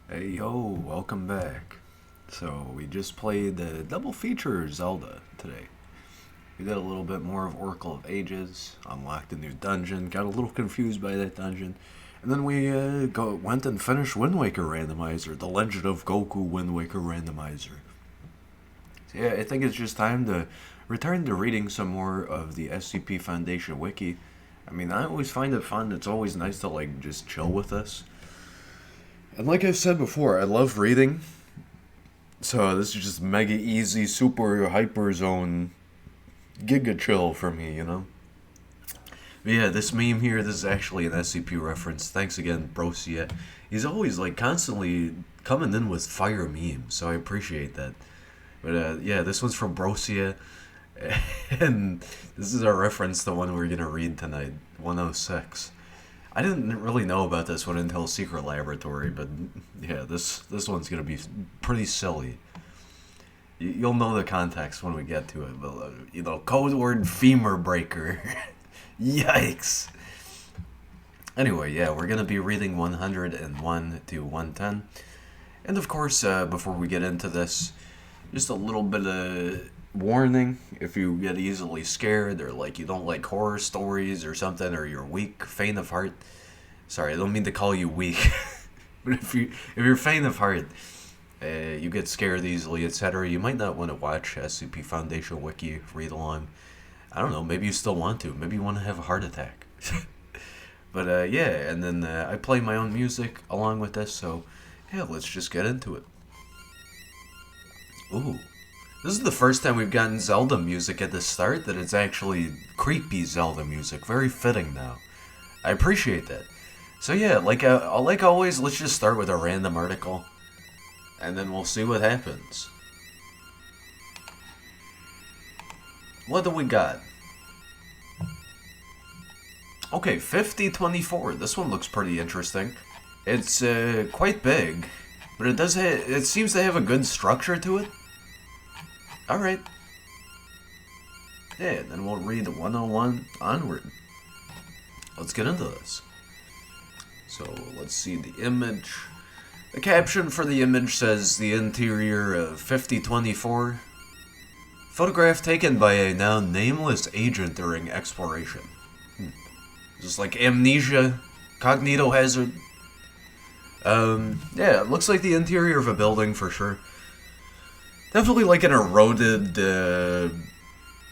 Hey yo, welcome back. So we just played the double feature Zelda today. We did a little bit more of Oracle of Ages, unlocked a new dungeon, got a little confused by that dungeon, and then we went and finished Wind Waker Randomizer, the Legend of Goku Wind Waker Randomizer. So yeah, I think it's just time to return to reading some more of the SCP Foundation Wiki. I mean, I always find it fun. It's always nice to like just chill with this. And like I've said before, I love reading. So this is just mega easy, super hyper zone, giga chill for me, you know? But yeah, this meme here, this is actually an SCP reference. Thanks again, Brosia. He's always like constantly coming in with fire memes, so I appreciate that. But yeah, this one's from Brosia. And this is our reference to one we're gonna read tonight, 106. I didn't really know about this one until Secret Laboratory, but yeah, this one's gonna be pretty silly. You'll know the context when we get to it, but you know, code word FEMUR breaker. Yikes. Anyway, yeah, we're gonna be reading 101 to 110, and of course, before we get into this, just a little bit of warning: if you get easily scared, or like you don't like horror stories or something, or you're weak, faint of heart. Sorry, I don't mean to call you weak, but if you're faint of heart, you get scared easily, etc., you might not want to watch SCP Foundation Wiki read along. I don't know, maybe you still want to. Maybe you want to have a heart attack. But yeah, and then I play my own music along with this, so yeah, let's just get into it. Ooh. This is the first time we've gotten Zelda music at the start that it's actually creepy Zelda music. Very fitting now. I appreciate that. So yeah, like always, let's just start with a random article, and then we'll see what happens. What do we got? Okay, 5024. This one looks pretty interesting. It's quite big, but it seems to have a good structure to it. Alright. Yeah, then we'll read 101 onward. Let's get into this. So, let's see the image. The caption for the image says, the interior of 5024. Photograph taken by a now nameless agent during exploration. Just like amnesia, cognito hazard. Yeah, it looks like the interior of a building for sure. Definitely like an eroded,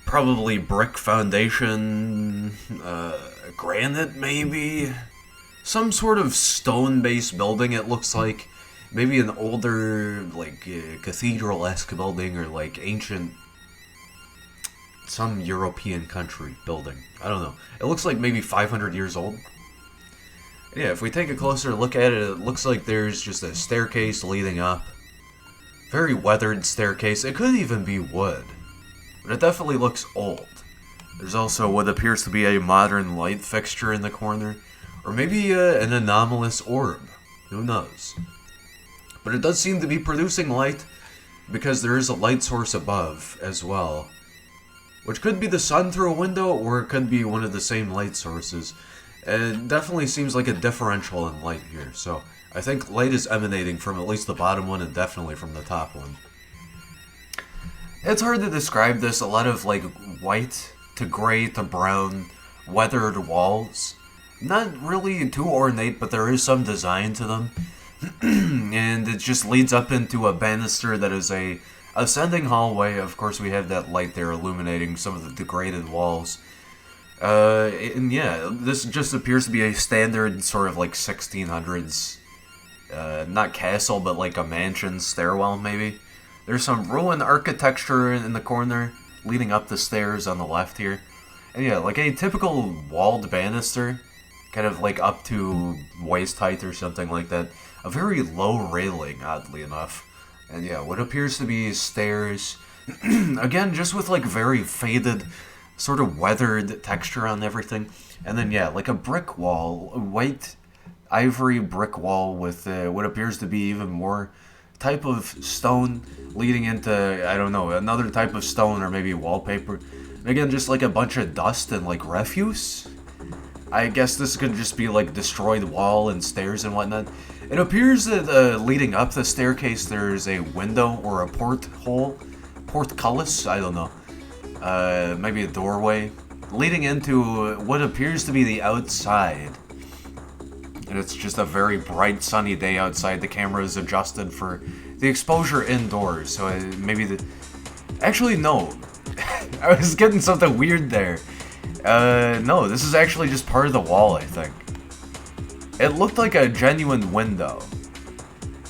probably brick foundation, granite maybe? Some sort of stone-based building it looks like. Maybe an older, like, cathedral-esque building or like ancient, some European country building. I don't know. It looks like maybe 500 years old. Yeah, if we take a closer look at it, it looks like there's just a staircase leading up. Very weathered staircase. It could even be wood, but it definitely looks old. There's also what appears to be a modern light fixture in the corner, or maybe an anomalous orb. Who knows? But it does seem to be producing light, because there is a light source above as well, which could be the sun through a window, or it could be one of the same light sources. It definitely seems like a differential in light here, so I think light is emanating from at least the bottom one and definitely from the top one. It's hard to describe this. A lot of like white to gray to brown weathered walls. Not really too ornate, but there is some design to them. And it just leads up into a banister that is a ascending hallway. Of course, we have that light there illuminating some of the degraded walls. And yeah, this just appears to be a standard sort of like 1600s not castle, but like a mansion stairwell, maybe. There's some ruined architecture in the corner leading up the stairs on the left here. And yeah, like a typical walled banister, kind of like up to waist height or something like that. A very low railing, oddly enough. And yeah, what appears to be stairs, again, just with like very faded, sort of weathered texture on everything. And then yeah, like a brick wall, a white ivory brick wall with what appears to be even more type of stone leading into, I don't know, another type of stone or maybe wallpaper. And again, just like a bunch of dust and like refuse. I guess this could just be like destroyed wall and stairs and whatnot. It appears that leading up the staircase there's a window or a porthole, portcullis, I don't know. Maybe a doorway leading into what appears to be the outside. And it's just a very bright sunny day outside. The camera is adjusted for the exposure indoors, so maybe the... Actually, no. I was getting something weird there. No, this is actually just part of the wall, I think. It looked like a genuine window.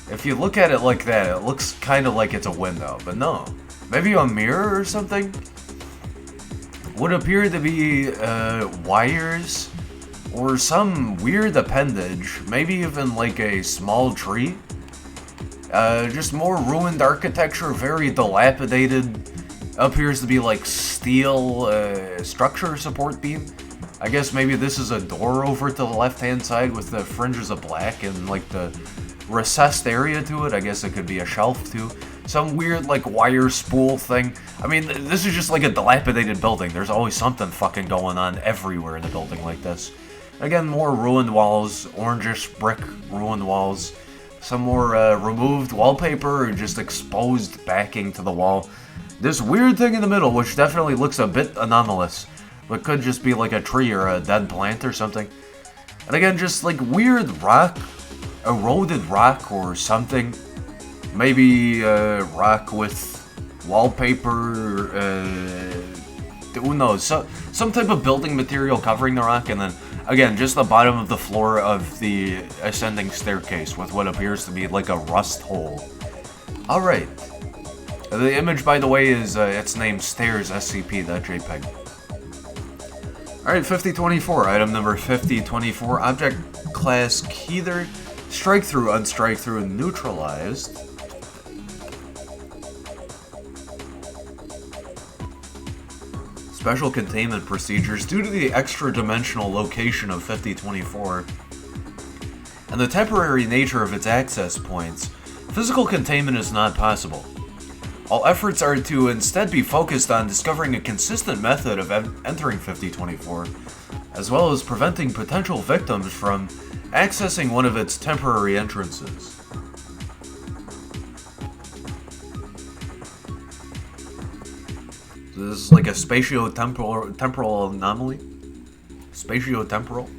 If you look at it like that, it looks kind of like it's a window, but no. Maybe a mirror or something? Would appear to be wires or some weird appendage, maybe even like a small tree. Just more ruined architecture, very dilapidated. Appears to be like steel structure support beam. I guess maybe this is a door over to the left-hand side with the fringes of black and like the recessed area to it. I guess it could be a shelf too. Some weird like wire spool thing. I mean, this is just like a dilapidated building. There's always something fucking going on everywhere in a building like this. Again, more ruined walls, orangish brick ruined walls. Some more removed wallpaper or just exposed backing to the wall. This weird thing in the middle, which definitely looks a bit anomalous, but could just be like a tree or a dead plant or something. And again, just like weird rock, eroded rock or something. Maybe rock with wallpaper, who knows, some type of building material covering the rock, and then, again, just the bottom of the floor of the ascending staircase with what appears to be like a rust hole. Alright. The image, by the way, is, it's named Stairs SCP.jpg. Alright, 5024, item number 5024, object class Keither, strike through, unstrike through, neutralized. Special containment procedures due to the extra-dimensional location of 5024 and the temporary nature of its access points, physical containment is not possible. All efforts are to instead be focused on discovering a consistent method of entering 5024, as well as preventing potential victims from accessing one of its temporary entrances. So this is like a spatio-temporal anomaly? Spatio-temporal?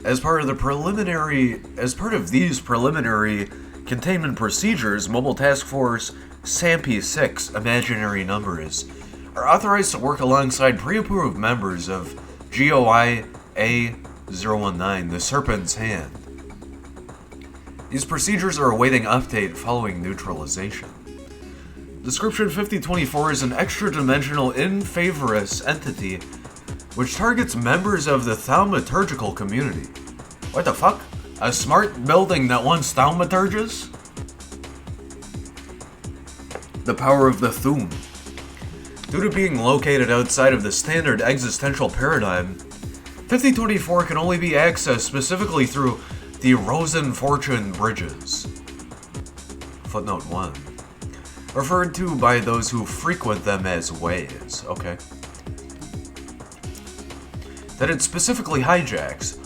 As part of these preliminary containment procedures, Mobile Task Force SAMPI-6, imaginary numbers, are authorized to work alongside pre-approved members of GOI A019, the Serpent's Hand. These procedures are awaiting update following neutralization. Description 5024 is an extra-dimensional infavorous entity which targets members of the thaumaturgical community. What the fuck? A smart building that wants thaumaturges? The power of the Thum. Due to being located outside of the standard existential paradigm, 5024 can only be accessed specifically through the Rosen Fortune Bridges. Footnote 1. Referred to by those who frequent them as ways. Okay. That it specifically hijacks.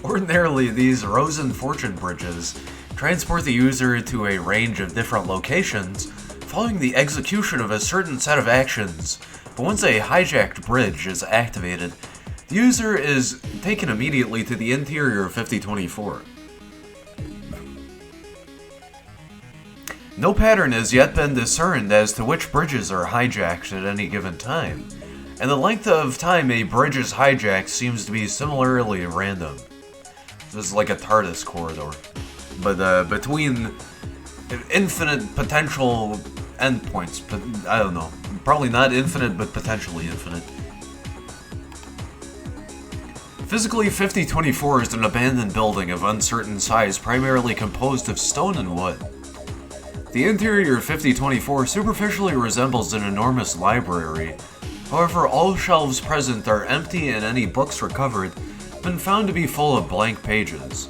Ordinarily, these Rosen Fortune Bridges transport the user to a range of different locations following the execution of a certain set of actions, but once a hijacked bridge is activated, the user is taken immediately to the interior of 5024. No pattern has yet been discerned as to which bridges are hijacked at any given time, and the length of time a bridge is hijacked seems to be similarly random. This is like a TARDIS corridor. But between infinite potential endpoints. I don't know. Probably not infinite, but potentially infinite. Physically, 5024 is an abandoned building of uncertain size, primarily composed of stone and wood. The interior of 5024 superficially resembles an enormous library. However, all shelves present are empty and any books recovered have been found to be full of blank pages.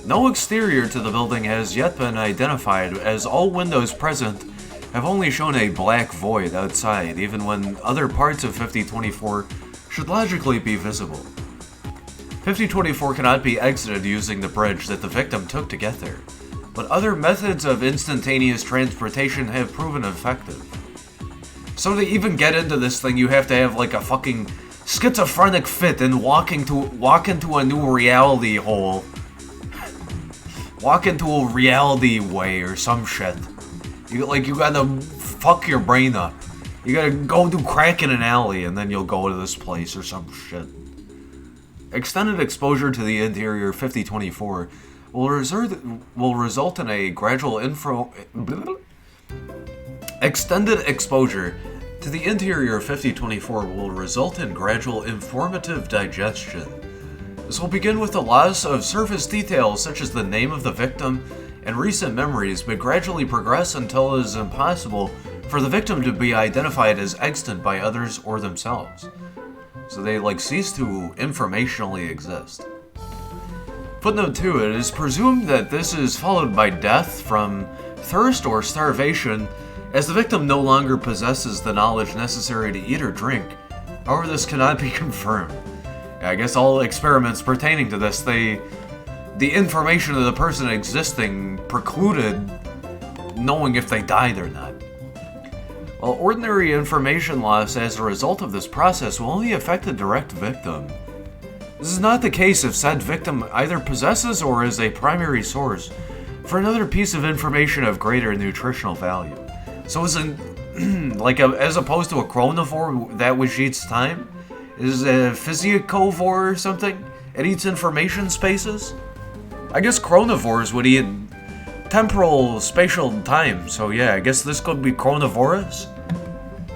No exterior to the building has yet been identified, as all windows present have only shown a black void outside, even when other parts of 5024 should logically be visible. 5024 cannot be exited using the bridge that the victim took to get there, but other methods of instantaneous transportation have proven effective. So to even get into this thing, you have to have like a fucking schizophrenic fit and walk into a new reality hole. Walk into a reality way or some shit. You gotta fuck your brain up. You gotta go do crack in an alley and then you'll go to this place or some shit. Extended exposure to the interior 5024 will result in a gradual Extended exposure to the interior 5024 will result in gradual informative digestion. This will begin with the loss of surface details such as the name of the victim and recent memories, but gradually progress until it is impossible for the victim to be identified as extant by others or themselves. So they cease to informationally exist. Footnote 2, it is presumed that this is followed by death from thirst or starvation, as the victim no longer possesses the knowledge necessary to eat or drink. However, this cannot be confirmed. I guess all experiments pertaining to this, the information of the person existing precluded knowing if they died or not. While ordinary information loss as a result of this process will only affect the direct victim, this is not the case if said victim either possesses or is a primary source for another piece of information of greater nutritional value. So is it as opposed to a chronivore that which eats time? Is a physiocovore or something? It eats information spaces? I guess chronivores would eat temporal spatial time, so yeah, I guess this could be chronovorous?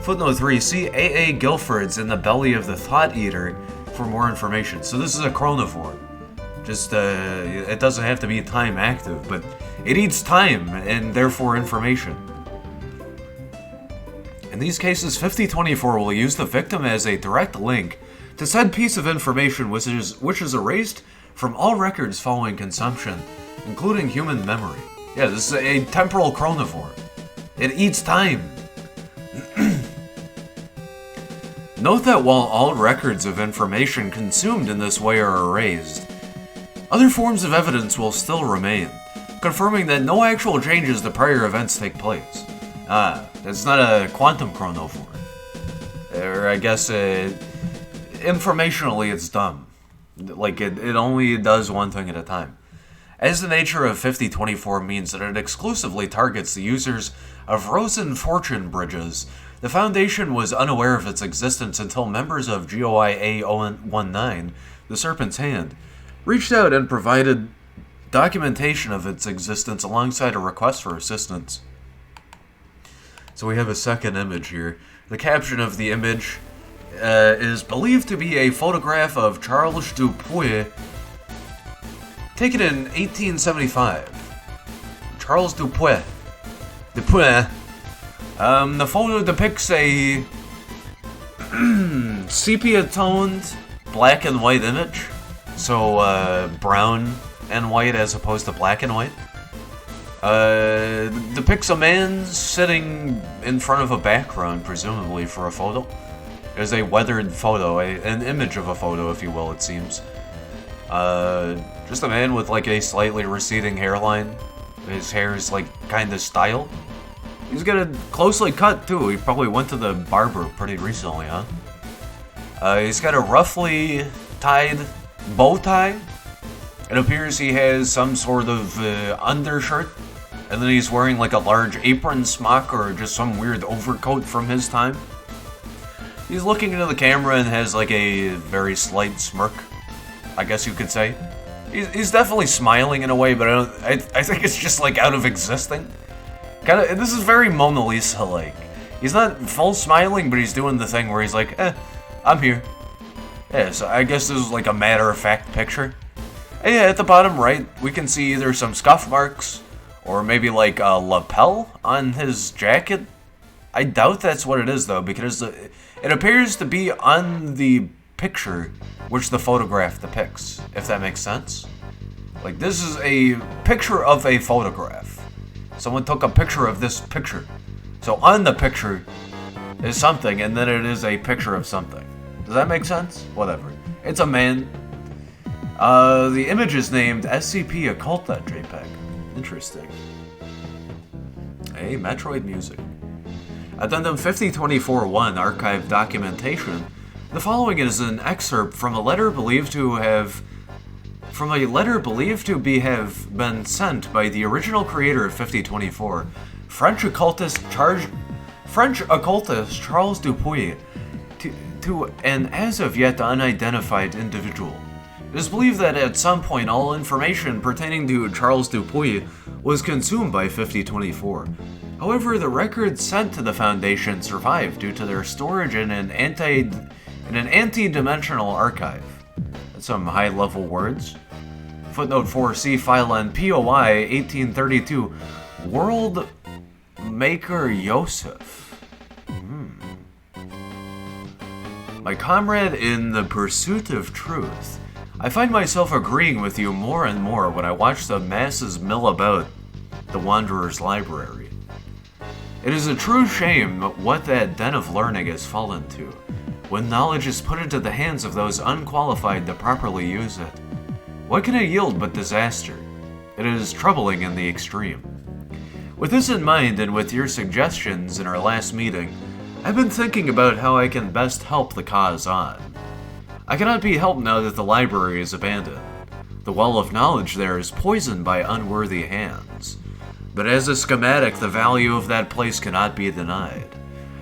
Footnote 3, see A.A. Guilford's In the Belly of the Thought Eater for more information. So this is a chronivore. Just, it doesn't have to be time active, but it eats time and therefore information. In these cases, 5024 will use the victim as a direct link to said piece of information which is erased from all records following consumption, including human memory. Yeah, this is a temporal chronivore. It eats time. Note that while all records of information consumed in this way are erased, other forms of evidence will still remain, confirming that no actual changes to prior events take place. It's not a quantum chronophore. Or I guess, informationally it's dumb. It only does one thing at a time. As the nature of 5024 means that it exclusively targets the users of Rosen fortune bridges, the Foundation was unaware of its existence until members of GOI A019, the Serpent's Hand, reached out and provided documentation of its existence alongside a request for assistance. So we have a second image here. The caption of the image is believed to be a photograph of Charles Dupuy, taken in 1875. Charles Dupuy. The photo depicts a sepia-toned black and white image. So, brown and white as opposed to black and white. Depicts a man sitting in front of a background, presumably for a photo. There's a weathered photo, an image of a photo, if you will, it seems. Just a man with a slightly receding hairline. His hair is kinda styled. He's got it closely cut too. He probably went to the barber pretty recently, huh? He's got a roughly tied bow tie. It appears he has some sort of undershirt. And then he's wearing a large apron smock or just some weird overcoat from his time. He's looking into the camera and has a very slight smirk, I guess you could say. He's definitely smiling in a way, but I think it's just like out of existing. Kind of. This is very Mona Lisa-like. He's not full smiling, but he's doing the thing where he's like, I'm here. Yeah, so I guess this is like a matter-of-fact picture. And yeah, at the bottom right, we can see either some scuff marks, or maybe like a lapel on his jacket. I doubt that's what it is, though, because it appears to be on the picture which the photograph depicts, if that makes sense. Like, this is a picture of a photograph. Someone took a picture of this picture. So on the picture is something, and then it is a picture of something. Does that make sense? Whatever. It's a man. The image is named SCP-Occult.jpg. Interesting. Hey, Metroid music. Addendum 5024-1, archived documentation. The following is an excerpt from a letter believed to have been sent by the original creator of 5024, French occultist Charles Dupuy, to an as of yet unidentified individual. It is believed that at some point all information pertaining to Charles Dupuy was consumed by 5024. However, the records sent to the Foundation survived due to their storage in an anti-dimensional archive. That's some high-level words. Footnote 4C, file on POI 1832, World Maker Yosef. My comrade in the pursuit of truth, I find myself agreeing with you more and more when I watch the masses mill about the Wanderer's Library. It is a true shame what that den of learning has fallen to, when knowledge is put into the hands of those unqualified to properly use it. What can it yield but disaster? It is troubling in the extreme. With this in mind, and with your suggestions in our last meeting, I've been thinking about how I can best help the cause on. I cannot be helped now that the library is abandoned. The well of knowledge there is poisoned by unworthy hands. But as a schematic, the value of that place cannot be denied.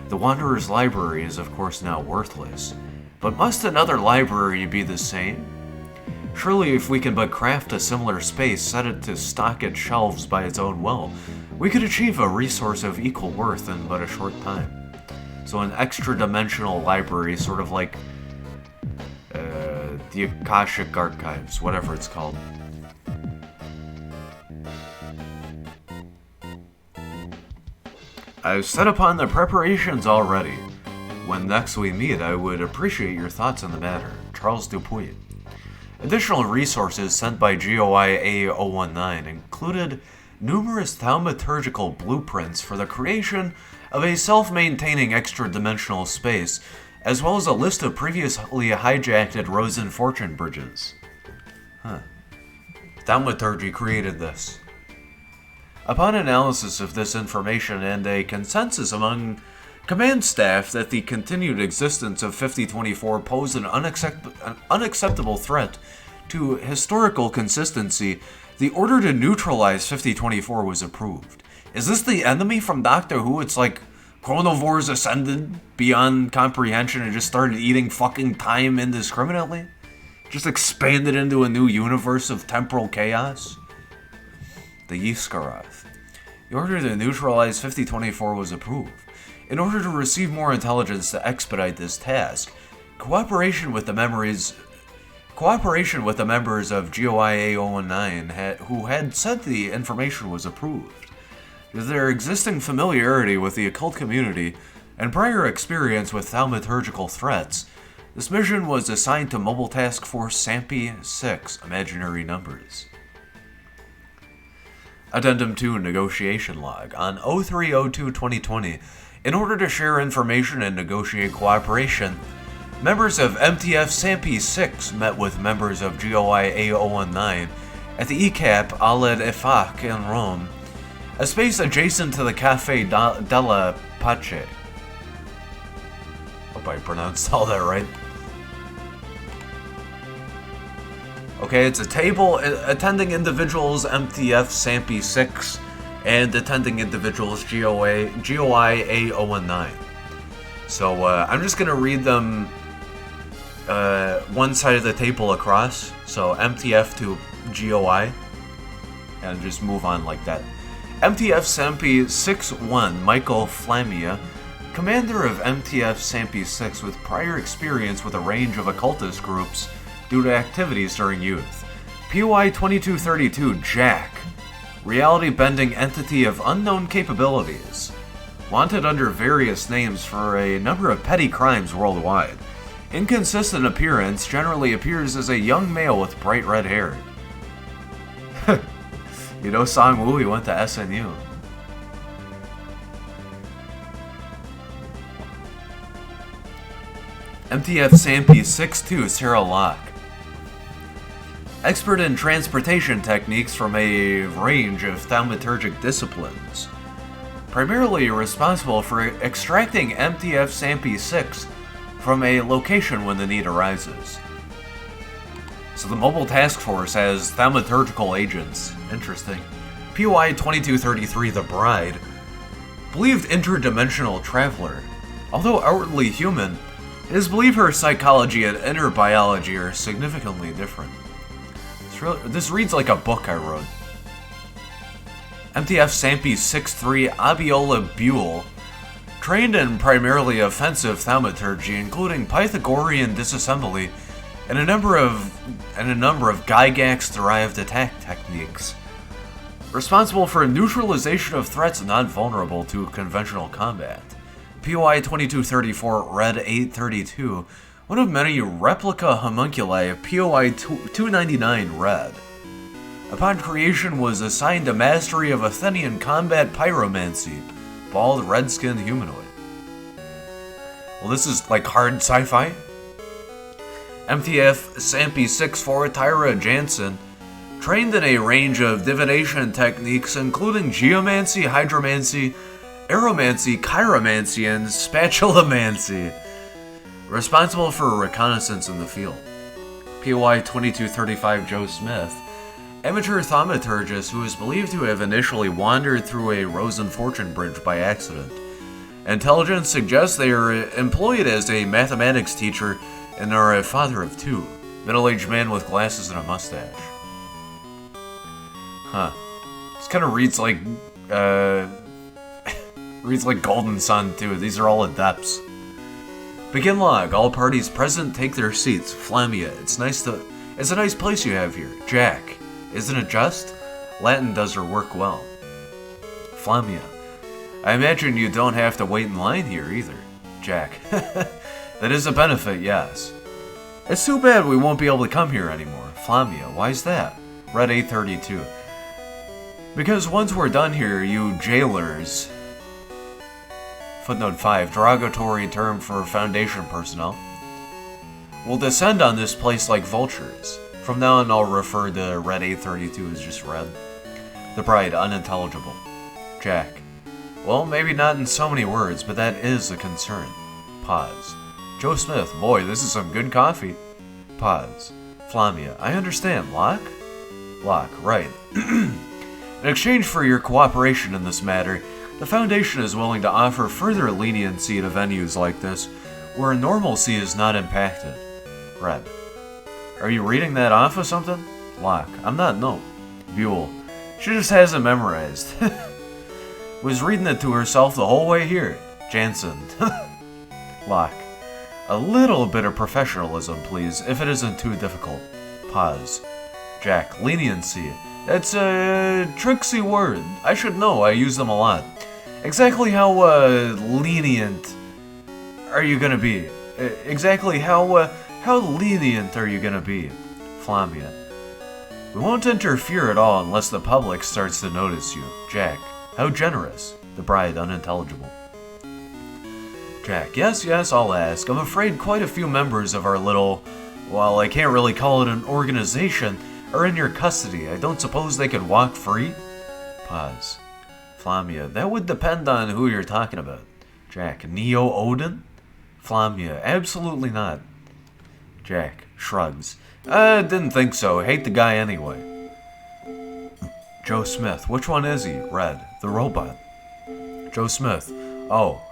The Wanderer's Library is of course now worthless, but must another library be the same? Surely if we can but craft a similar space, set it to stock its shelves by its own will, we could achieve a resource of equal worth in but a short time. So an extra-dimensional library, sort of like the Akashic Archives, whatever it's called. I've set upon the preparations already. When next we meet, I would appreciate your thoughts on the matter. Charles Dupuy. Additional resources sent by GOI A019 included numerous thaumaturgical blueprints for the creation of a self-maintaining extra-dimensional space, as well as a list of previously hijacked Rosen fortune bridges. Thaumaturgy created this. Upon analysis of this information and a consensus among command staff that the continued existence of 5024 posed an unacceptable threat to historical consistency, the order to neutralize 5024 was approved. Is this the enemy from Doctor Who? It's like chronovores ascended beyond comprehension and just started eating fucking time indiscriminately? Just expanded into a new universe of temporal chaos? The Yskarath. The order to neutralize 5024 was approved. In order to receive more intelligence to expedite this task, cooperation with the members of GOI A019 who had sent the information was approved. Due to their existing familiarity with the occult community and prior experience with thaumaturgical threats, this mission was assigned to Mobile Task Force Scp-106 Imaginary Numbers. Addendum 2 Negotiation Log. On 03/02/2020, in order to share information and negotiate cooperation, members of MTF Scp-6 met with members of GOI A019 at the ECAP Aled Efak in Rome, a space adjacent to the Cafe della Pace. Hope I pronounced all that right. Okay, it's a table attending individuals MTF Scp-6 and attending individuals GOI A019. So I'm just going to read them one side of the table across. So MTF to GOI. And just move on like that. MTF Sampi 6-1 Michael Flamia, commander of MTF Sampi 6 with prior experience with a range of occultist groups due to activities during youth. POI 2232 Jack, reality-bending entity of unknown capabilities. Wanted under various names for a number of petty crimes worldwide. Inconsistent appearance, generally appears as a young male with bright red hair. You know Sang-woo, he went to SNU. MTF Sampi 6-2 Sarah Locke. Expert in transportation techniques from a range of thaumaturgic disciplines. Primarily responsible for extracting MTF Sampi 6 from a location when the need arises. So the Mobile Task Force has thaumaturgical agents. Interesting. POI 2233 The Bride. Believed interdimensional traveler. Although outwardly human, it is believed her psychology and inner biology are significantly different. This reads like a book I wrote. MTF Sampi 6-3 Abiola Buell. Trained in primarily offensive thaumaturgy, including Pythagorean disassembly and a number of Gygax-derived attack techniques. Responsible for neutralization of threats not vulnerable to conventional combat. POI 2234 Red 832, one of many replica homunculi of POI 299 Red. Upon creation was assigned a mastery of Athenian combat pyromancy, bald red-skinned humanoid. Well, this is like hard sci-fi. MTF Sampi 6-4 Tyra Jansen, trained in a range of divination techniques including geomancy, hydromancy, aeromancy, chiromancy, and spatulamancy. Responsible for reconnaissance in the field. POI 2235 Joe Smith, amateur thaumaturgist who is believed to have initially wandered through a Rosen Fortune bridge by accident. Intelligence suggests they are employed as a mathematics teacher and are a father of two. Middle-aged man with glasses and a mustache. Huh. This kind of reads like, Golden Sun too. These are all adepts. Begin log. All parties present take their seats. Flamia. It's a nice place you have here. Jack. Isn't it just? Latin does her work well. Flamia. I imagine you don't have to wait in line here either. Jack. That is a benefit, yes. It's too bad we won't be able to come here anymore. Flamia. Why's that? Red 832. Because once we're done here, you jailers... Footnote 5. Derogatory term for Foundation personnel. Will descend on this place like vultures. From now on, I'll refer to Red 832 as just Red. The Bride, unintelligible. Jack. Well, maybe not in so many words, but that is a concern. Pause. Joe Smith. Boy, this is some good coffee. Pause. Flamia. I understand. Locke? Locke. Right. In exchange for your cooperation in this matter, the Foundation is willing to offer further leniency to venues like this, where normalcy is not impacted. Red. Are you reading that off of something? Locke. I'm not, no. Buell. She just has it memorized. Was reading it to herself the whole way here. Jansen. Locke. A little bit of professionalism, please, if it isn't too difficult. Pause. Jack. Leniency. That's a tricksy word. I should know, I use them a lot. Exactly how lenient are you gonna be? Exactly how lenient are you gonna be? Flamia. We won't interfere at all unless the public starts to notice you. Jack. How generous. The Bride, unintelligible. Jack. Yes, I'll ask. I'm afraid quite a few members of our little, well, I can't really call it an organization, are in your custody. I don't suppose they could walk free? Pause. Flamia. That would depend on who you're talking about. Jack. Neo-Odin? Flamia. Absolutely not. Jack. Shrugs. Didn't think so. Hate the guy anyway. Joe Smith. Which one is he? Red. The robot. Joe Smith. Oh,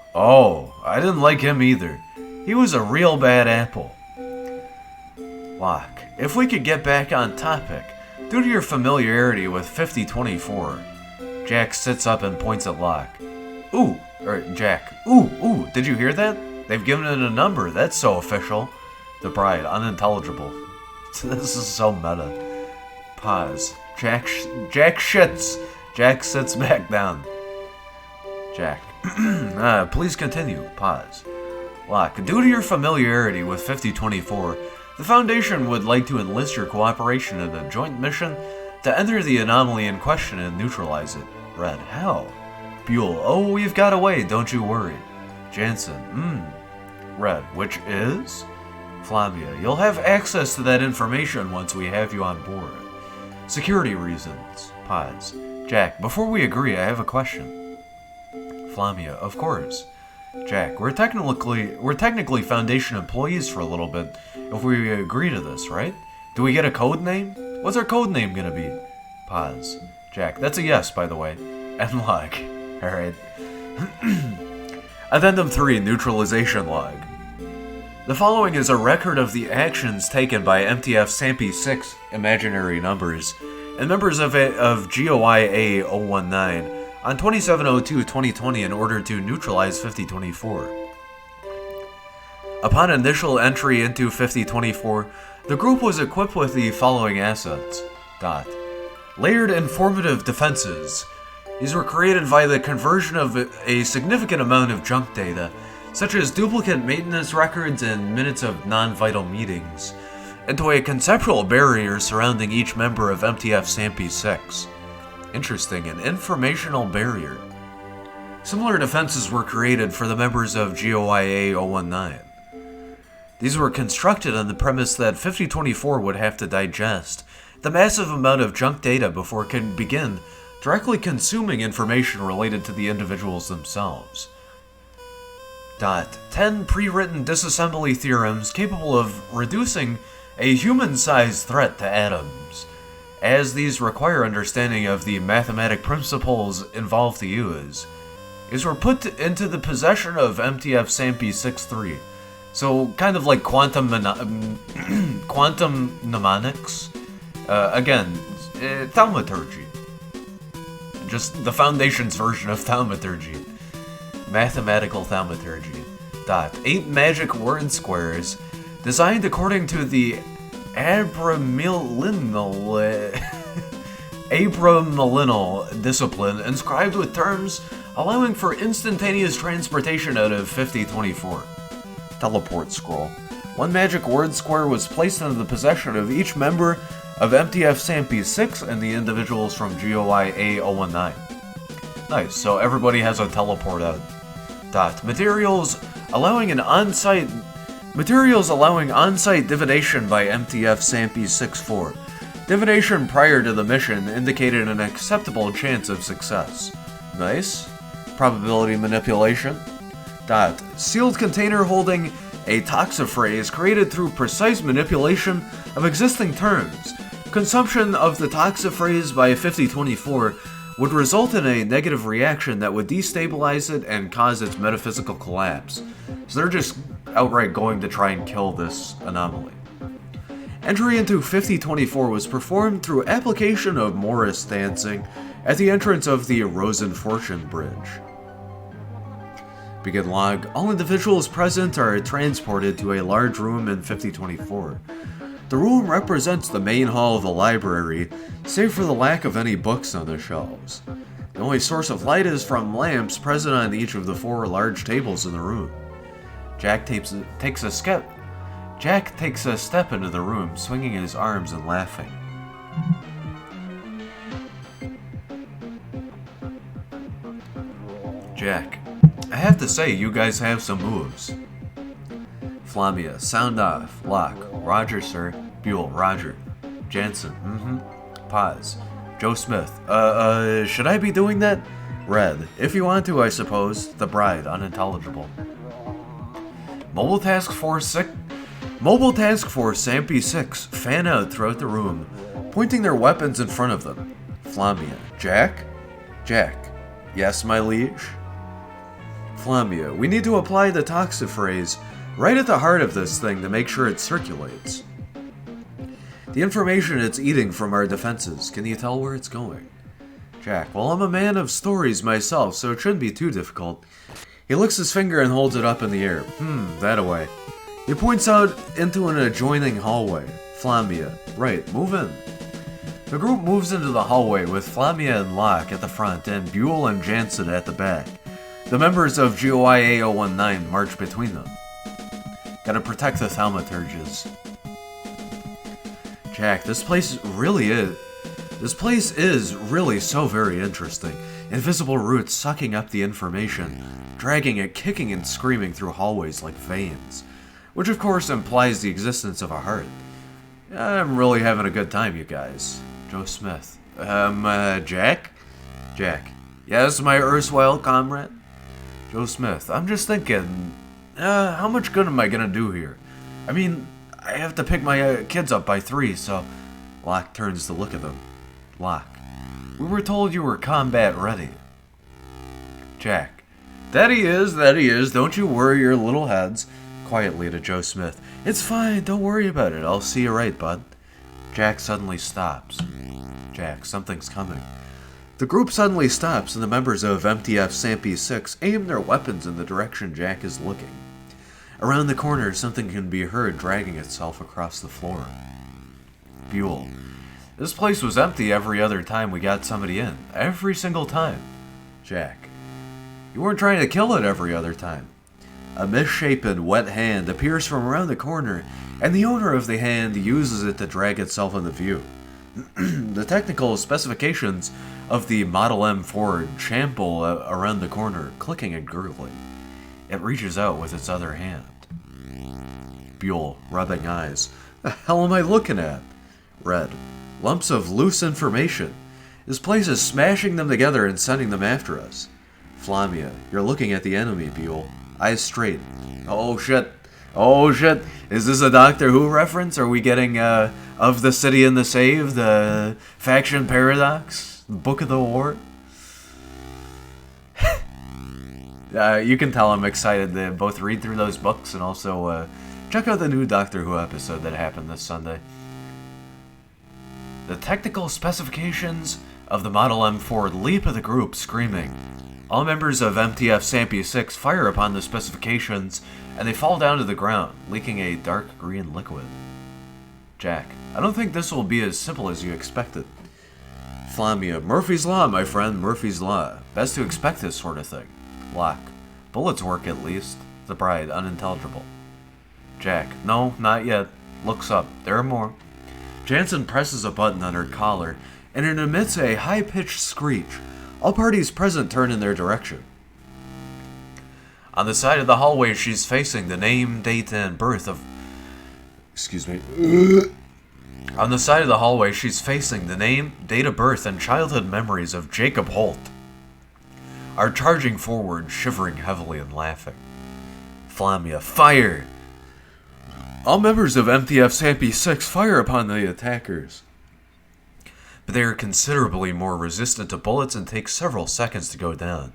I didn't like him either. He was a real bad apple. Locke. If we could get back on topic, Due to your familiarity with 5024, Jack sits up and points at Locke. Ooh, or Jack. Ooh, did you hear that? They've given it a number. That's so official. The Bride, unintelligible. This is so meta. Pause. Jack shits. Jack sits back down. Jack. Please continue. Pause. Locke. Due to your familiarity with 5024, the Foundation would like to enlist your cooperation in a joint mission to enter the anomaly in question and neutralize it. Red. How? Buell. Oh, we've got a way, don't you worry. Jansen. Red. Which is? Flavia. You'll have access to that information once we have you on board. Security reasons. Pause. Jack. Before we agree, I have a question. Flavia. Of course. Jack. We're technically Foundation employees for a little bit if we agree to this, right? Do we get a code name? What's our code name gonna be? Pause. Jack. That's a yes, by the way. And Locke. Alright. Addendum 3, Neutralization Log. The following is a record of the actions taken by MTF Scp-106 imaginary numbers and members of GOI A019 on 27/02/2020 in order to neutralize 5024. Upon initial entry into 5024, the group was equipped with the following assets. Layered informative defenses. These were created by the conversion of a significant amount of junk data, such as duplicate maintenance records and minutes of non-vital meetings, into a conceptual barrier surrounding each member of MTF Scp-106. Interesting, an informational barrier. Similar defenses were created for the members of GOI A019. These were constructed on the premise that 5024 would have to digest the massive amount of junk data before it can begin directly consuming information related to the individuals themselves. 10 pre-written disassembly theorems capable of reducing a human-sized threat to atoms, as these require understanding of the mathematic principles involved to use. These were put into the possession of MTF Scp-163, so kind of like quantum mnemonics. Thaumaturgy. Just the Foundation's version of thaumaturgy. Mathematical thaumaturgy. 8 magic word squares designed according to the Abramilinal discipline, inscribed with terms allowing for instantaneous transportation out of 5024. Teleport scroll. 1 magic word square was placed into the possession of each member of MTF Scp-106 and the individuals from GOI A019. Nice, so everybody has a teleport out. Materials allowing on-site divination by MTF Scp-164. Divination prior to the mission indicated an acceptable chance of success. Nice. Probability manipulation. Sealed container holding a toxiphrase created through precise manipulation of existing terms. Consumption of the toxiphrase by 5024 would result in a negative reaction that would destabilize it and cause its metaphysical collapse. So they're just outright going to try and kill this anomaly. Entry into 5024 was performed through application of Morris dancing at the entrance of the Rosen Fortune Bridge. Begin log. All individuals present are transported to a large room in 5024. The room represents the main hall of the library, save for the lack of any books on the shelves. The only source of light is from lamps present on each of the 4 large tables in the room. Jack takes a step into the room, swinging his arms and laughing. Jack. I have to say, you guys have some moves. Flavia, sound off. Locke. Roger, sir. Buell, roger. Jansen, Pause. Joe Smith, should I be doing that? Red, if you want to, I suppose. The Bride, unintelligible. Mobile Task Force Scp-106 fan out throughout the room, pointing their weapons in front of them. Flavia, Jack? Jack, yes, my liege? Flavia, we need to apply the toxiphrase right at the heart of this thing to make sure it circulates. The information it's eating from our defenses. Can you tell where it's going? Jack, well, I'm a man of stories myself, so it shouldn't be too difficult. He licks his finger and holds it up in the air. That-a-way. He points out into an adjoining hallway. Flamia. Right, move in. The group moves into the hallway with Flamia and Locke at the front and Buell and Jansen at the back. The members of GOIA 019 march between them. Gotta protect the thaumaturges. Jack, this place is really so very interesting. Invisible roots sucking up the information, dragging it, kicking and screaming through hallways like veins. Which of course implies the existence of a heart. I'm really having a good time, you guys. Joe Smith. Jack? Jack. Yes, my erstwhile comrade? Joe Smith. I'm just thinking, how much good am I gonna do here? I mean, I have to pick my kids up by 3, so... Locke turns to look at them. Locke. We were told you were combat ready. Jack. That he is. Don't you worry your little heads. Quietly to Joe Smith. It's fine, don't worry about it. I'll see you right, bud. Jack suddenly stops. Jack, something's coming. The group suddenly stops and the members of MTF SAMP-6 aim their weapons in the direction Jack is looking. Around the corner, something can be heard dragging itself across the floor. Buell. This place was empty every other time we got somebody in. Every single time. Jack. You weren't trying to kill it every other time. A misshapen, wet hand appears from around the corner, and the owner of the hand uses it to drag itself into view. The technical specifications of the Model M Ford shamble around the corner, clicking and gurgling. It reaches out with its other hand. Buell, rubbing eyes. The hell am I looking at? Red. Lumps of loose information. This place is smashing them together and sending them after us. Flamia, you're looking at the enemy, Buell. Eyes straight. Oh shit. Is this a Doctor Who reference? Are we getting, Of the City and the Save, the Faction Paradox? Book of the War? You can tell I'm excited to both read through those books and also, check out the new Doctor Who episode that happened this Sunday. The technical specifications of the Model M Ford leap at the group, screaming. All members of MTF SAMP-6 fire upon the specifications, and they fall down to the ground, leaking a dark green liquid. Jack, I don't think this will be as simple as you expected. Flamia, Murphy's Law, my friend, Murphy's Law. Best to expect this sort of thing. Locke, bullets work at least. The Bride, unintelligible. Jack, no, not yet. Looks up, there are more. Jansen presses a button on her collar, and it emits a high-pitched screech. All parties present turn in their direction. On the side of the hallway she's facing, the name, date, and birth of... On the side of the hallway she's facing, the name, date of birth, and childhood memories of Jacob Holt are charging forward, shivering heavily and laughing. Flamia, fire! All members of MTF SAMP-6 fire upon the attackers. But they are considerably more resistant to bullets and take several seconds to go down.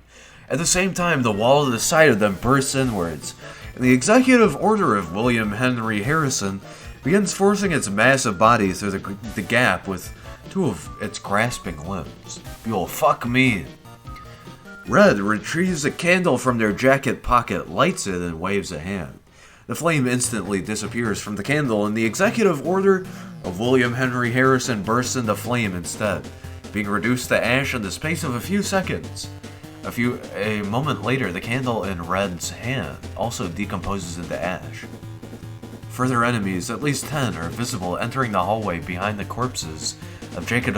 At the same time, the wall to the side of them bursts inwards, and the executive order of William Henry Harrison begins forcing its massive body through the gap with 2 of its grasping limbs. Buell, fuck me. Red retrieves a candle from their jacket pocket, lights it, and waves a hand. The flame instantly disappears from the candle, and the executive order of William Henry Harrison bursts into flame instead, being reduced to ash in the space of a few seconds. A moment later, the candle in Red's hand also decomposes into ash. Further enemies, at least 10, are visible entering the hallway behind the corpses of Jacob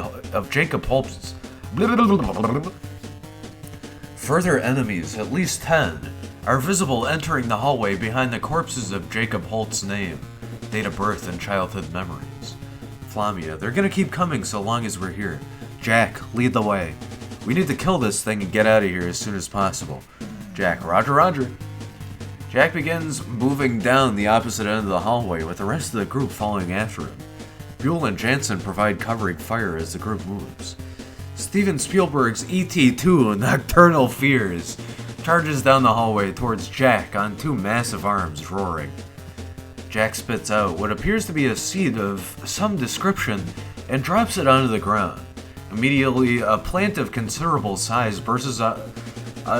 Holt's... Further enemies, at least 10, are visible entering the hallway behind the corpses of Jacob Holt's name, date of birth, and childhood memories. Flamia, they're gonna keep coming so long as we're here. Jack, lead the way. We need to kill this thing and get out of here as soon as possible. Jack, roger, roger. Jack begins moving down the opposite end of the hallway with the rest of the group following after him. Buell and Jansen provide covering fire as the group moves. Steven Spielberg's E.T. 2 Nocturnal Fears charges down the hallway towards Jack on 2 massive arms roaring. Jack spits out what appears to be a seed of some description and drops it onto the ground. Immediately, a plant of considerable size bursts out of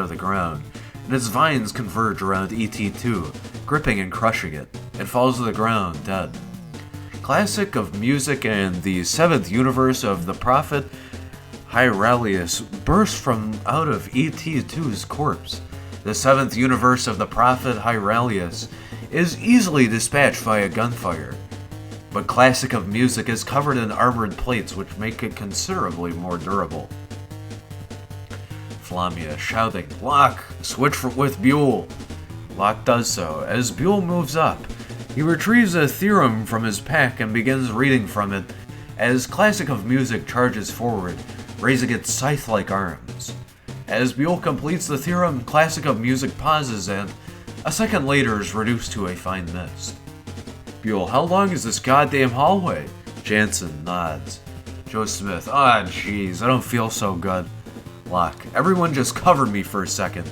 the ground, and its vines converge around ET2, gripping and crushing it. It falls to the ground, dead. Classic of music and the seventh universe of the prophet Hyralius bursts from out of ET2's corpse. The seventh universe of the prophet Hyralius is easily dispatched via gunfire, but classic of music is covered in armored plates which make it considerably more durable. Flamia shouting, "Locke, switch with Buell." Locke does so. As Buell moves up, he retrieves a theorem from his pack and begins reading from it as classic of music charges forward, raising its scythe-like arms. As Buell completes the theorem, classic of music pauses and, a second later, is reduced to a fine mist. Buell, how long is this goddamn hallway? Jansen nods. Joe Smith, jeez, I don't feel so good. Locke, everyone just covered me for a second.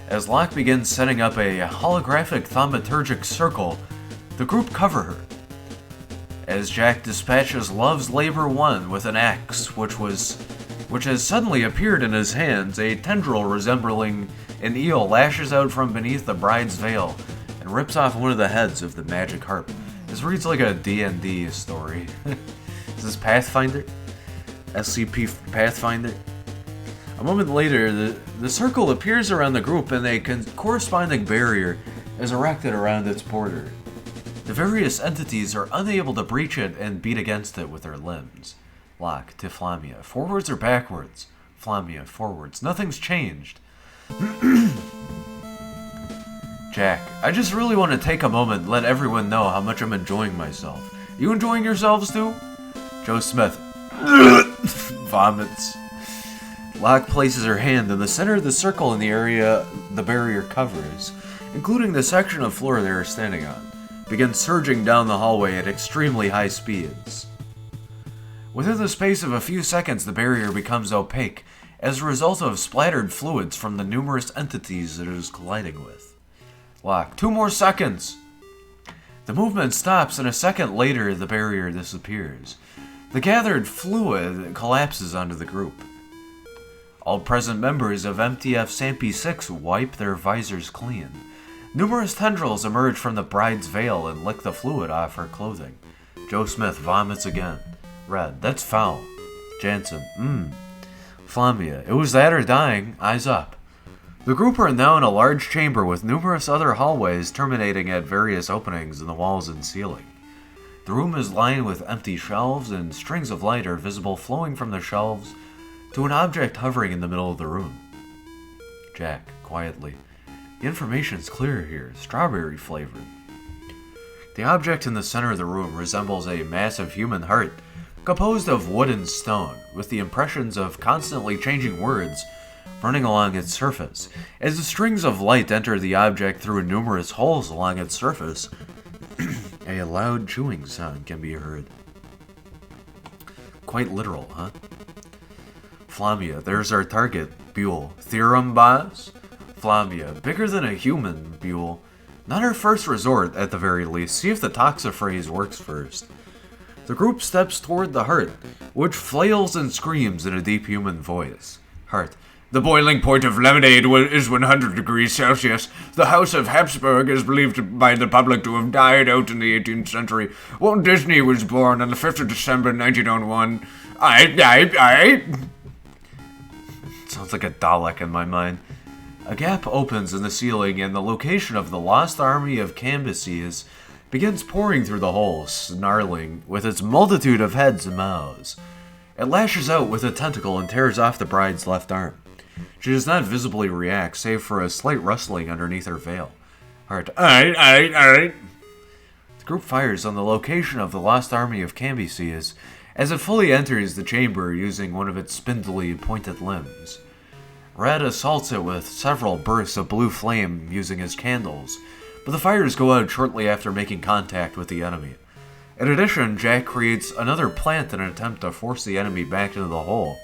As Locke begins setting up a holographic thaumaturgic circle, the group cover her. As Jack dispatches Love's Labor 1 with an axe, which has suddenly appeared in his hands, a tendril resembling an eel lashes out from beneath the bride's veil and rips off one of the heads of the magic harp. This reads like a D&D story. Is this Pathfinder? SCP Pathfinder? A moment later, the circle appears around the group and a corresponding barrier is erected around its border. The various entities are unable to breach it and beat against it with their limbs. Locke to Flamia. Forwards or backwards? Flamia, forwards. Nothing's changed. Jack, I just really want to take a moment and let everyone know how much I'm enjoying myself. You enjoying yourselves too? Joe Smith vomits. Locke places her hand in the center of the circle in the area the barrier covers, including the section of floor they are standing on, begins surging down the hallway at extremely high speeds. Within the space of a few seconds, the barrier becomes opaque as a result of splattered fluids from the numerous entities it is colliding with. Locke, 2 more seconds! The movement stops, and a second later, the barrier disappears. The gathered fluid collapses onto the group. All present members of MTF SAMP-6 wipe their visors clean. Numerous tendrils emerge from the bride's veil and lick the fluid off her clothing. Joe Smith vomits again. Red, that's foul. Jansen, Flamia, it was that or dying. Eyes up. The group are now in a large chamber with numerous other hallways terminating at various openings in the walls and ceiling. The room is lined with empty shelves, and strings of light are visible flowing from the shelves to an object hovering in the middle of the room. Jack, quietly. The information's clear here, strawberry flavored. The object in the center of the room resembles a massive human heart composed of wood and stone, with the impressions of constantly changing words running along its surface. As the strings of light enter the object through numerous holes along its surface, a loud chewing sound can be heard. Quite literal, huh? Flamia, there's our target. Buell, theorem, boss? Flamia, bigger than a human, Buell. Not our first resort, at the very least. See if the toxophrase works first. The group steps toward the heart, which flails and screams in a deep human voice. Heart, the boiling point of lemonade is 100 degrees Celsius. The House of Habsburg is believed by the public to have died out in the 18th century. Walt Disney was born on the 5th of December, 1901. Sounds like a Dalek in my mind. A gap opens in the ceiling, and the location of the lost army of Cambyses begins pouring through the hole, snarling, with its multitude of heads and mouths. It lashes out with a tentacle and tears off the bride's left arm. She does not visibly react, save for a slight rustling underneath her veil. Heart, The group fires on the location of the lost army of Cambyses as it fully enters the chamber using one of its spindly, pointed limbs. Red assaults it with several bursts of blue flame using his candles, but the fires go out shortly after making contact with the enemy. In addition, Jack creates another plant in an attempt to force the enemy back into the hole,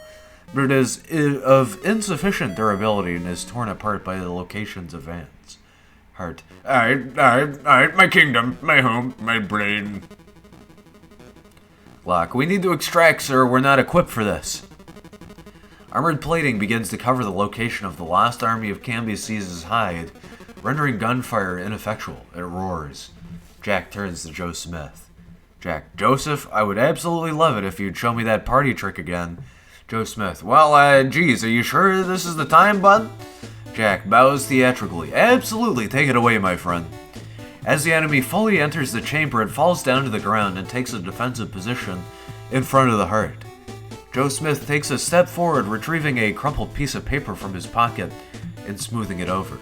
but it is of insufficient durability and is torn apart by the locations of ants. Heart. Alright, my kingdom, my home, my brain. Locke, we need to extract, sir. We're not equipped for this. Armored plating begins to cover the location of the lost army of Cambyses' hide, rendering gunfire ineffectual. It roars. Jack turns to Joe Smith. Jack, Joseph, I would absolutely love it if you'd show me that party trick again. Joe Smith, well, geez, are you sure this is the time, bud? Jack bows theatrically. Absolutely, take it away, my friend. As the enemy fully enters the chamber, it falls down to the ground and takes a defensive position in front of the heart. Joe Smith takes a step forward, retrieving a crumpled piece of paper from his pocket and smoothing it over.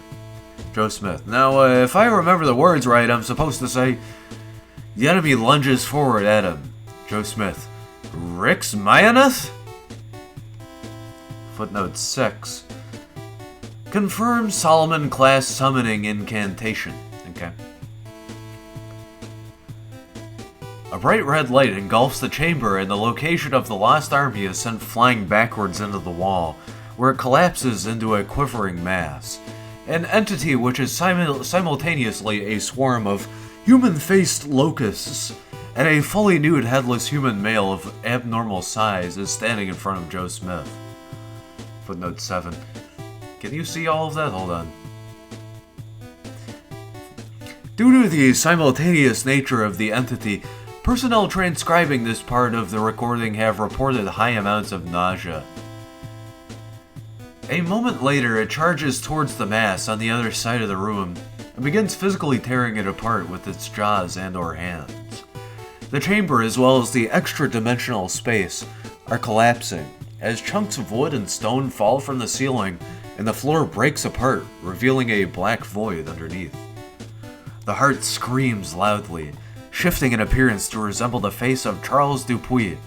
Joe Smith, now, if I remember the words right, I'm supposed to say, the enemy lunges forward at him. Joe Smith, Rix Mayaneth? Footnote 6. Confirm Solomon-class summoning incantation. Okay. A bright red light engulfs the chamber, and the location of the lost army is sent flying backwards into the wall, where it collapses into a quivering mass. An entity which is simultaneously a swarm of human-faced locusts and a fully nude headless human male of abnormal size is standing in front of Joe Smith. Footnote 7. Can you see all of that? Hold on. Due to the simultaneous nature of the entity, personnel transcribing this part of the recording have reported high amounts of nausea. A moment later, it charges towards the mass on the other side of the room and begins physically tearing it apart with its jaws and/or hands. The chamber, as well as the extra-dimensional space, are collapsing as chunks of wood and stone fall from the ceiling and the floor breaks apart, revealing a black void underneath. The heart screams loudly, shifting in appearance to resemble the face of Charles Dupuy.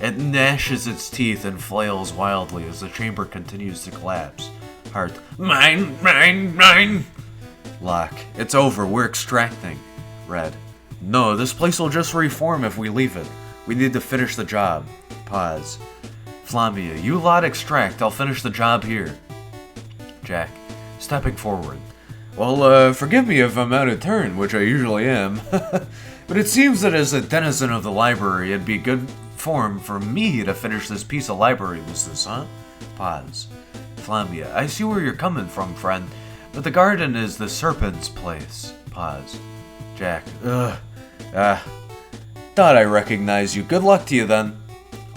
It gnashes its teeth and flails wildly as the chamber continues to collapse. Heart, mine! Locke, it's over, we're extracting. Red, no, this place will just reform if we leave it. We need to finish the job. Pause. Flamia, you lot extract, I'll finish the job here. Jack, stepping forward. Well, forgive me if I'm out of turn, which I usually am, but it seems that as a denizen of the library, it'd be good form for me to finish this piece of library business, huh? Pause. Flamia, I see where you're coming from, friend, but the garden is the serpent's place. Pause. Jack, thought I recognized you. Good luck to you then.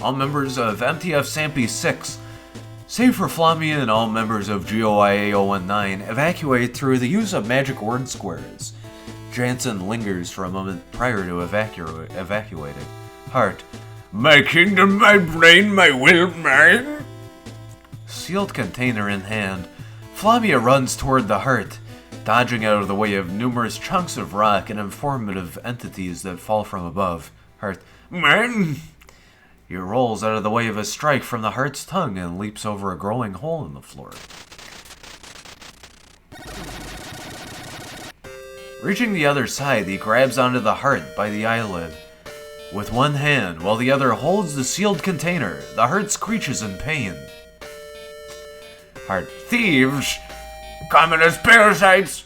All members of MTF Sampi 6, save for Flamia and all members of GOIA 019, evacuate through the use of magic word squares. Jansen lingers for a moment prior to evacuating. Heart, my kingdom, my brain, my will, mine. Sealed container in hand, Flamia runs toward the heart, dodging out of the way of numerous chunks of rock and informative entities that fall from above. Heart, mine. He rolls out of the way of a strike from the heart's tongue and leaps over a growing hole in the floor. Reaching the other side, he grabs onto the heart by the eyelid with one hand, while the other holds the sealed container. The heart screeches in pain. Heart, thieves! Communist parasites!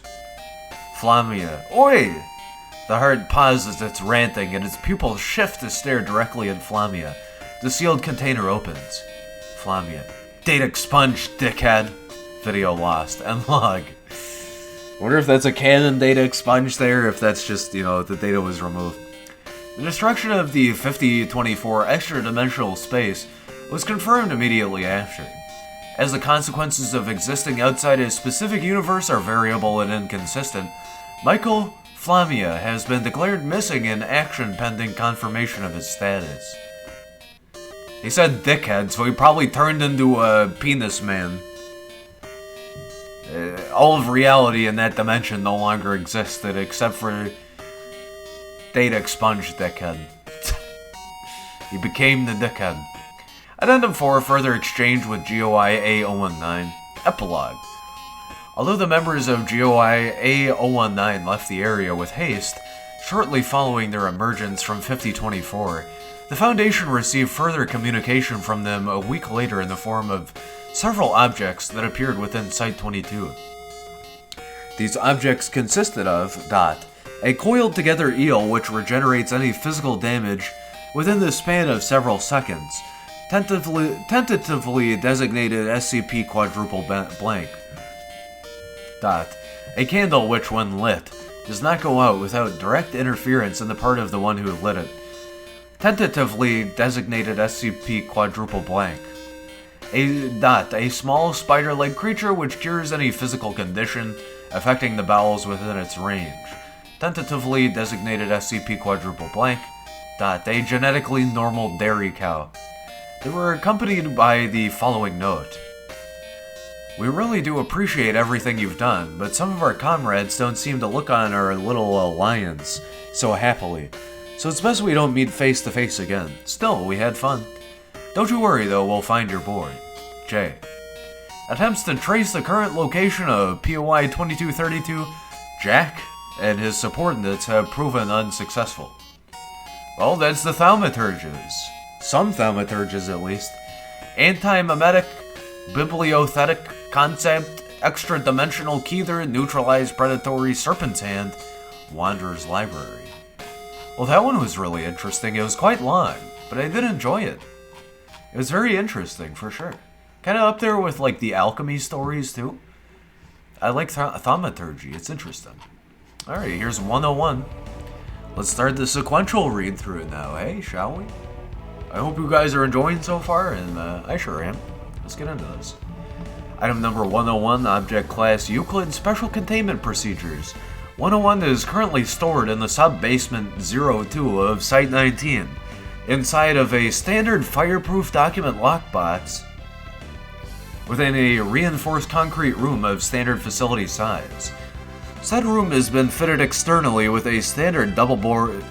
Flamia, oi! The heart pauses its ranting, and its pupils shift to stare directly at Flamia. The sealed container opens. Flamia, data expunged, dickhead. Video lost. End log. Wonder if that's a canon data expunged there, if that's just, the data was removed. The destruction of the 5024 extra-dimensional space was confirmed immediately after. As the consequences of existing outside a specific universe are variable and inconsistent, Michael Flamia has been declared missing in action pending confirmation of his status. He said dickhead, so he probably turned into a penis man. All of reality in that dimension no longer existed, except for data expunged dickhead. He became the dickhead. Addendum 4, further exchange with GOI A019. Epilogue. Although the members of GOI A019 left the area with haste, Shortly following their emergence from 5024, the Foundation received further communication from them a week later in the form of several objects that appeared within Site-22. These objects consisted of, a coiled-together eel which regenerates any physical damage within the span of several seconds, tentatively designated SCP quadruple blank. A candle which, when lit, does not go out without direct interference on the part of the one who lit it, tentatively designated SCP quadruple blank. A small spider-like creature which cures any physical condition affecting the bowels within its range, tentatively designated SCP quadruple blank. A genetically normal dairy cow. They were accompanied by the following note. We really do appreciate everything you've done, but some of our comrades don't seem to look on our little alliance so happily, so it's best we don't meet face to face again. Still, we had fun. Don't you worry though, we'll find your boy. J. Attempts to trace the current location of POI 2232, Jack, and his subordinates have proven unsuccessful. Well, that's the thaumaturges. Some thaumaturges, at least. Anti-memetic, bibliothetic, concept, extra-dimensional Keither, neutralized predatory serpent's hand, Wanderer's Library. Well, that one was really interesting. It was quite long, but I did enjoy it. It was very interesting, for sure. Kind of up there with, like, the alchemy stories, too. I like thaumaturgy. It's interesting. Alright, here's 101. Let's start the sequential read-through now, hey, shall we? I hope you guys are enjoying so far, and I sure am. Let's get into this. Item number 101, Object Class Euclid Special Containment Procedures. 101 is currently stored in the sub-basement 02 of Site-19, inside of a standard fireproof document lockbox within a reinforced concrete room of standard facility size. Said room has been fitted externally with a standard double bore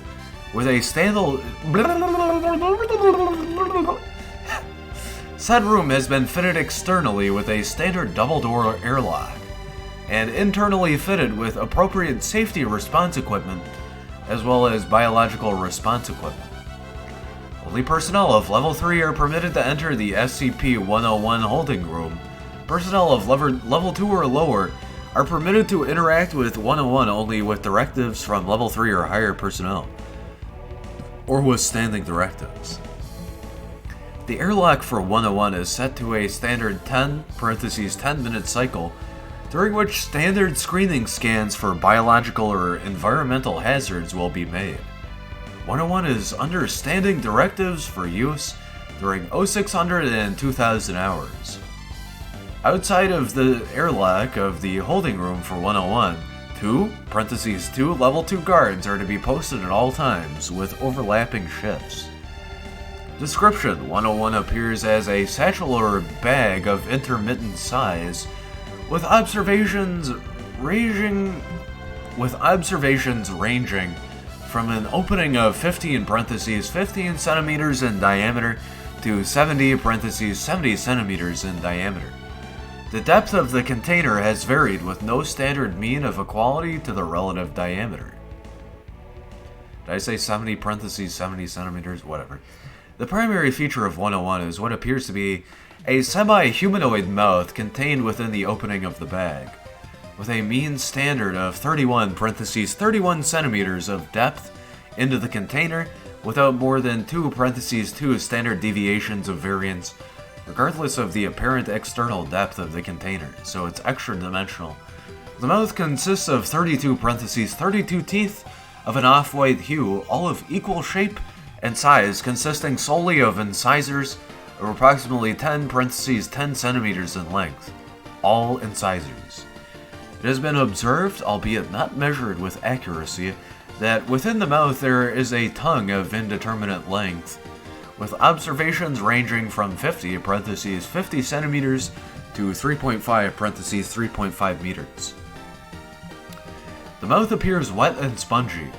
Said room has been fitted externally with a standard double-door airlock, and internally fitted with appropriate safety response equipment, as well as biological response equipment. Only personnel of Level 3 are permitted to enter the SCP-101 holding room. Personnel of Level 2 or lower are permitted to interact with 101 only with directives from Level 3 or higher personnel, or with standing directives. The airlock for 101 is set to a standard 10-10-minute cycle, during which standard screening scans for biological or environmental hazards will be made. 101 is under standing directives for use during 0600 and 2000 hours. Outside of the airlock of the holding room for 101, two level 2 guards are to be posted at all times with overlapping shifts. Description: 101 appears as a satchel or bag of intermittent size, with observations ranging from an opening of 15 centimeters in diameter to 70 centimeters in diameter. The depth of the container has varied with no standard mean of equality to the relative diameter. Did I say 70 centimeters? Whatever. The primary feature of 101 is what appears to be a semi-humanoid mouth contained within the opening of the bag, with a mean standard of 31 centimeters of depth into the container, without more than 2 standard deviations of variance, regardless of the apparent external depth of the container, so it's extra dimensional. The mouth consists of 32 teeth of an off-white hue, all of equal shape and size, consisting solely of incisors of approximately 10 centimeters in length, all incisors. It has been observed, albeit not measured with accuracy, that within the mouth there is a tongue of indeterminate length, with observations ranging from 50 centimeters to 3.5 meters. The mouth appears wet and spongy.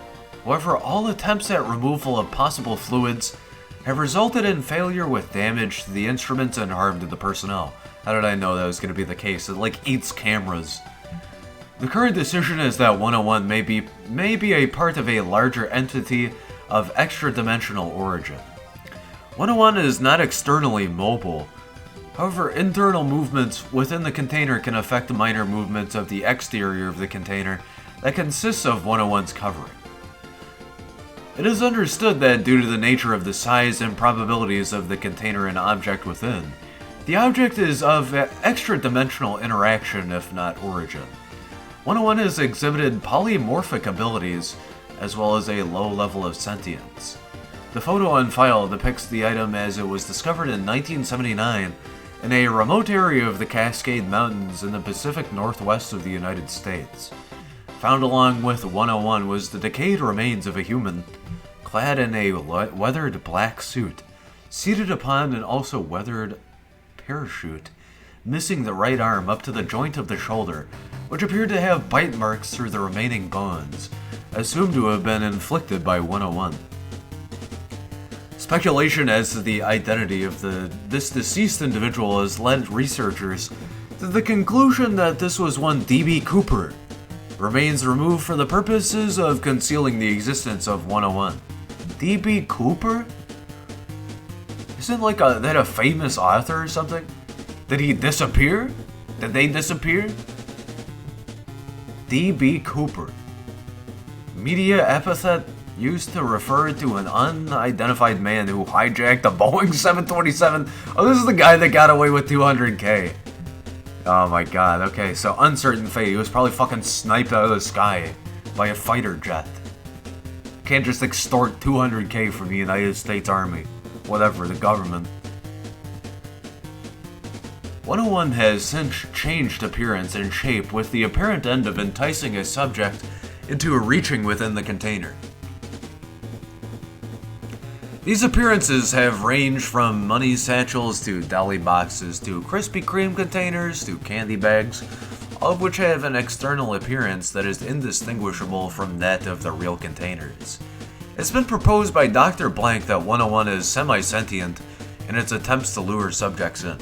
However, all attempts at removal of possible fluids have resulted in failure with damage to the instruments and harm to the personnel. How did I know that was going to be the case? It eats cameras. The current decision is that 101 may be a part of a larger entity of extra-dimensional origin. 101 is not externally mobile. However, internal movements within the container can affect minor movements of the exterior of the container that consists of 101's covering. It is understood that due to the nature of the size and probabilities of the container and object within, the object is of extra-dimensional interaction if not origin. 101 has exhibited polymorphic abilities as well as a low level of sentience. The photo on file depicts the item as it was discovered in 1979 in a remote area of the Cascade Mountains in the Pacific Northwest of the United States. Found along with 101 was the decayed remains of a human, clad in a weathered black suit, seated upon an also weathered parachute, missing the right arm up to the joint of the shoulder, which appeared to have bite marks through the remaining bones, assumed to have been inflicted by 101. Speculation as to the identity of this deceased individual has led researchers to the conclusion that this was one D.B. Cooper, remains removed for the purposes of concealing the existence of 101. D.B. Cooper? Isn't that a famous author or something? Did he disappear? Did they disappear? D.B. Cooper. Media epithet used to refer to an unidentified man who hijacked a Boeing 727. Oh, this is the guy that got away with $200K. Oh my god, okay, so uncertain fate. He was probably fucking sniped out of the sky by a fighter jet. Can't just extort $200K from the United States Army. Whatever, the government. 101 has since changed appearance and shape with the apparent end of enticing a subject into reaching within the container. These appearances have ranged from money satchels to deli boxes to Krispy Kreme containers to candy bags, all of which have an external appearance that is indistinguishable from that of the real containers. It's been proposed by Dr. Blank that 101 is semi-sentient in its attempts to lure subjects in.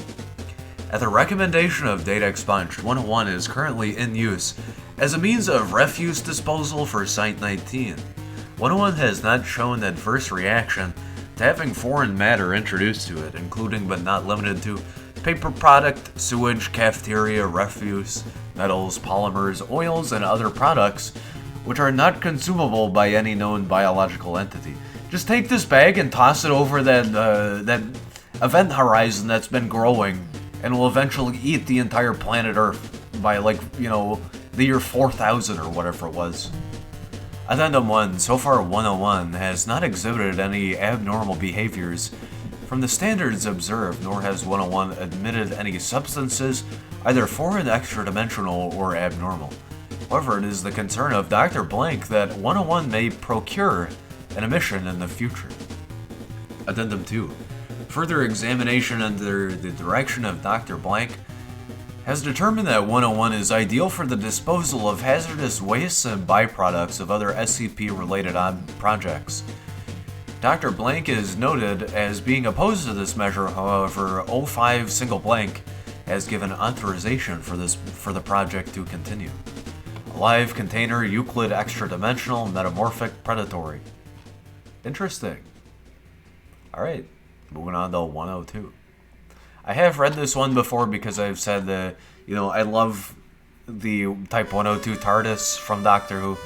At the recommendation of Data Expunged, 101 is currently in use as a means of refuse disposal for Site-19. 101 has not shown adverse reaction to having foreign matter introduced to it, including but not limited to paper product, sewage, cafeteria, refuse, metals, polymers, oils, and other products which are not consumable by any known biological entity. Just take this bag and toss it over that event horizon that's been growing and will eventually eat the entire planet Earth by the year 4000 or whatever it was. Addendum 1, so far 101 has not exhibited any abnormal behaviors from the standards observed, nor has 101 admitted any substances, either foreign, extra-dimensional, or abnormal. However, it is the concern of Dr. Blank that 101 may procure an emission in the future. Addendum 2. Further examination under the direction of Dr. Blank has determined that 101 is ideal for the disposal of hazardous wastes and byproducts of other SCP-related projects. Dr. Blank is noted as being opposed to this measure, however, 05 single blank has given authorization for the project to continue. Alive container, Euclid extra-dimensional, metamorphic, predatory. Interesting. Alright, moving on to 102. I have read this one before because I've said that, I love the Type 102 TARDIS from Doctor Who.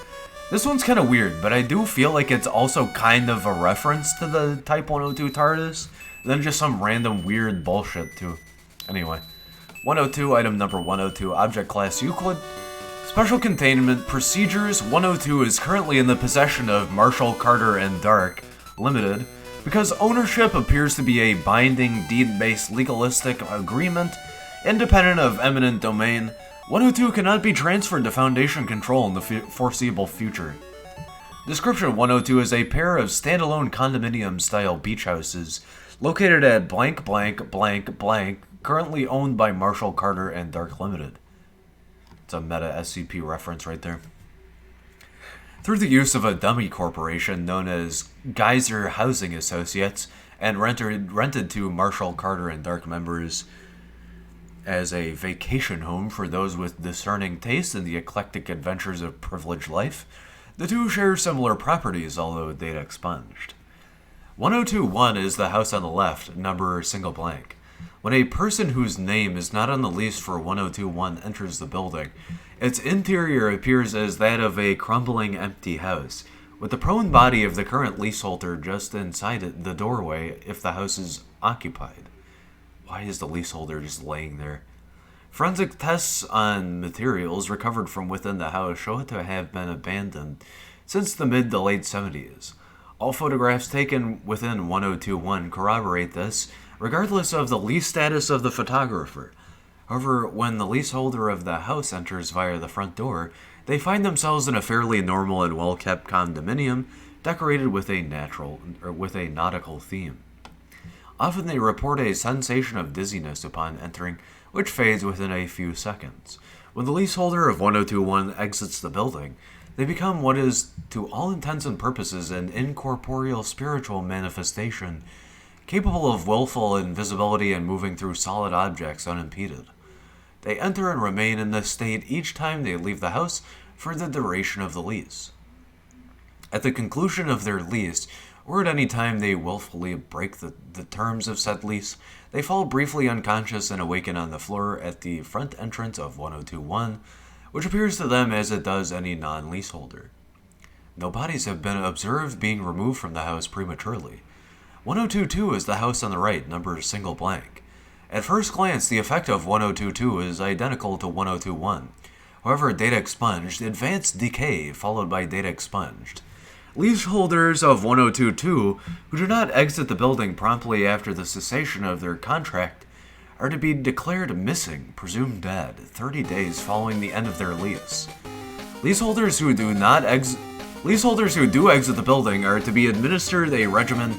This one's kind of weird, but I do feel like it's also kind of a reference to the Type 102 TARDIS, and then just some random weird bullshit too. Anyway, 102, item number 102, object class Euclid. Special containment procedures. 102 is currently in the possession of Marshall, Carter, and Dark, Limited, because ownership appears to be a binding, deed-based legalistic agreement, independent of eminent domain. 102 cannot be transferred to Foundation control in the foreseeable future. Description: 102 is a pair of standalone condominium-style beach houses located at blank blank blank blank, currently owned by Marshall, Carter, and Dark Limited. It's a meta SCP reference right there. Through the use of a dummy corporation known as Geyser Housing Associates and rented to Marshall, Carter, and Dark members, as a vacation home for those with discerning taste in the eclectic adventures of privileged life, the two share similar properties, although data expunged. 1021 is the house on the left, number single blank. When a person whose name is not on the lease for 1021 enters the building, its interior appears as that of a crumbling empty house, with the prone body of the current leaseholder just inside it, the doorway if the house is occupied. Why is the leaseholder just laying there? Forensic tests on materials recovered from within the house show it to have been abandoned since the mid to late 70s. All photographs taken within 1021 corroborate this, regardless of the lease status of the photographer. However, when the leaseholder of the house enters via the front door, they find themselves in a fairly normal and well-kept condominium decorated with a nautical theme. Often they report a sensation of dizziness upon entering, which fades within a few seconds. When the leaseholder of 1021 exits the building, they become what is, to all intents and purposes, an incorporeal spiritual manifestation, capable of willful invisibility and moving through solid objects unimpeded. They enter and remain in this state each time they leave the house for the duration of the lease. At the conclusion of their lease, or at any time they willfully break the terms of said lease, they fall briefly unconscious and awaken on the floor at the front entrance of 1021, which appears to them as it does any non-leaseholder. No bodies have been observed being removed from the house prematurely. 1022 is the house on the right, number single blank. At first glance, the effect of 1022 is identical to 1021. However, data expunged, advanced decay followed by data expunged. Leaseholders of 1022 who do not exit the building promptly after the cessation of their contract are to be declared missing, presumed dead, 30 days following the end of their lease. Leaseholders who do exit the building are to be administered a regimen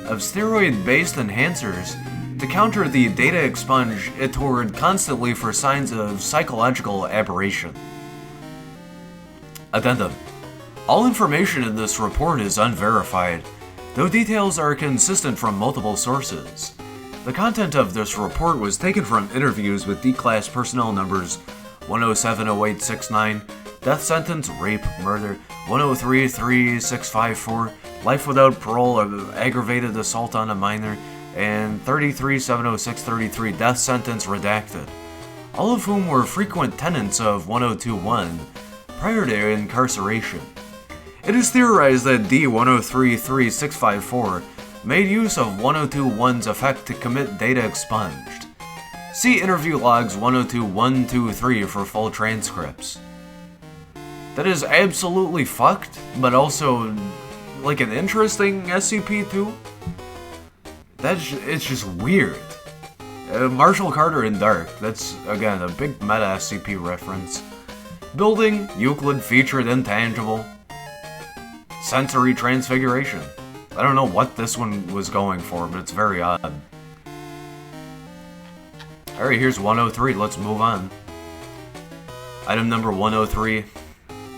of steroid-based enhancers to counter the data expunge toward constantly for signs of psychological aberration. Addendum. All information in this report is unverified, though details are consistent from multiple sources. The content of this report was taken from interviews with D-Class personnel numbers 1070869, death sentence, rape, murder, 1033654, life without parole or aggravated assault on a minor, and 3370633, death sentence redacted, all of whom were frequent tenants of 1021 prior to incarceration. It is theorized that D-1033654 made use of 1021's effect to commit data expunged. See interview logs 102123 for full transcripts. That is absolutely fucked, but also like an interesting SCP too. It's just weird. Marshall Carter in Dark, that's again a big meta SCP reference. Building, Euclid featured intangible. Sensory transfiguration. I don't know what this one was going for, but it's very odd. Alright, here's 103, let's move on. Item number 103.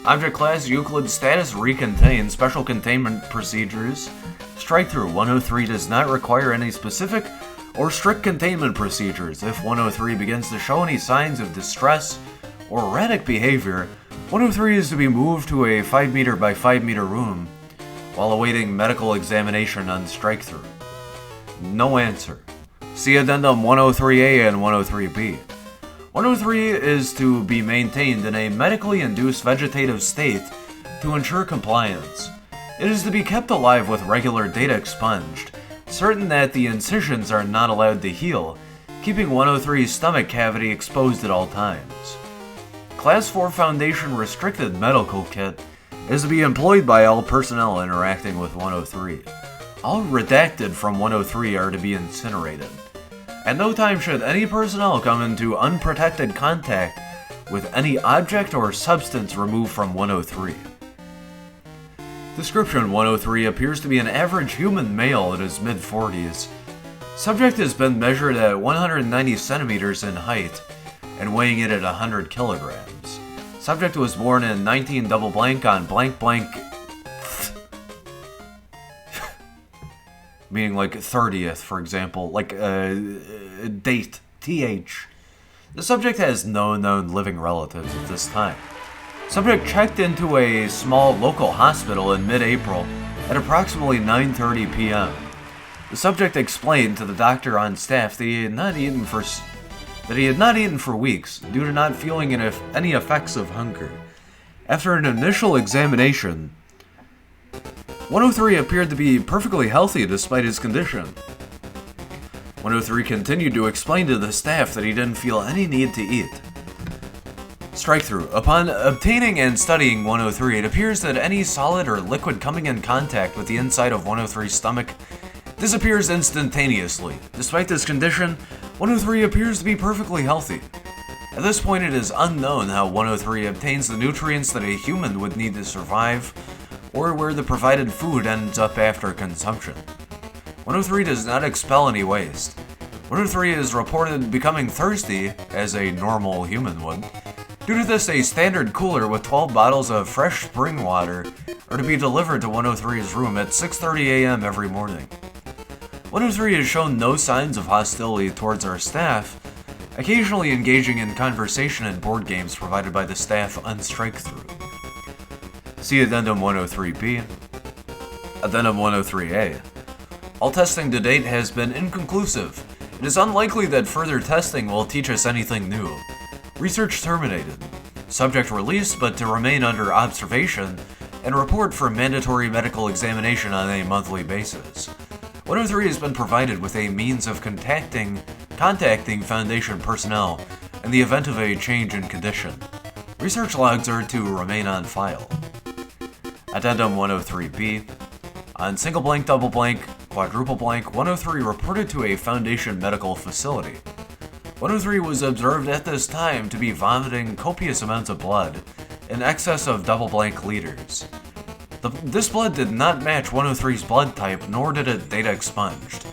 Object class Euclid status recontained, special containment procedures. Strike-through 103 does not require any specific or strict containment procedures. If 103 begins to show any signs of distress or erratic behavior, 103 is to be moved to a 5 meter by 5 meter room while awaiting medical examination on strike-through. No answer. See Addendum 103A and 103B. 103 is to be maintained in a medically induced vegetative state to ensure compliance. It is to be kept alive with regular data expunged, certain that the incisions are not allowed to heal, keeping 103's stomach cavity exposed at all times. Class 4 Foundation Restricted Medical Kit is to be employed by all personnel interacting with 103. All redacted from 103 are to be incinerated. At no time should any personnel come into unprotected contact with any object or substance removed from 103. Description: 103 appears to be an average human male in his mid-40s. Subject has been measured at 190 centimeters in height and weighing in at 100 kilograms. Subject was born in 19 double blank on blank blank meaning like 30th, for example, like date, TH. The subject has no known living relatives at this time. Subject checked into a small local hospital in mid-April at approximately 9:30 p.m. The subject explained to the doctor on staff that he had not eaten for weeks due to not feeling any effects of hunger. After an initial examination, 103 appeared to be perfectly healthy despite his condition. 103 continued to explain to the staff that he didn't feel any need to eat. Strikethrough. Upon obtaining and studying 103, it appears that any solid or liquid coming in contact with the inside of 103's stomach disappears instantaneously. Despite this condition, 103 appears to be perfectly healthy. At this point, it is unknown how 103 obtains the nutrients that a human would need to survive, or where the provided food ends up after consumption. 103 does not expel any waste. 103 is reported becoming thirsty, as a normal human would. Due to this, a standard cooler with 12 bottles of fresh spring water are to be delivered to 103's room at 6:30 a.m. every morning. 103 has shown no signs of hostility towards our staff, occasionally engaging in conversation and board games provided by the staff on Strikethrough. See Addendum 103B. Addendum 103A. All testing to date has been inconclusive. It is unlikely that further testing will teach us anything new. Research terminated. Subject released, but to remain under observation and report for mandatory medical examination on a monthly basis. 103 has been provided with a means of contacting Foundation personnel in the event of a change in condition. Research logs are to remain on file. Addendum 103B. On single blank, double blank, quadruple blank, 103 reported to a Foundation medical facility. 103 was observed at this time to be vomiting copious amounts of blood, in excess of double blank liters. This blood did not match 103's blood type, nor did it data expunged.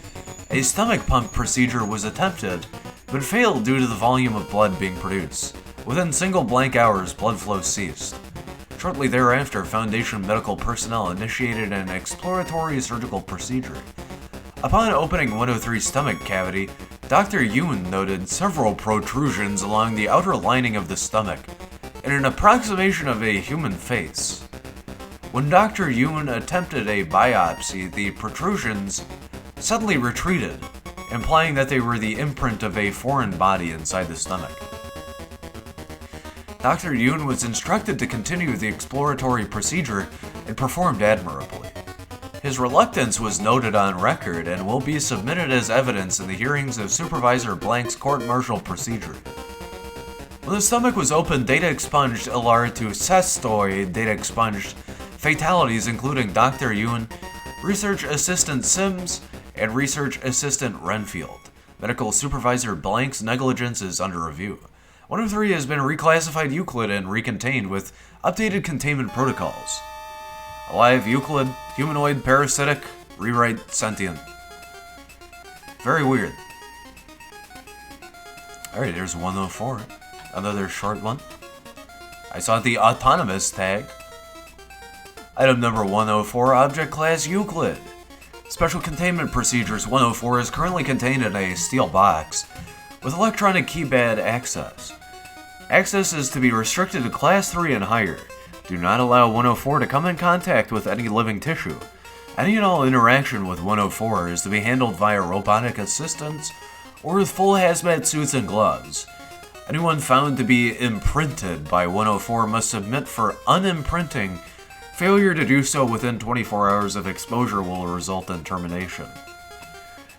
A stomach pump procedure was attempted, but failed due to the volume of blood being produced. Within single blank hours, blood flow ceased. Shortly thereafter, Foundation medical personnel initiated an exploratory surgical procedure. Upon opening 103's stomach cavity, Dr. Yoon noted several protrusions along the outer lining of the stomach, in an approximation of a human face. When Dr. Yoon attempted a biopsy, the protrusions suddenly retreated, implying that they were the imprint of a foreign body inside the stomach. Dr. Yoon was instructed to continue the exploratory procedure and performed admirably. His reluctance was noted on record and will be submitted as evidence in the hearings of Supervisor Blank's court-martial procedure. When the stomach was opened, data expunged alar to cestoid data expunged, fatalities including Dr. Yoon, Research Assistant Sims, and Research Assistant Renfield. Medical Supervisor Blank's negligence is under review. 103 has been reclassified Euclid and recontained with updated containment protocols. Alive Euclid, humanoid, parasitic, rewrite sentient. Very weird. Alright, there's 104. Another short one. I saw the autonomous tag. Item number 104, Object Class Euclid. Special Containment Procedures 104 is currently contained in a steel box with electronic keypad access. Access is to be restricted to Class 3 and higher. Do not allow 104 to come in contact with any living tissue. Any and all interaction with 104 is to be handled via robotic assistance or with full hazmat suits and gloves. Anyone found to be imprinted by 104 must submit for unimprinting. Failure to do so within 24 hours of exposure will result in termination.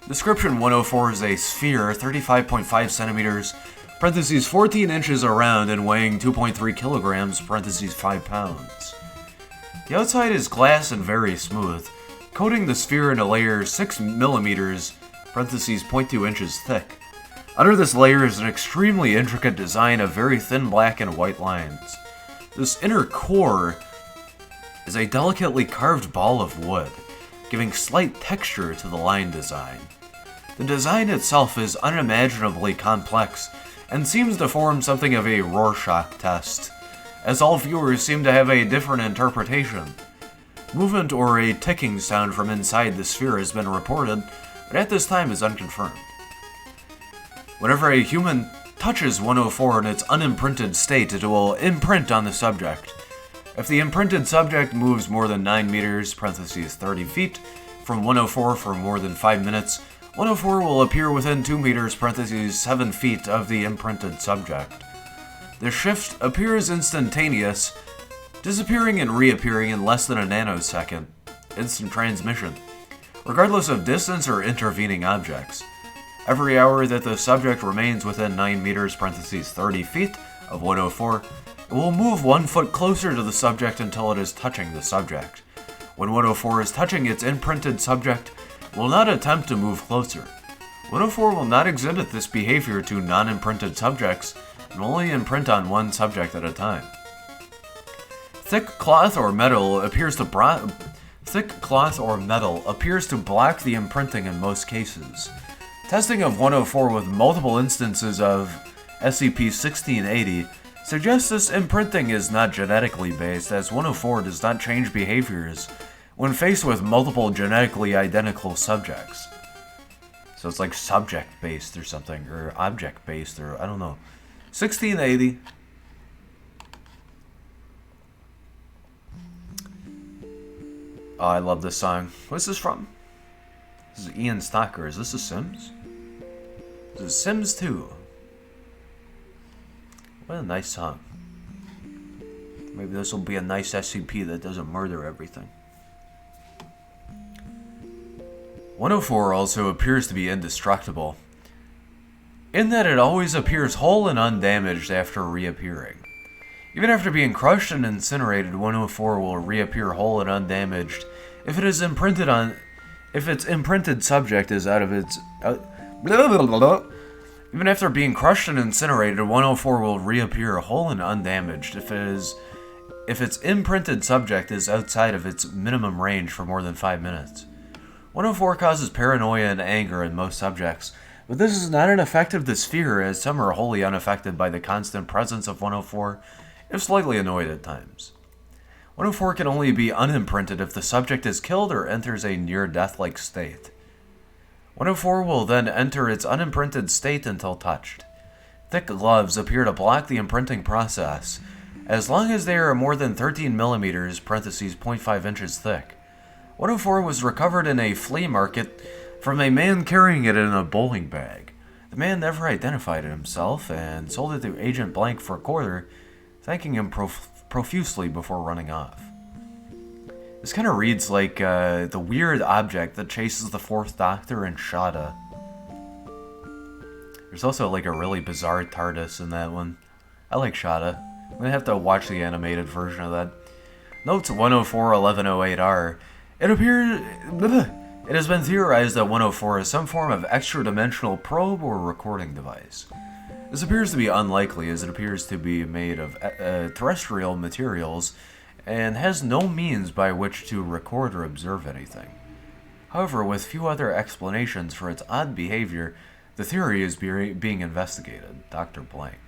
Description 104 is a sphere 35.5 centimeters, parentheses 14 inches around and weighing 2.3 kilograms, parentheses 5 pounds. The outside is glass and very smooth, coating the sphere in a layer 6 millimeters, parentheses 0.2 inches thick. Under this layer is an extremely intricate design of very thin black and white lines. This inner core is a delicately carved ball of wood, giving slight texture to the line design. The design itself is unimaginably complex and seems to form something of a Rorschach test, as all viewers seem to have a different interpretation. Movement or a ticking sound from inside the sphere has been reported, but at this time is unconfirmed. Whenever a human touches 104 in its unimprinted state, it will imprint on the subject. If the imprinted subject moves more than 9 meters (30 feet) from 104 for more than 5 minutes, 104 will appear within 2 meters (7 feet) of the imprinted subject. The shift appears instantaneous, disappearing and reappearing in less than a nanosecond. Instant transmission, regardless of distance or intervening objects. Every hour that the subject remains within 9 meters (30 feet) of 104, it will move 1 foot closer to the subject until it is touching the subject. When 104 is touching its imprinted subject, it will not attempt to move closer. 104 will not exhibit this behavior to non-imprinted subjects and will only imprint on one subject at a time. Thick cloth or metal appears to block the imprinting in most cases. Testing of 104 with multiple instances of SCP-1680 suggests this imprinting is not genetically based, as 104 does not change behaviors when faced with multiple genetically identical subjects. So it's like subject-based or something, or object-based, or I don't know. 1680. Oh, I love this song. What's this from? This is Ian Stocker. Is this a Sims? This is Sims 2. What a nice song. Maybe this will be a nice SCP that doesn't murder everything. 104 also appears to be indestructible, in that it always appears whole and undamaged after reappearing. Even after being crushed and incinerated, 104 will reappear whole and undamaged if its imprinted subject is out of its... Even after being crushed and incinerated, 104 will reappear whole and undamaged if its imprinted subject is outside of its minimum range for more than 5 minutes. 104 causes paranoia and anger in most subjects, but this is not an effect of the sphere, as some are wholly unaffected by the constant presence of 104, if slightly annoyed at times. 104 can only be unimprinted if the subject is killed or enters a near-death-like state. 104 will then enter its unimprinted state until touched. Thick gloves appear to block the imprinting process, as long as they are more than 13 millimeters (0.5 inches) thick. 104 was recovered in a flea market from a man carrying it in a bowling bag. The man never identified himself and sold it to Agent Blank for a quarter, thanking him profusely before running off. This kind of reads like the weird object that chases the Fourth Doctor and Shada. There's also like a really bizarre TARDIS in that one. I like Shada. I'm going to have to watch the animated version of that. Notes 104-1108R. It has been theorized that 104 is some form of extra-dimensional probe or recording device. This appears to be unlikely, as it appears to be made of terrestrial materials and has no means by which to record or observe anything. However, with few other explanations for its odd behavior, the theory is being investigated. Dr. Blank.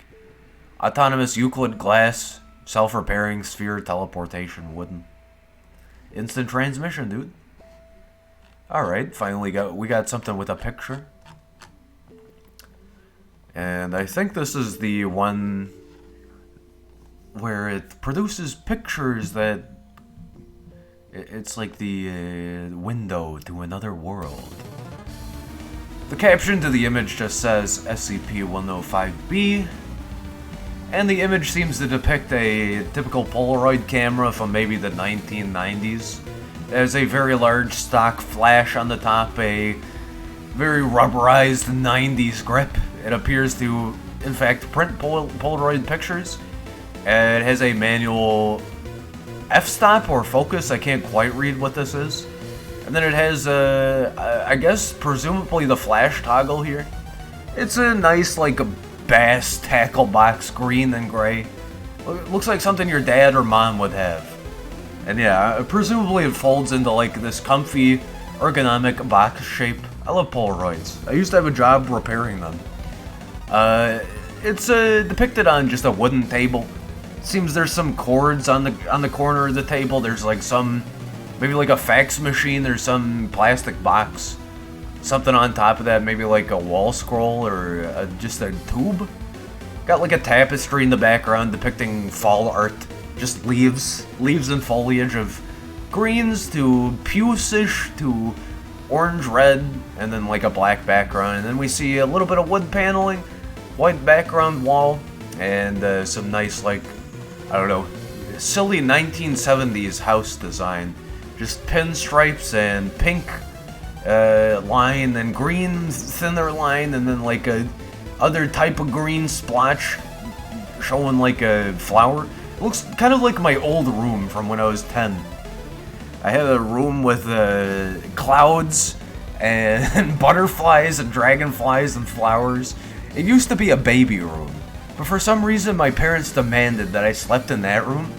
Autonomous Euclid glass, self-repairing sphere teleportation wooden. Instant transmission, dude. Alright, finally we got something with a picture. And I think this is the one where it produces pictures that... It's like the window to another world. The caption to the image just says SCP-105B, and the image seems to depict a typical Polaroid camera from maybe the 1990s. It has a very large stock flash on the top, a very rubberized 90s grip. It appears to, in fact, print Polaroid pictures. It has a manual f-stop or focus. I can't quite read what this is. And then it has, I guess, presumably the flash toggle here. It's a nice, like, a bass tackle box, green and gray. Looks like something your dad or mom would have. And yeah, presumably it folds into, like, this comfy, ergonomic box shape. I love Polaroids. I used to have a job repairing them. It's depicted on just a wooden table. Seems there's some cords on the corner of the table. There's like some, maybe like a fax machine. There's some plastic box, something on top of that. Maybe like a wall scroll or just a tube. Got like a tapestry in the background depicting fall art. Just leaves and foliage of greens to puce-ish to orange-red, and then like a black background. And then we see a little bit of wood paneling, white background wall, and some nice, like, I don't know, silly 1970s house design. Just pinstripes and pink line and green thinner line, and then like a other type of green splotch showing like a flower. It looks kind of like my old room from when I was 10. I had a room with clouds and butterflies and dragonflies and flowers. It used to be a baby room, but for some reason my parents demanded that I slept in that room,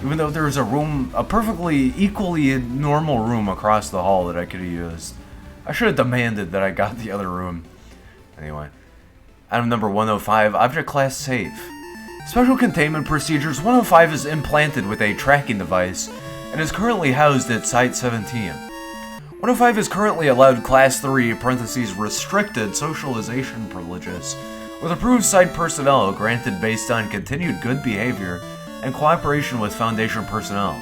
even though there was a perfectly equally normal room across the hall that I could have used. I should have demanded that I got the other room. Anyway, item number 105, Object Class Safe. Special Containment Procedures 105 is implanted with a tracking device and is currently housed at Site 17. 105 is currently allowed Class 3 (restricted) socialization privileges with approved site personnel granted based on continued good behavior and cooperation with Foundation personnel.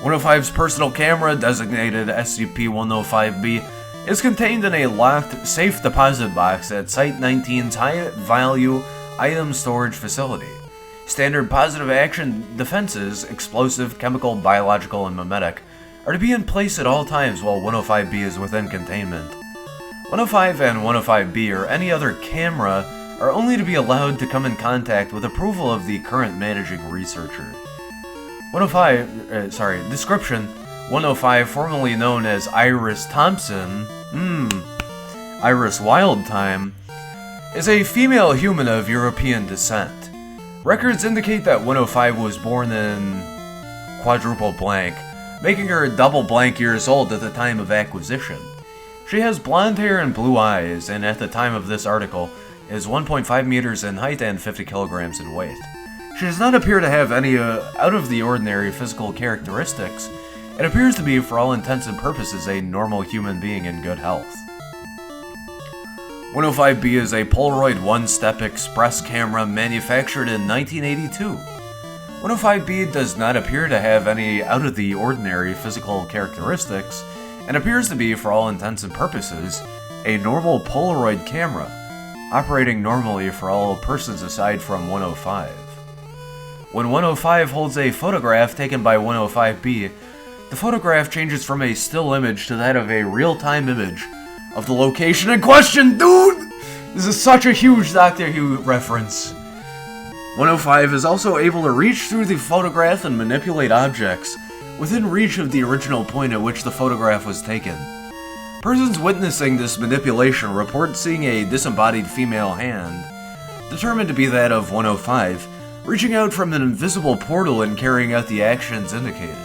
105's personal camera, designated SCP-105-B, is contained in a locked, safe deposit box at Site 19's high-value item storage facility. Standard positive action defenses, explosive, chemical, biological, and mimetic, are to be in place at all times while 105-B is within containment. 105 and 105-B or any other camera are only to be allowed to come in contact with approval of the current managing researcher. Description: 105, formerly known as Iris Thompson, Iris Wildtime, is a female human of European descent. Records indicate that 105 was born in quadruple blank, making her double blank years old at the time of acquisition. She has blonde hair and blue eyes, and at the time of this article is 1.5 meters in height and 50 kilograms in weight. She does not appear to have any out-of-the-ordinary physical characteristics. It appears to be, for all intents and purposes, a normal human being in good health. 105-B is a Polaroid one-step express camera manufactured in 1982. 105-B does not appear to have any out-of-the-ordinary physical characteristics, and appears to be, for all intents and purposes, a normal Polaroid camera, operating normally for all persons aside from 105. When 105 holds a photograph taken by 105-B, the photograph changes from a still image to that of a real-time image of the location in question. Dude! This is such a huge Doctor Who reference. 105 is also able to reach through the photograph and manipulate objects within reach of the original point at which the photograph was taken. Persons witnessing this manipulation report seeing a disembodied female hand, determined to be that of 105, reaching out from an invisible portal and carrying out the actions indicated.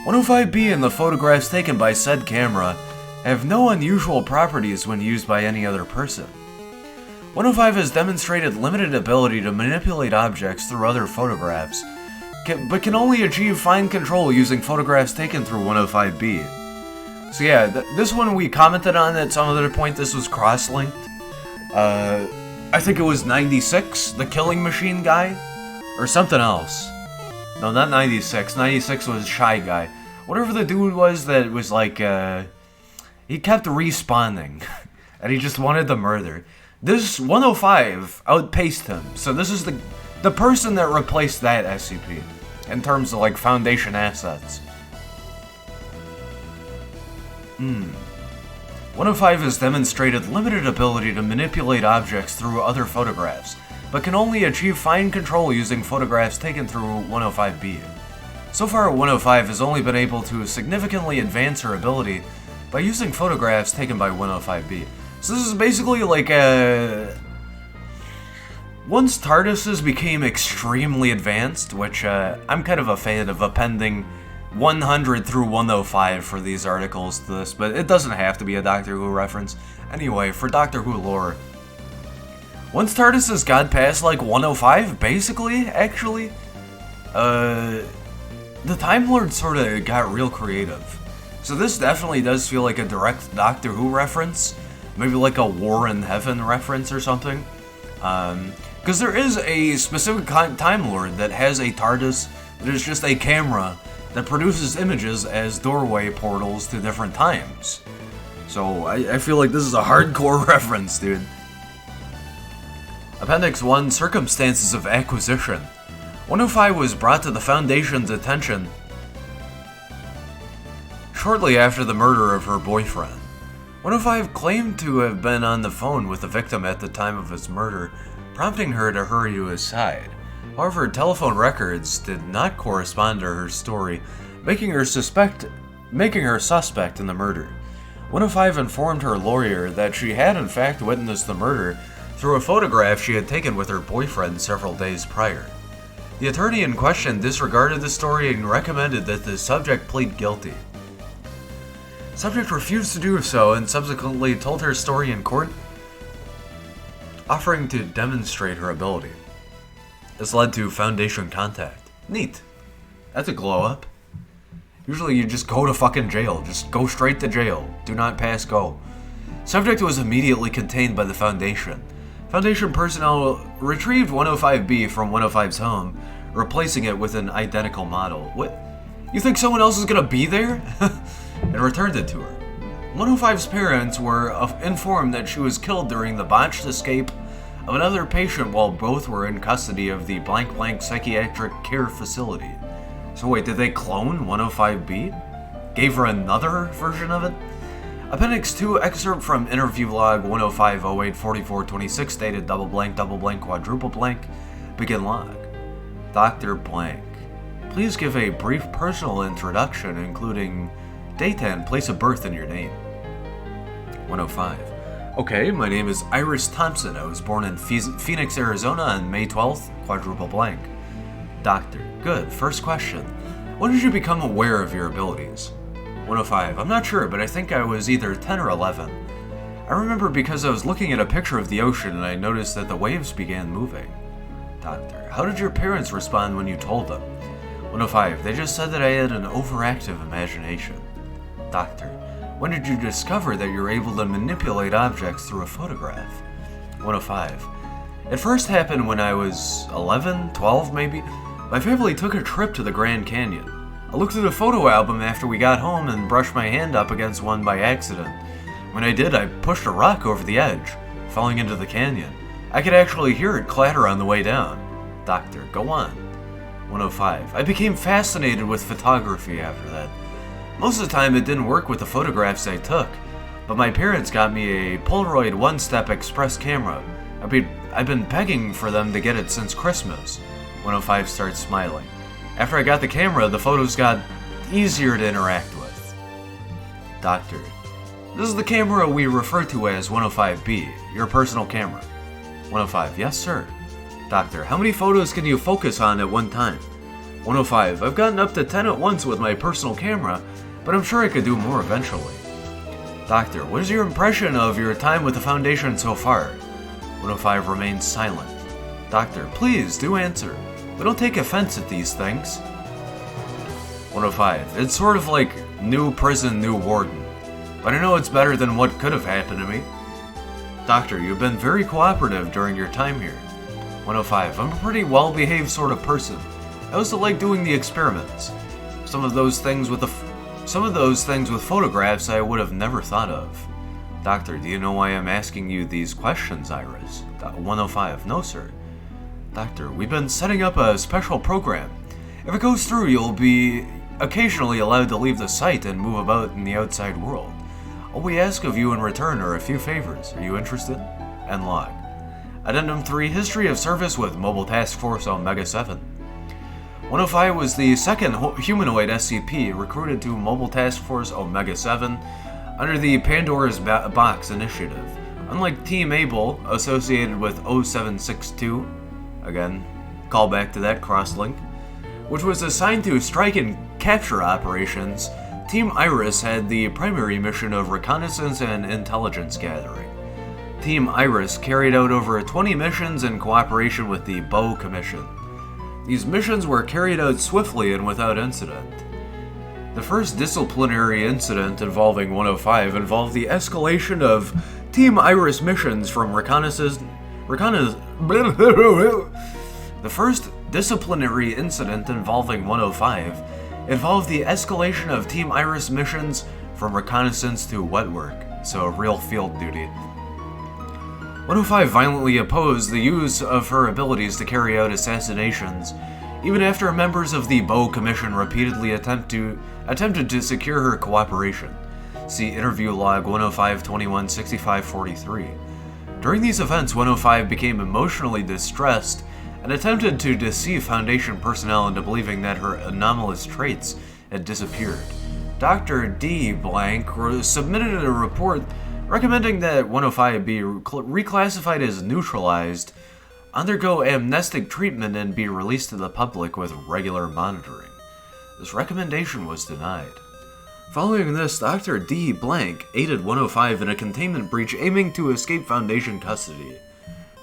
105-B and the photographs taken by said camera have no unusual properties when used by any other person. 105 has demonstrated limited ability to manipulate objects through other photographs, but can only achieve fine control using photographs taken through 105-B. So yeah, this one we commented on at some other point. This was cross-linked. I think it was 96, the Killing Machine guy, or something else. No, not 96. 96 was Shy Guy. Whatever the dude was that was like, he kept respawning, and he just wanted the murder. This 105 outpaced him, so this is the person that replaced that SCP, in terms of like Foundation assets. 105 has demonstrated limited ability to manipulate objects through other photographs, but can only achieve fine control using photographs taken through 105-B. So far, 105 has only been able to significantly advance her ability by using photographs taken by 105-B. So this is basically like once TARDISes became extremely advanced, which I'm kind of a fan of appending 100 through 105 for these articles to this, but it doesn't have to be a Doctor Who reference. Anyway, for Doctor Who lore, once TARDISes got past like 105, basically, actually, the Time Lord sort of got real creative. So this definitely does feel like a direct Doctor Who reference, maybe like a War in Heaven reference or something. Because there is a specific Time Lord that has a TARDIS that is just a camera that produces images as doorway portals to different times. So I feel like this is a hardcore reference, dude. Appendix 1, Circumstances of Acquisition. 105 was brought to the Foundation's attention shortly after the murder of her boyfriend. 105 claimed to have been on the phone with the victim at the time of his murder, prompting her to hurry to his side. However, telephone records did not correspond to her story, making her suspect in the murder. 105 informed her lawyer that she had in fact witnessed the murder through a photograph she had taken with her boyfriend several days prior. The attorney in question disregarded the story and recommended that the subject plead guilty. Subject refused to do so and subsequently told her story in court, offering to demonstrate her ability. This led to Foundation contact. Neat. That's a glow up. Usually you just go to fucking jail. Just go straight to jail. Do not pass go. Subject was immediately contained by the Foundation. Foundation personnel retrieved 105B from 105's home, replacing it with an identical model. What? You think someone else is gonna be there? And returned it to her. 105's parents were informed that she was killed during the botched escape of another patient while both were in custody of the blank blank psychiatric care facility. So wait, did they clone 105B? Gave her another version of it? Appendix 2, excerpt from interview log 105-08-44-26, dated double blank, quadruple blank, begin log. Dr. Blank. Please give a brief personal introduction, including date and place of birth in your name. 105. Okay, my name is Iris Thompson. I was born in Phoenix, Arizona on May 12th, quadruple blank. Doctor. Good. First question. When did you become aware of your abilities? 105. I'm not sure, but I think I was either 10 or 11. I remember because I was looking at a picture of the ocean and I noticed that the waves began moving. Doctor. How did your parents respond when you told them? 105. They just said that I had an overactive imagination. Doctor. When did you discover that you're able to manipulate objects through a photograph? 105. It first happened when I was 11, 12 maybe. My family took a trip to the Grand Canyon. I looked at a photo album after we got home and brushed my hand up against one by accident. When I did, I pushed a rock over the edge, falling into the canyon. I could actually hear it clatter on the way down. Doctor, go on. 105. I became fascinated with photography after that. Most of the time it didn't work with the photographs I took, but my parents got me a Polaroid one-step express camera. I've been begging for them to get it since Christmas. 105 starts smiling. After I got the camera, the photos got easier to interact with. Doctor. This is the camera we refer to as 105B, your personal camera. 105. Yes, sir. Doctor. How many photos can you focus on at one time? 105. I've gotten up to 10 at once with my personal camera, but I'm sure I could do more eventually. Doctor. What is your impression of your time with the Foundation so far? 105 remains silent. Doctor. Please, do answer. We don't take offense at these things. 105. It's sort of like new prison, new warden. But I know it's better than what could have happened to me. Doctor, you've been very cooperative during your time here. 105. I'm a pretty well-behaved sort of person. I also like doing the experiments. Some of those things with photographs I would have never thought of. Doctor, do you know why I'm asking you these questions, Iris? 105. No, sir. Doctor, we've been setting up a special program. If it goes through, you'll be occasionally allowed to leave the site and move about in the outside world. All we ask of you in return are a few favors. Are you interested? End log. Addendum 3, History of Service with Mobile Task Force Omega 7. 105 was the second humanoid SCP recruited to Mobile Task Force Omega 7 under the Pandora's Box initiative. Unlike Team Able, associated with 0762, again, call back to that cross-link, which was assigned to strike and capture operations, Team Iris had the primary mission of reconnaissance and intelligence gathering. Team Iris carried out over 20 missions in cooperation with the Bow Commission. These missions were carried out swiftly and without incident. The first disciplinary incident involving 105 involved the escalation of Team Iris missions from reconnaissance The first disciplinary incident involving 105 involved the escalation of Team Iris missions from reconnaissance to wet work, so real field duty. 105 violently opposed the use of her abilities to carry out assassinations, even after members of the Bow Commission repeatedly attempted to secure her cooperation. See Interview Log 105-21-65-43. During these events, 105 became emotionally distressed and attempted to deceive Foundation personnel into believing that her anomalous traits had disappeared. Dr. D. Blank submitted a report recommending that 105 be reclassified as neutralized, undergo amnestic treatment, and be released to the public with regular monitoring. This recommendation was denied. Following this, Dr. D. Blank aided 105 in a containment breach aiming to escape Foundation custody.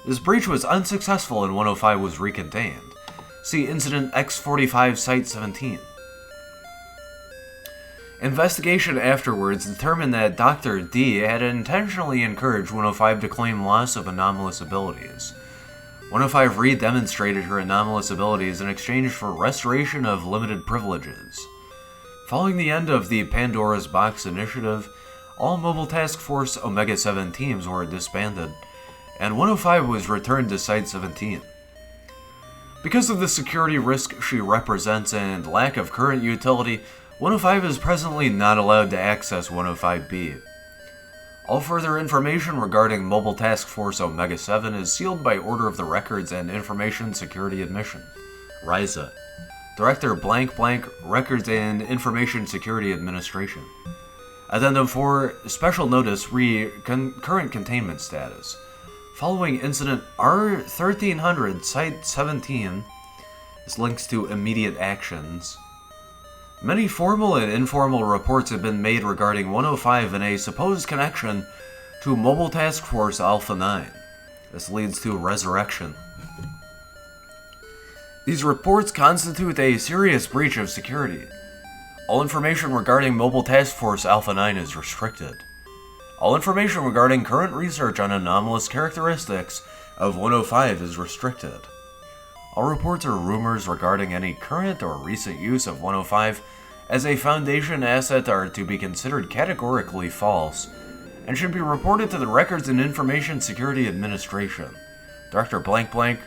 This breach was unsuccessful and 105 was recontained. See Incident X45 Site 17. Investigation afterwards determined that Dr. D had intentionally encouraged 105 to claim loss of anomalous abilities. 105 re-demonstrated her anomalous abilities in exchange for restoration of limited privileges. Following the end of the Pandora's Box initiative, all Mobile Task Force Omega-7 teams were disbanded, and 105 was returned to Site 17. Because of the security risk she represents and lack of current utility, 105 is presently not allowed to access 105B. All further information regarding Mobile Task Force Omega-7 is sealed by order of the Records and Information Security Admission, RISA. Director blank blank Records and Information Security Administration. Addendum 4, Special Notice Current Containment Status. Following Incident R1300 Site 17 is links to immediate actions. Many formal and informal reports have been made regarding 105 and a supposed connection to Mobile Task Force Alpha 9. This leads to resurrection. These reports constitute a serious breach of security. All information regarding Mobile Task Force Alpha 9 is restricted. All information regarding current research on anomalous characteristics of 105 is restricted. All reports or rumors regarding any current or recent use of 105 as a Foundation asset are to be considered categorically false and should be reported to the Records and Information Security Administration. Director blank blank,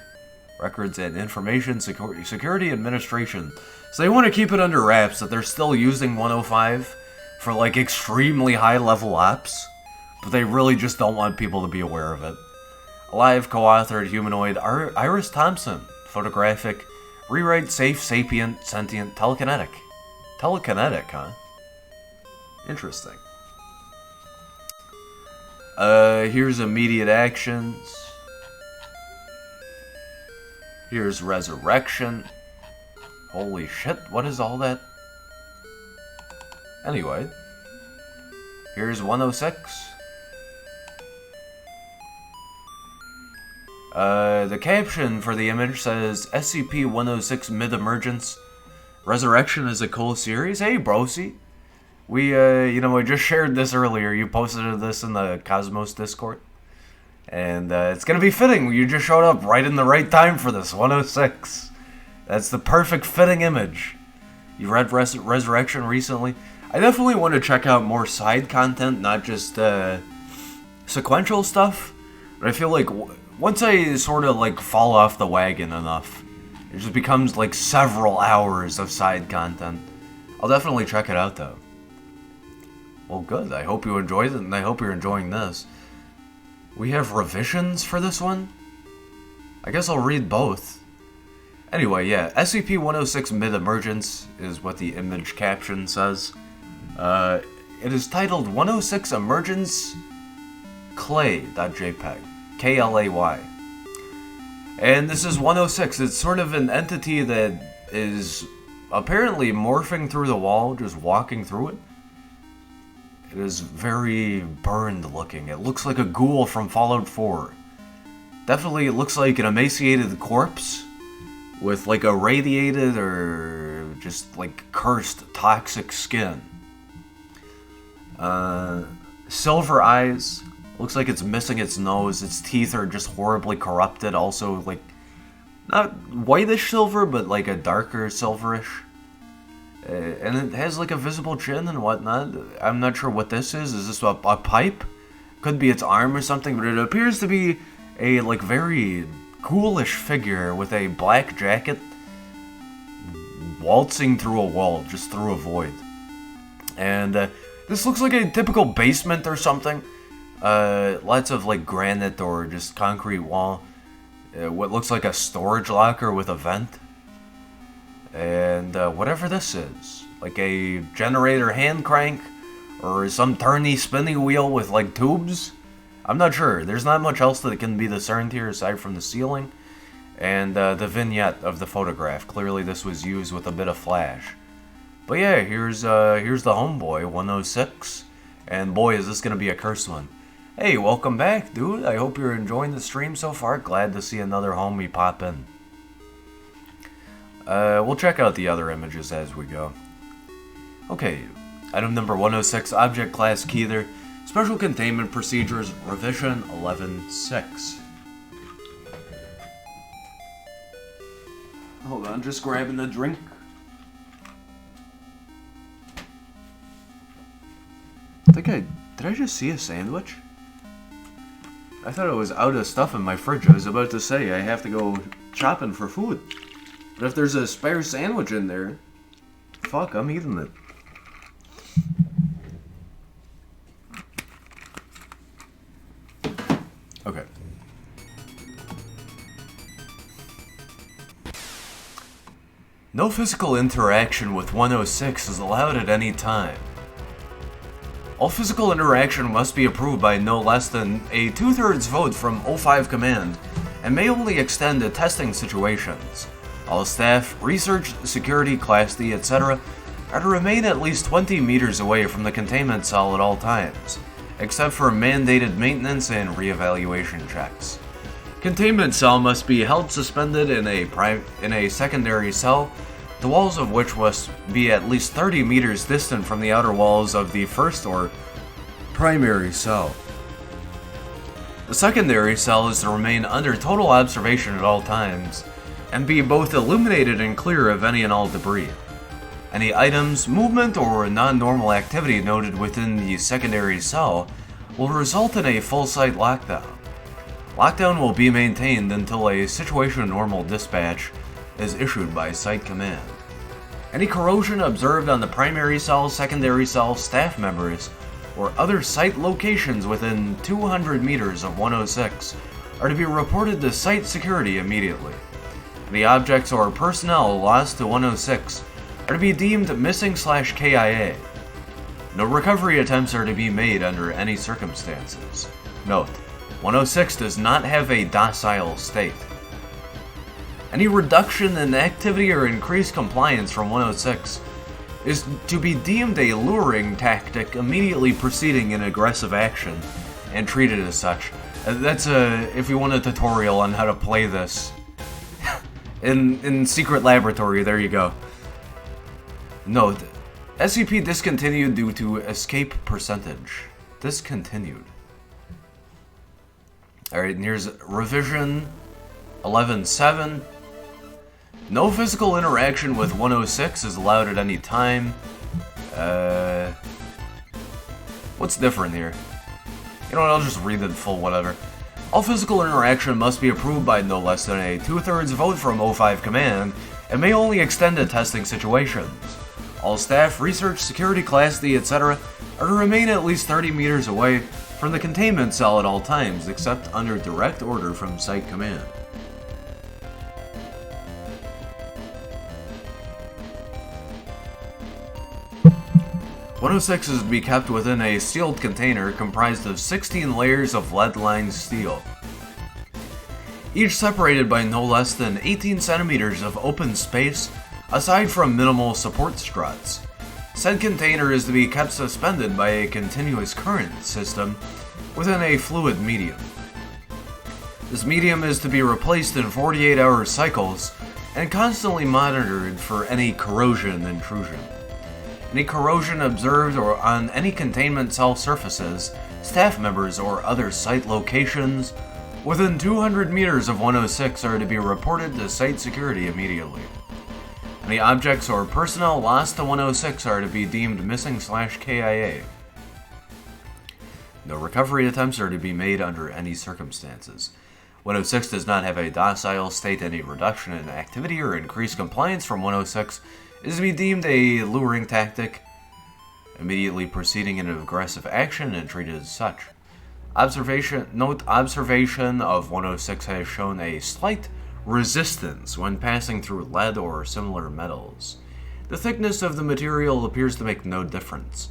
Records and Information Security Administration. So they want to keep it under wraps that they're still using 105 for like extremely high level ops, but they really just don't want people to be aware of it. Alive co-authored humanoid Iris Thompson. Photographic. Rewrite safe, sapient, sentient, telekinetic. Telekinetic, huh? Interesting. Here's immediate actions. Here's resurrection. Holy shit, what is all that? Anyway. Here's 106. The caption for the image says SCP-106 Mid-Emergence. Resurrection is a cool series. Hey, brosi. We just shared this earlier. You posted this in the Cosmos Discord. And it's going to be fitting. You just showed up right in the right time for this, 106. That's the perfect fitting image. You read Resurrection recently? I definitely want to check out more side content, not just sequential stuff. But I feel like once I sort of like fall off the wagon enough, it just becomes like several hours of side content. I'll definitely check it out though. Well, good. I hope you enjoyed it, and I hope you're enjoying this. We have revisions for this one? I guess I'll read both. Anyway, yeah, SCP-106 Mid-Emergence is what the image caption says. It is titled 106 Emergence Clay.jpg. K-L-A-Y. And this is 106. It's sort of an entity that is apparently morphing through the wall, just walking through it. It is very burned looking. It looks like a ghoul from Fallout 4. Definitely it looks like an emaciated corpse with like a radiated or just like cursed toxic skin. Silver eyes, Looks like it's missing its nose. Its teeth are just horribly corrupted. Also, like, not whitish silver, but like a darker silverish. And it has like a visible chin and whatnot. I'm not sure what this is. Is this a pipe? Could be its arm or something, but it appears to be a like very ghoulish figure with a black jacket waltzing through a wall, just through a void. And this looks like a typical basement or something. Lots of like granite or just concrete wall. What looks like a storage locker with a vent. And whatever this is, like a generator hand crank or some turny spinning wheel with like tubes. I'm not sure. There's not much else that can be discerned here aside from the ceiling and the vignette of the photograph. Clearly this was used with a bit of flash. But yeah, here's the homeboy, 106, and boy is this gonna be a cursed one. Hey, welcome back, dude. I hope you're enjoying the stream so far. Glad to see another homie pop in. We'll check out the other images as we go. Okay, item number 106, Object Class Keither, Special Containment Procedures, Revision 11.6. Hold on, just grabbing a drink. Did I just see a sandwich? I thought I was out of stuff in my fridge. I was about to say I have to go shopping for food. But if there's a spare sandwich in there, fuck, I'm eating it. Okay. No physical interaction with 106 is allowed at any time. All physical interaction must be approved by no less than a 2/3 vote from O5 Command and may only extend to testing situations. All staff, research, security, class D, etc. are to remain at least 20 meters away from the containment cell at all times, except for mandated maintenance and reevaluation checks. Containment cell must be held suspended in a secondary cell, the walls of which must be at least 30 meters distant from the outer walls of the first or primary cell. The secondary cell is to remain under total observation at all times, and be both illuminated and clear of any and all debris. Any items, movement, or non-normal activity noted within the secondary cell will result in a full site lockdown. Lockdown will be maintained until a situation normal dispatch is issued by Site Command. Any corrosion observed on the primary cell, secondary cell, staff members, or other site locations within 200 meters of 106 are to be reported to site security immediately. The objects or personnel lost to 106 are to be deemed missing/KIA. No recovery attempts are to be made under any circumstances. Note, 106 does not have a docile state. Any reduction in activity or increased compliance from 106 is to be deemed a luring tactic immediately preceding an aggressive action and treated as such. That's if you want a tutorial on how to play this in Secret Laboratory, there you go. Note, SCP discontinued due to escape percentage. Discontinued. Alright, and here's revision 11.7. No physical interaction with 106 is allowed at any time. What's different here? You know what, I'll just read it full whatever. All physical interaction must be approved by no less than a 2/3 vote from O5 Command and may only extend to testing situations. All staff, research, security, class D, etc. are to remain at least 30 meters away from the containment cell at all times, except under direct order from Site Command. .106 is to be kept within a sealed container comprised of 16 layers of lead-lined steel, each separated by no less than 18 centimeters of open space, aside from minimal support struts. Said container is to be kept suspended by a continuous current system within a fluid medium. This medium is to be replaced in 48-hour cycles and constantly monitored for any corrosion intrusion. Any corrosion observed or on any containment cell surfaces staff members, or other site locations within 200 meters of 106 are to be reported to site security immediately. Any objects or personnel lost to 106 are to be deemed missing/KIA. No recovery attempts are to be made under any circumstances. 106 does not have a docile state. Any reduction in activity or increased compliance from 106 is to be deemed a luring tactic, immediately proceeding into aggressive action and treated as such. Note observation of 106 has shown a slight resistance when passing through lead or similar metals. The thickness of the material appears to make no difference.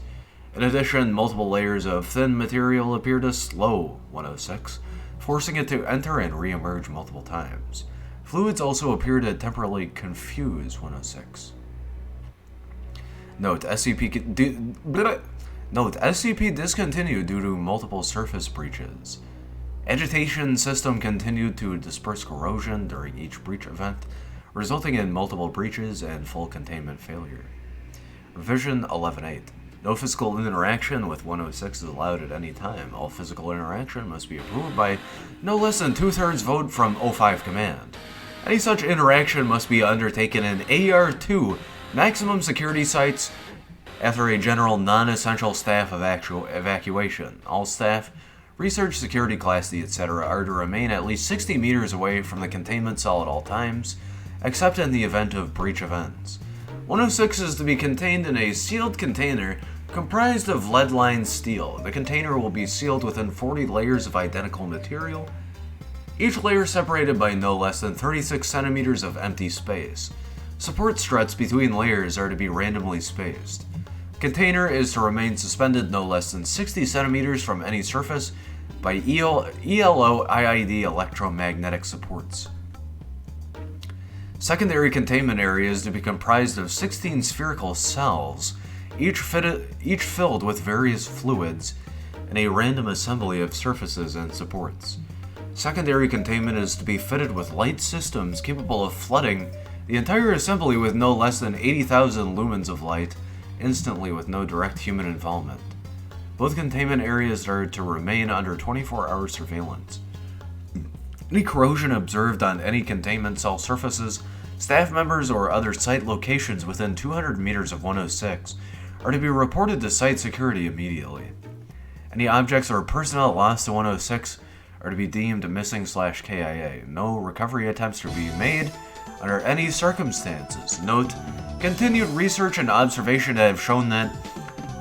In addition, multiple layers of thin material appear to slow 106, forcing it to enter and re-emerge multiple times. Fluids also appear to temporarily confuse 106. Note SCP discontinued due to multiple surface breaches. Agitation system continued to disperse corrosion during each breach event, resulting in multiple breaches and full containment failure. Revision 11.8. No physical interaction with 106 is allowed at any time. All physical interaction must be approved by no less than 2/3 vote from O5 Command. Any such interaction must be undertaken in AR2 maximum security sites after a general non-essential staff evacuation. All staff, research, security, class D, etc. are to remain at least 60 meters away from the containment cell at all times, except in the event of breach events. 106 is to be contained in a sealed container comprised of lead-lined steel. The container will be sealed within 40 layers of identical material, each layer separated by no less than 36 centimeters of empty space. Support struts between layers are to be randomly spaced. Container is to remain suspended no less than 60 centimeters from any surface by ELO IID electromagnetic supports. Secondary containment area is to be comprised of 16 spherical cells, each filled with various fluids, and a random assembly of surfaces and supports. Secondary containment is to be fitted with light systems capable of flooding the entire assembly with no less than 80,000 lumens of light, instantly with no direct human involvement. Both containment areas are to remain under 24-hour surveillance. Any corrosion observed on any containment cell surfaces, staff members, or other site locations within 200 meters of 106 are to be reported to site security immediately. Any objects or personnel lost to 106 are to be deemed missing/KIA. No recovery attempts to be made under any circumstances. Note, continued research and observation have shown that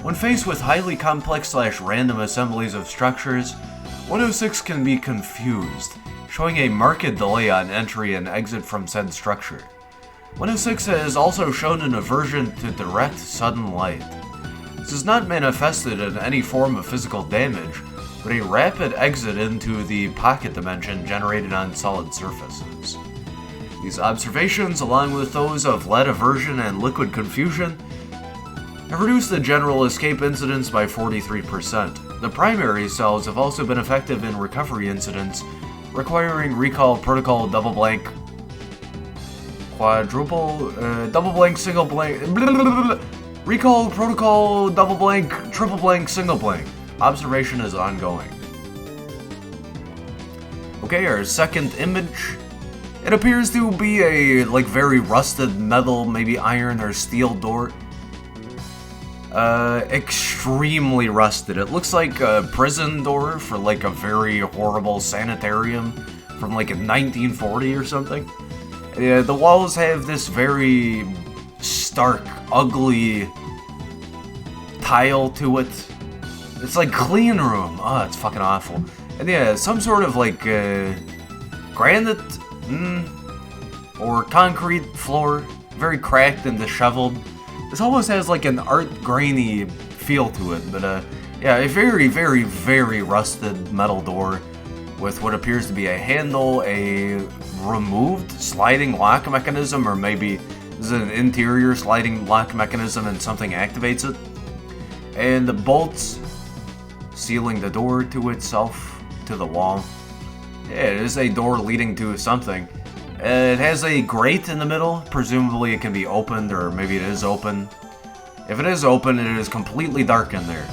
when faced with highly complex/random assemblies of structures, 106 can be confused, showing a marked delay on entry and exit from said structure. 106 has also shown an aversion to direct sudden light. This is not manifested in any form of physical damage, but a rapid exit into the pocket dimension generated on solid surfaces. These observations, along with those of lead aversion and liquid confusion, have reduced the general escape incidence by 43%. The primary cells have also been effective in recovery incidents requiring recall protocol double blank, double blank, single blank, recall protocol double blank, triple blank, single blank. Observation is ongoing. Okay, our second image. It appears to be a very rusted metal, maybe iron or steel door. Extremely rusted. It looks like a prison door for a very horrible sanitarium from 1940 or something. Yeah, the walls have this very stark, ugly tile to it. It's like clean room. Oh, it's fucking awful. And yeah, some sort of granite or concrete floor, very cracked and disheveled. This almost has an art grainy feel to it, but yeah, a very, very, very rusted metal door with what appears to be a handle, a removed sliding lock mechanism, or maybe this is an interior sliding lock mechanism and something activates it, and the bolts sealing the door to itself, to the wall. Yeah, it is a door leading to something. It has a grate in the middle. Presumably it can be opened, or maybe it is open. If it is open, it is completely dark in there.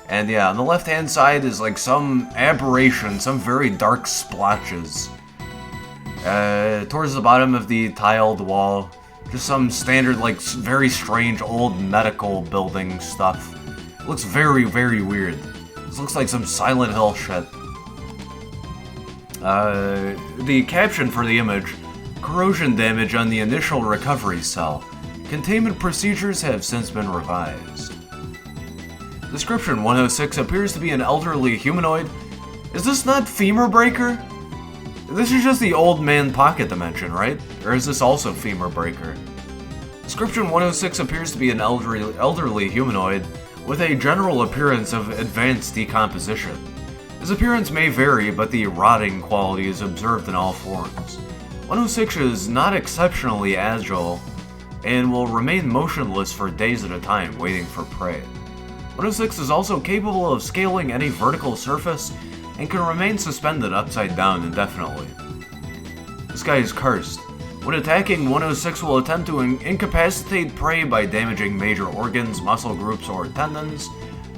And yeah, on the left-hand side is like some aberration, some very dark splotches. Towards the bottom of the tiled wall, just some standard, like, very strange old medical building stuff. It looks very, very weird. This looks like some Silent Hill shit. The caption for the image: corrosion damage on the initial recovery cell. Containment procedures have since been revised. Description: 106 appears to be an elderly humanoid. Is this not FEMUR breaker? This is just the old man pocket dimension, right? Or is this also FEMUR breaker? Description: 106 appears to be an elderly humanoid with a general appearance of advanced decomposition. His appearance may vary, but the rotting quality is observed in all forms. 106 is not exceptionally agile and will remain motionless for days at a time, waiting for prey. 106 is also capable of scaling any vertical surface and can remain suspended upside down indefinitely. This guy is cursed. When attacking, 106 will attempt to incapacitate prey by damaging major organs, muscle groups, or tendons,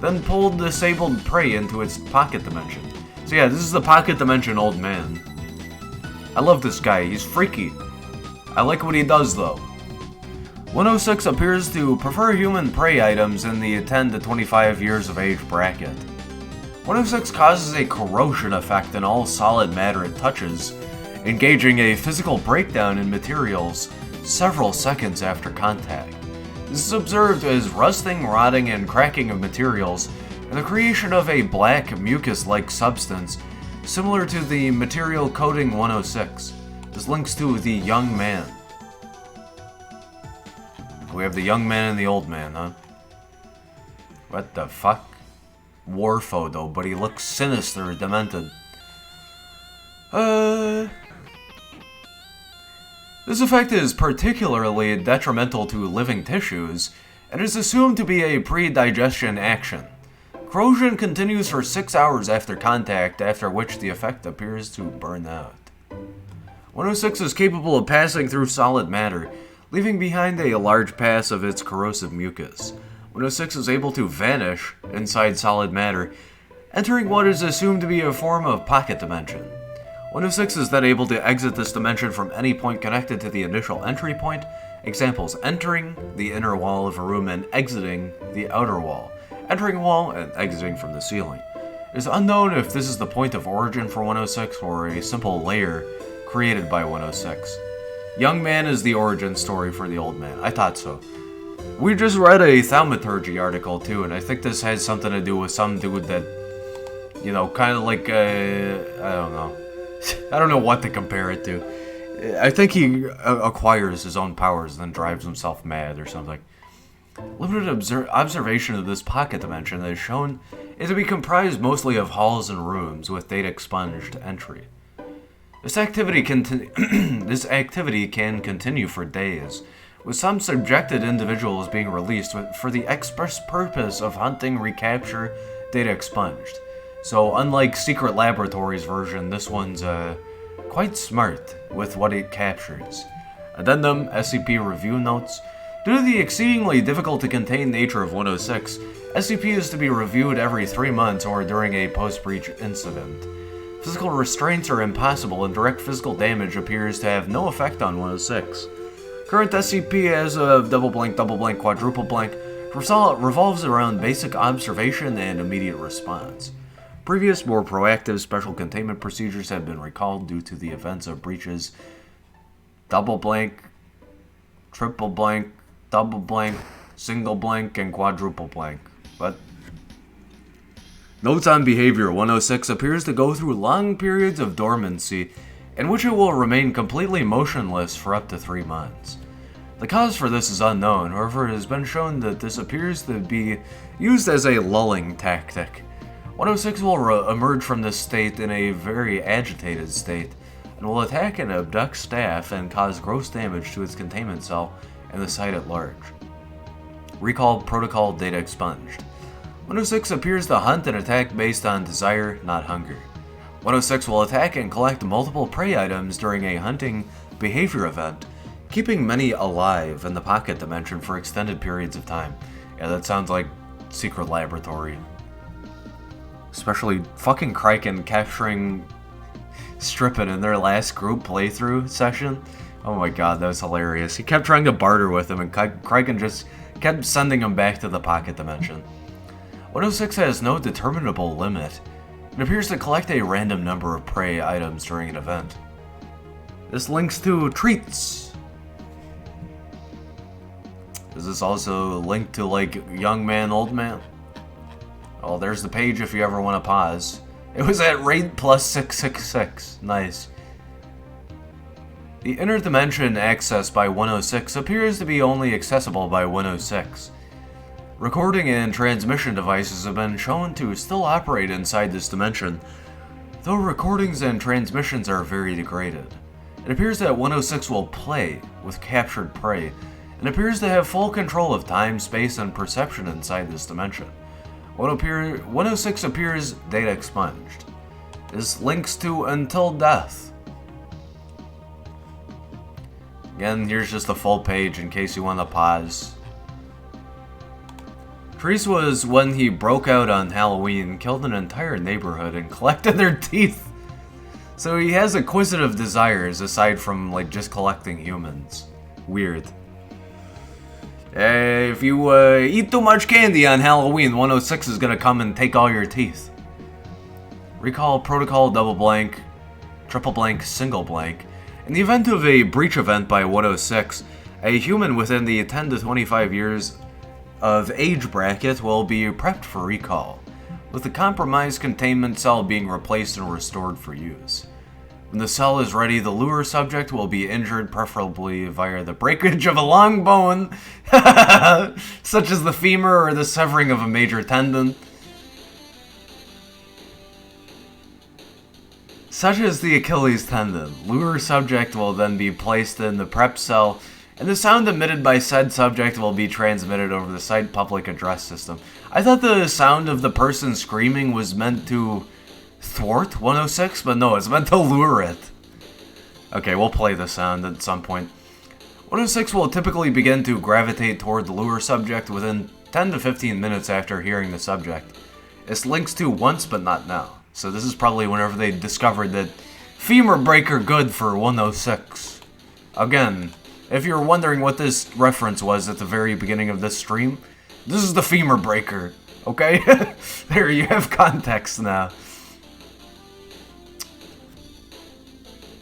then pull disabled prey into its pocket dimension. So yeah, this is the pocket dimension old man. I love this guy, he's freaky. I like what he does though. 106 appears to prefer human prey items in the 10 to 25 years of age bracket. 106 causes a corrosion effect in all solid matter it touches, engaging a physical breakdown in materials several seconds after contact. This is observed as rusting, rotting, and cracking of materials, and the creation of a black mucus-like substance similar to the material coating 106. This links to the young man. We have the young man and the old man, huh? What the fuck? War photo, but he looks sinister, demented. This effect is particularly detrimental to living tissues, and is assumed to be a pre-digestion action. Corrosion continues for 6 hours after contact, after which the effect appears to burn out. 106 is capable of passing through solid matter, leaving behind a large pass of its corrosive mucus. 106 is able to vanish inside solid matter, entering what is assumed to be a form of pocket dimension. 106 is then able to exit this dimension from any point connected to the initial entry point. Examples: entering the inner wall of a room and exiting the outer wall, entering a wall and exiting from the ceiling. It is unknown if this is the point of origin for 106 or a simple layer created by 106. Young man is the origin story for the old man. I thought so. We just read a thaumaturgy article too, and I think this has something to do with some dude that, you know, kind of like, I don't know. I don't know what to compare it to. I think he acquires his own powers and then drives himself mad or something. Limited observation of this pocket dimension that is shown is to be comprised mostly of halls and rooms with data expunged entry. This activity can continue for days, with some subjected individuals being released for the express purpose of hunting, recapture, data expunged. So unlike Secret Laboratories version, this one's quite smart with what it captures. Addendum, SCP review notes. Due to the exceedingly difficult to contain nature of 106, SCP is to be reviewed every 3 months or during a post-breach incident. Physical restraints are impossible, and direct physical damage appears to have no effect on 106. Current SCP as of double blank, quadruple blank revolves around basic observation and immediate response. Previous, more proactive special containment procedures have been recalled due to the events of breaches double blank, triple blank, double blank, single blank, and quadruple blank. But notes on behavior: 106 appears to go through long periods of dormancy, in which it will remain completely motionless for up to 3 months. The cause for this is unknown, however it has been shown that this appears to be used as a lulling tactic. 106 will emerge from this state in a very agitated state, and will attack and abduct staff and cause gross damage to its containment cell and the site at large. Recall protocol data expunged. 106 appears to hunt and attack based on desire, not hunger. 106 will attack and collect multiple prey items during a hunting behavior event, keeping many alive in the pocket dimension for extended periods of time. Yeah, that sounds like Secret Laboratory. Especially fucking Kraken capturing Strippin in their last group playthrough session. Oh my god, that was hilarious. He kept trying to barter with him, and Kraken just kept sending him back to the pocket dimension. 106 has no determinable limit. It appears to collect a random number of prey items during an event. This links to treats. Is this also linked to, like, young man, old man? Oh, there's the page if you ever want to pause. It was at rate plus 666. Nice. The inner dimension accessed by 106 appears to be only accessible by 106. Recording and transmission devices have been shown to still operate inside this dimension, though recordings and transmissions are very degraded. It appears that 106 will play with captured prey, and appears to have full control of time, space, and perception inside this dimension. 106 appears data expunged. This links to Until Death. Again, here's just a full page in case you want to pause. Treese was when he broke out on Halloween, killed an entire neighborhood, and collected their teeth. So he has acquisitive desires aside from, like, just collecting humans. Weird. If you eat too much candy on Halloween, 106 is gonna come and take all your teeth. Recall protocol double blank, triple blank, single blank. In the event of a breach event by 106, a human within the 10 to 25 years of age bracket will be prepped for recall, with the compromised containment cell being replaced and restored for use. When the cell is ready, the lure subject will be injured, preferably via the breakage of a long bone, such as the femur or the severing of a major tendon. Such as the Achilles tendon. Lure subject will then be placed in the prep cell, and the sound emitted by said subject will be transmitted over the site public address system. I thought the sound of the person screaming was meant to thwart 106, but no, it's meant to lure it. Okay, we'll play the sound at some point. 106 will typically begin to gravitate toward the lure subject within 10 to 15 minutes after hearing the subject. This links to once but not now. So this is probably whenever they discovered that femur breaker good for 106. Again, if you're wondering what this reference was at the very beginning of this stream, this is the femur breaker, okay? There, you have context now.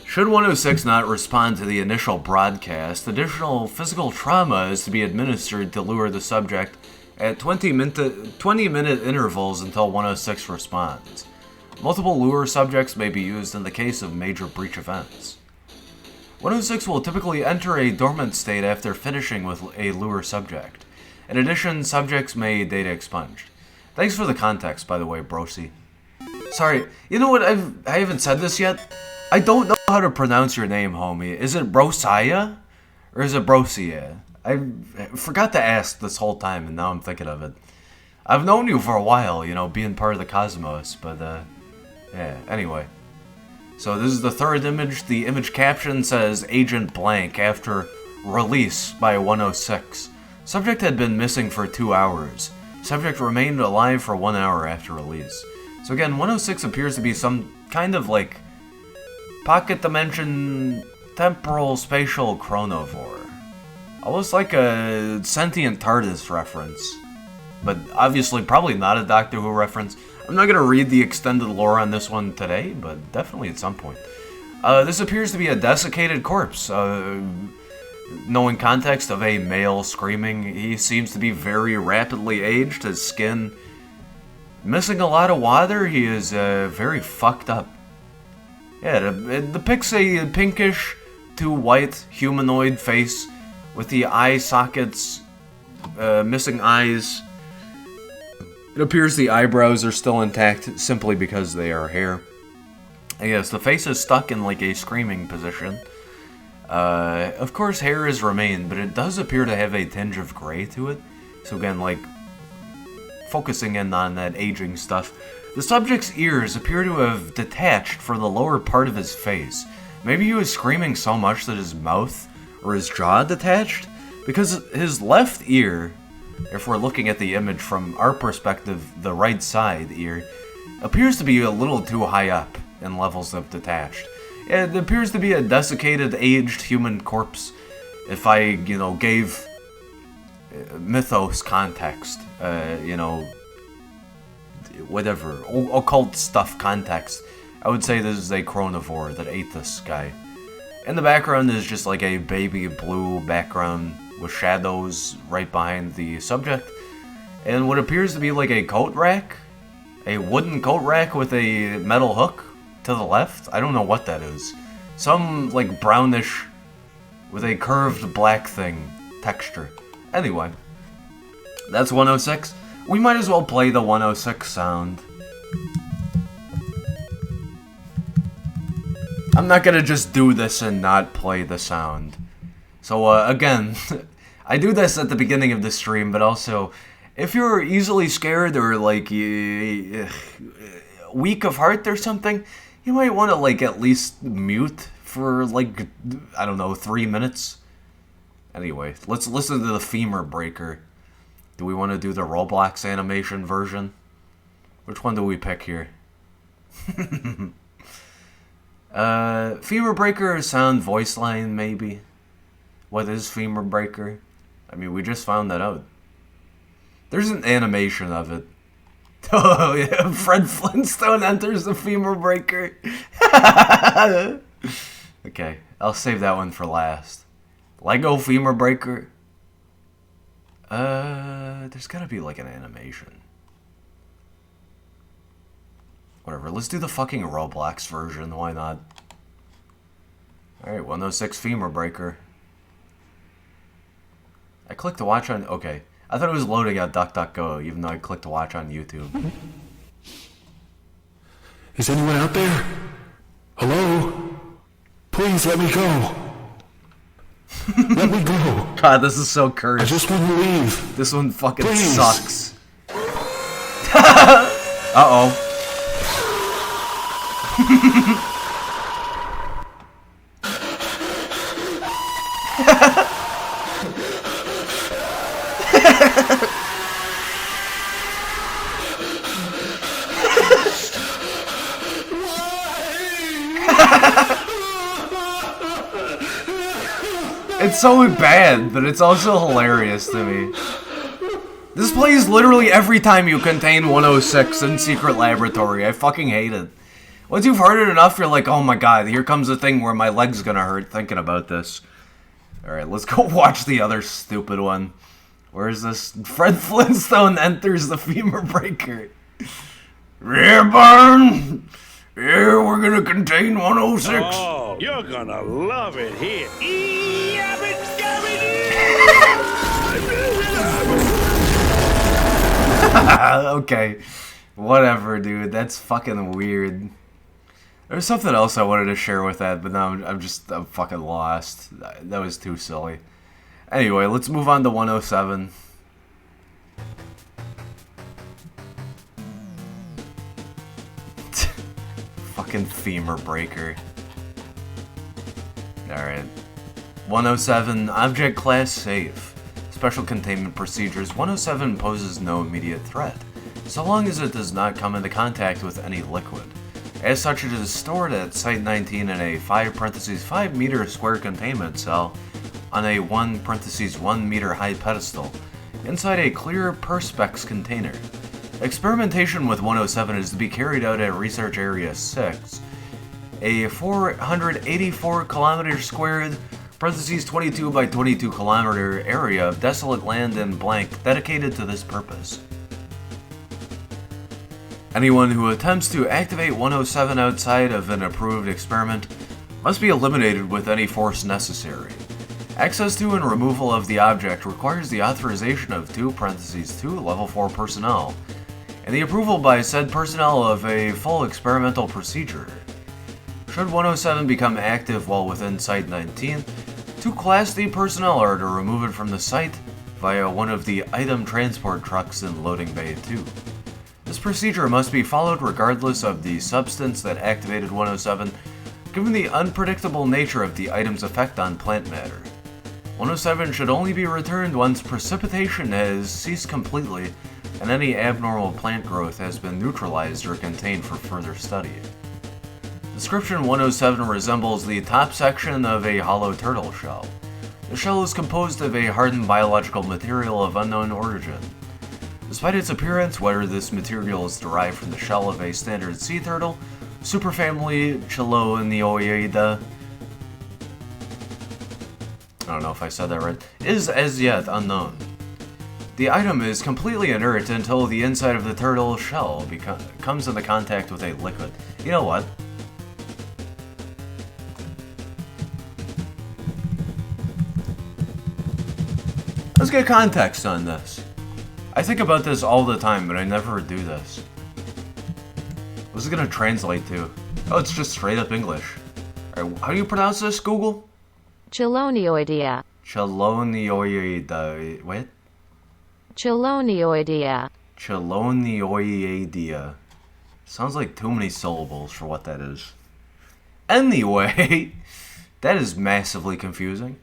Should 106 not respond to the initial broadcast, additional physical trauma is to be administered to lure the subject at 20-minute intervals until 106 responds. Multiple lure subjects may be used in the case of major breach events. 106 will typically enter a dormant state after finishing with a lure subject. In addition, subjects may data expunged. Thanks for the context, by the way, Brosi. Sorry, you know what, I haven't said this yet? I don't know how to pronounce your name, homie. Is it Brosiah? Or is it Brosia? I forgot to ask this whole time, and now I'm thinking of it. I've known you for a while, you know, being part of the cosmos, but, yeah, anyway. So this is the third image. The image caption says, Agent Blank, after release by 106. Subject had been missing for 2 hours. Subject remained alive for 1 hour after release. So again, 106 appears to be some kind of, like, pocket dimension temporal spatial chronovore. Almost like a sentient TARDIS reference. But obviously probably not a Doctor Who reference. I'm not going to read the extended lore on this one today, but definitely at some point. This appears to be a desiccated corpse. Knowing context of a male screaming, he seems to be very rapidly aged. His skin missing a lot of water. He is very fucked up. Yeah, it depicts a pinkish to white humanoid face with the eye sockets, missing eyes. It appears the eyebrows are still intact simply because they are hair. And yes, the face is stuck in like a screaming position. Of course, hair has remained, but it does appear to have a tinge of gray to it. So again, like, focusing in on that aging stuff. The subject's ears appear to have detached from the lower part of his face. Maybe he was screaming so much that his mouth or his jaw detached? Because his left ear, if we're looking at the image from our perspective, the right side ear, appears to be a little too high up in levels of detached. It appears to be a desiccated, aged human corpse. If I, you know, gave mythos context, you know, whatever, occult stuff context, I would say this is a chronivore that ate this guy. In the background is just like a baby blue background with shadows right behind the subject, and what appears to be like a coat rack, a wooden coat rack with a metal hook to the left. I don't know what that is. Some like brownish with a curved black thing texture. Anyway, that's 106. We might as well play the 106 sound. I'm not gonna just do this and not play the sound. So again, I do this at the beginning of the stream, but also, if you're easily scared or like weak of heart or something, you might want to like at least mute for like, I don't know, 3 minutes. Anyway, let's listen to the FEMUR breaker. Do we want to do the Roblox animation version? Which one do we pick here? FEMUR breaker sound voice line, maybe? What is FEMUR breaker? I mean, we just found that out. There's an animation of it. Oh yeah, Fred Flintstone enters the FEMUR breaker. Okay, I'll save that one for last. Lego FEMUR breaker. There's gotta be like an animation. Whatever, let's do the fucking Roblox version, why not? Alright, 106 FEMUR breaker. I clicked to watch on... Okay. I thought it was loading at DuckDuckGo, even though I clicked to watch on YouTube. Is anyone out there? Hello? Please let me go. Let me go. God, this is so cursed. I just want to leave. This one fucking Please. sucks. Uh-oh. It's so bad, but it's also hilarious to me. This plays literally every time you contain 106 in Secret Laboratory. I fucking hate it. Once you've heard it enough, you're like, oh my god, here comes the thing where my leg's gonna hurt thinking about this. Alright, let's go watch the other stupid one. Where is this? Fred Flintstone enters the FEMUR breaker. Yeah, Barn! Yeah, we're gonna contain 106. Oh, you're gonna love it here. Okay. Whatever, dude. That's fucking weird. There's something else I wanted to share with that, but now I'm fucking lost. That was too silly. Anyway, let's move on to 107. Fucking FEMUR breaker. Alright. 107, Object Class Safe. Special Containment Procedures. 107 poses no immediate threat, so long as it does not come into contact with any liquid. As such, it is stored at Site 19 in a 5 meter square containment cell on a 1 meter high pedestal, inside a clear Perspex container. Experimentation with 107 is to be carried out at Research Area 6, a 484 kilometer squared, 22 by 22 kilometer area of desolate land and blank dedicated to this purpose. Anyone who attempts to activate 107 outside of an approved experiment must be eliminated with any force necessary. Access to and removal of the object requires the authorization of 2 level 4 personnel, and the approval by said personnel of a full experimental procedure. Should 107 become active while within Site 19, 2 Class D personnel are to remove it from the site via one of the item transport trucks in Loading Bay 2. This procedure must be followed regardless of the substance that activated 107, given the unpredictable nature of the item's effect on plant matter. 107 should only be returned once precipitation has ceased completely and any abnormal plant growth has been neutralized or contained for further study. Description 107 resembles the top section of a hollow turtle shell. The shell is composed of a hardened biological material of unknown origin. Despite its appearance, whether this material is derived from the shell of a standard sea turtle, superfamily Cheloneoida, I don't know if I said that right, is as yet unknown. The item is completely inert until the inside of the turtle shell comes into contact with a liquid. You know what? Let's get context on this. I think about this all the time, but I never do this. What's it gonna translate to? Oh, it's just straight up English. Alright, how do you pronounce this, Google? Cheloneoidea. Cheloneoida. What? Cheloneoidea. Cheloneoidea. Sounds like too many syllables for what that is. Anyway, that is massively confusing.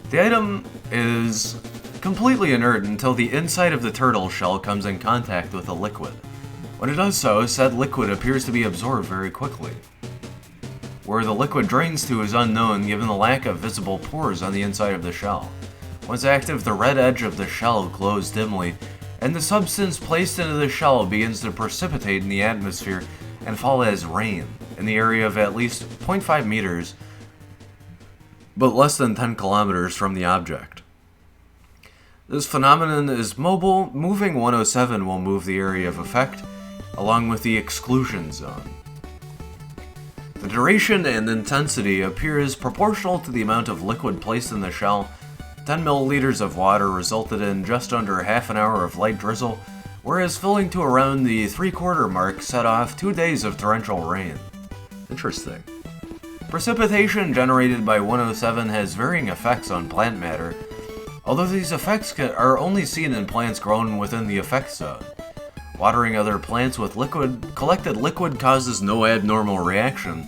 The item is completely inert until the inside of the turtle shell comes in contact with a liquid. When it does so, said liquid appears to be absorbed very quickly. Where the liquid drains to is unknown given the lack of visible pores on the inside of the shell. Once active, the red edge of the shell glows dimly, and the substance placed into the shell begins to precipitate in the atmosphere and fall as rain in the area of at least 0.5 meters, but less than 10 kilometers from the object. This phenomenon is mobile. Moving 107 will move the area of effect, along with the exclusion zone. The duration and intensity appears proportional to the amount of liquid placed in the shell. 10 milliliters of water resulted in just under half an hour of light drizzle, whereas filling to around the 3/4 mark set off 2 days of torrential rain. Interesting. Precipitation generated by 107 has varying effects on plant matter, although these effects are only seen in plants grown within the effect zone. Watering other plants with collected liquid causes no abnormal reaction.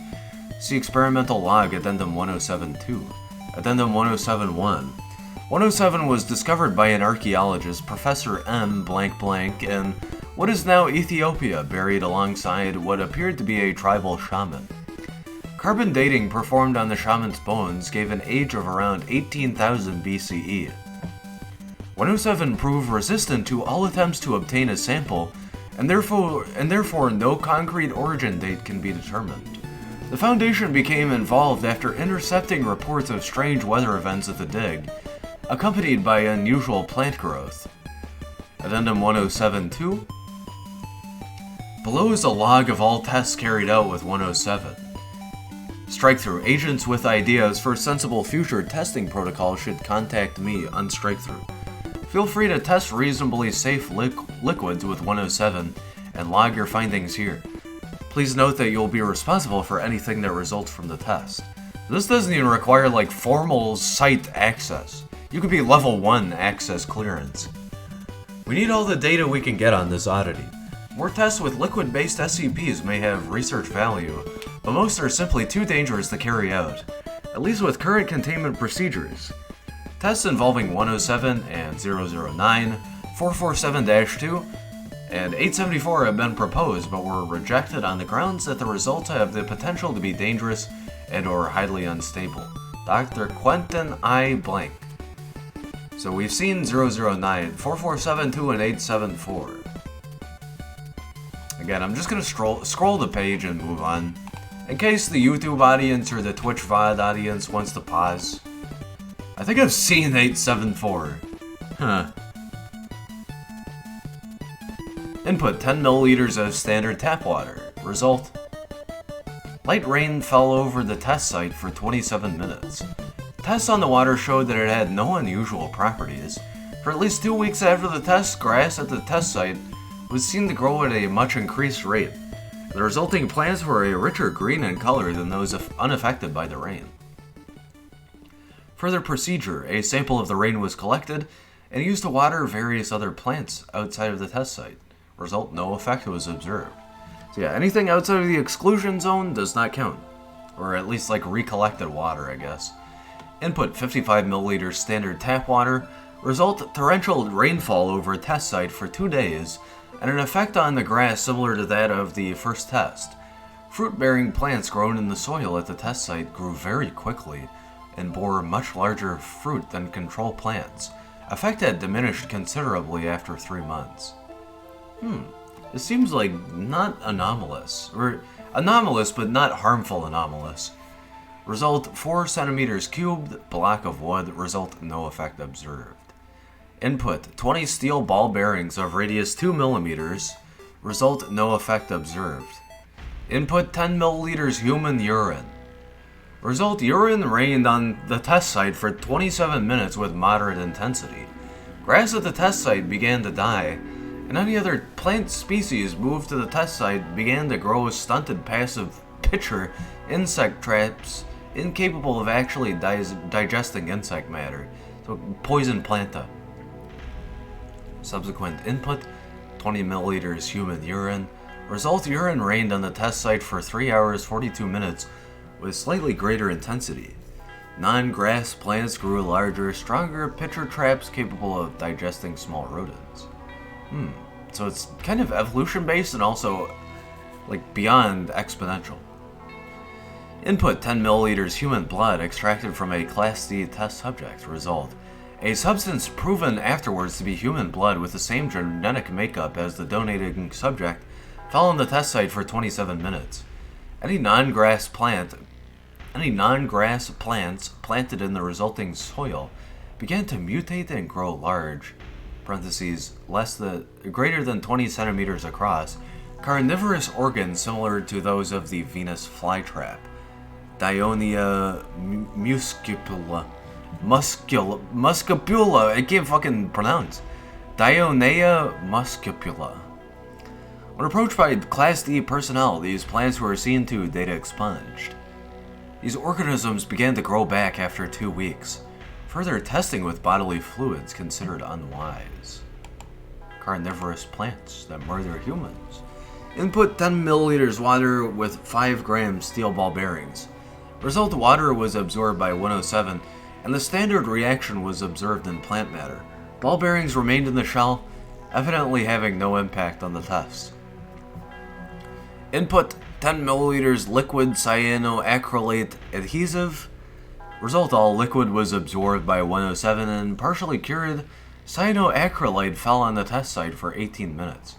See experimental log Addendum 107-2. Addendum 107-1. 107 was discovered by an archaeologist, Professor M. in what is now Ethiopia, buried alongside what appeared to be a tribal shaman. Carbon dating performed on the shaman's bones gave an age of around 18,000 BCE. 107 proved resistant to all attempts to obtain a sample, and therefore no concrete origin date can be determined. The Foundation became involved after intercepting reports of strange weather events at the dig, accompanied by unusual plant growth. Addendum 107-2. Below is a log of all tests carried out with 107. Strikethrough. Agents with ideas for sensible future testing protocols should contact me on Strikethrough. Feel free to test reasonably safe liquids with 107 and log your findings here. Please note that you'll be responsible for anything that results from the test. This doesn't even require like formal site access. You could be level 1 access clearance. We need all the data we can get on this oddity. More tests with liquid-based SCPs may have research value, but most are simply too dangerous to carry out, at least with current containment procedures. Tests involving 107 and 009, 447-2, and 874 have been proposed but were rejected on the grounds that the results have the potential to be dangerous and/or highly unstable. Dr. Quentin I. Blank. So we've seen 009, 447-2, and 874. Again, I'm just gonna scroll the page and move on, in case the YouTube audience or the Twitch VOD audience wants to pause. I think I've seen 874. Huh. Input 10 milliliters of standard tap water. Result. Light rain fell over the test site for 27 minutes. Tests on the water showed that it had no unusual properties. For at least 2 weeks after the test, grass at the test site was seen to grow at a much increased rate. The resulting plants were a richer green in color than those unaffected by the rain. Further procedure, a sample of the rain was collected and used to water various other plants outside of the test site. Result, no effect was observed. So yeah, anything outside of the exclusion zone does not count. Or at least like recollected water, I guess. Input 55 milliliters standard tap water. Result, torrential rainfall over a test site for 2 days, and an effect on the grass similar to that of the first test. Fruit-bearing plants grown in the soil at the test site grew very quickly and bore much larger fruit than control plants. Effect had diminished considerably after 3 months. It seems like not anomalous, or anomalous but not harmful anomalous. Result, 4 centimeters cubed, block of wood. Result, no effect observed. Input, 20 steel ball bearings of radius 2 millimeters. Result, no effect observed. Input, 10 milliliters human urine. Result, urine rained on the test site for 27 minutes with moderate intensity. Grass at the test site began to die, and any other plant species moved to the test site began to grow stunted passive pitcher insect traps incapable of actually digesting insect matter, so poison planta. Subsequent input, 20 milliliters human urine. Result, urine rained on the test site for 3 hours 42 minutes with slightly greater intensity. Non-grass plants grew larger, stronger pitcher traps capable of digesting small rodents. So it's kind of evolution-based and also, like, beyond exponential. Input, 10 milliliters human blood extracted from a Class D test subject. Result, a substance proven afterwards to be human blood with the same genetic makeup as the donating subject fell on the test site for 27 minutes. Any non-grass plants planted in the resulting soil began to mutate and grow large, parentheses, greater than 20 centimeters across, carnivorous organs similar to those of the Venus flytrap. Dionaea muscipula, I can't fucking pronounce. Dionaea muscipula. When approached by Class D personnel, these plants were seen to data expunged. These organisms began to grow back after 2 weeks. Further testing with bodily fluids considered unwise. Carnivorous plants that murder humans. Input, 10 milliliters water with 5 grams steel ball bearings. Result, water was absorbed by 107, and the standard reaction was observed in plant matter. Ball bearings remained in the shell, evidently having no impact on the test. Input, 10 milliliters liquid cyanoacrylate adhesive. Result, all liquid was absorbed by 107 and partially cured cyanoacrylate fell on the test site for 18 minutes.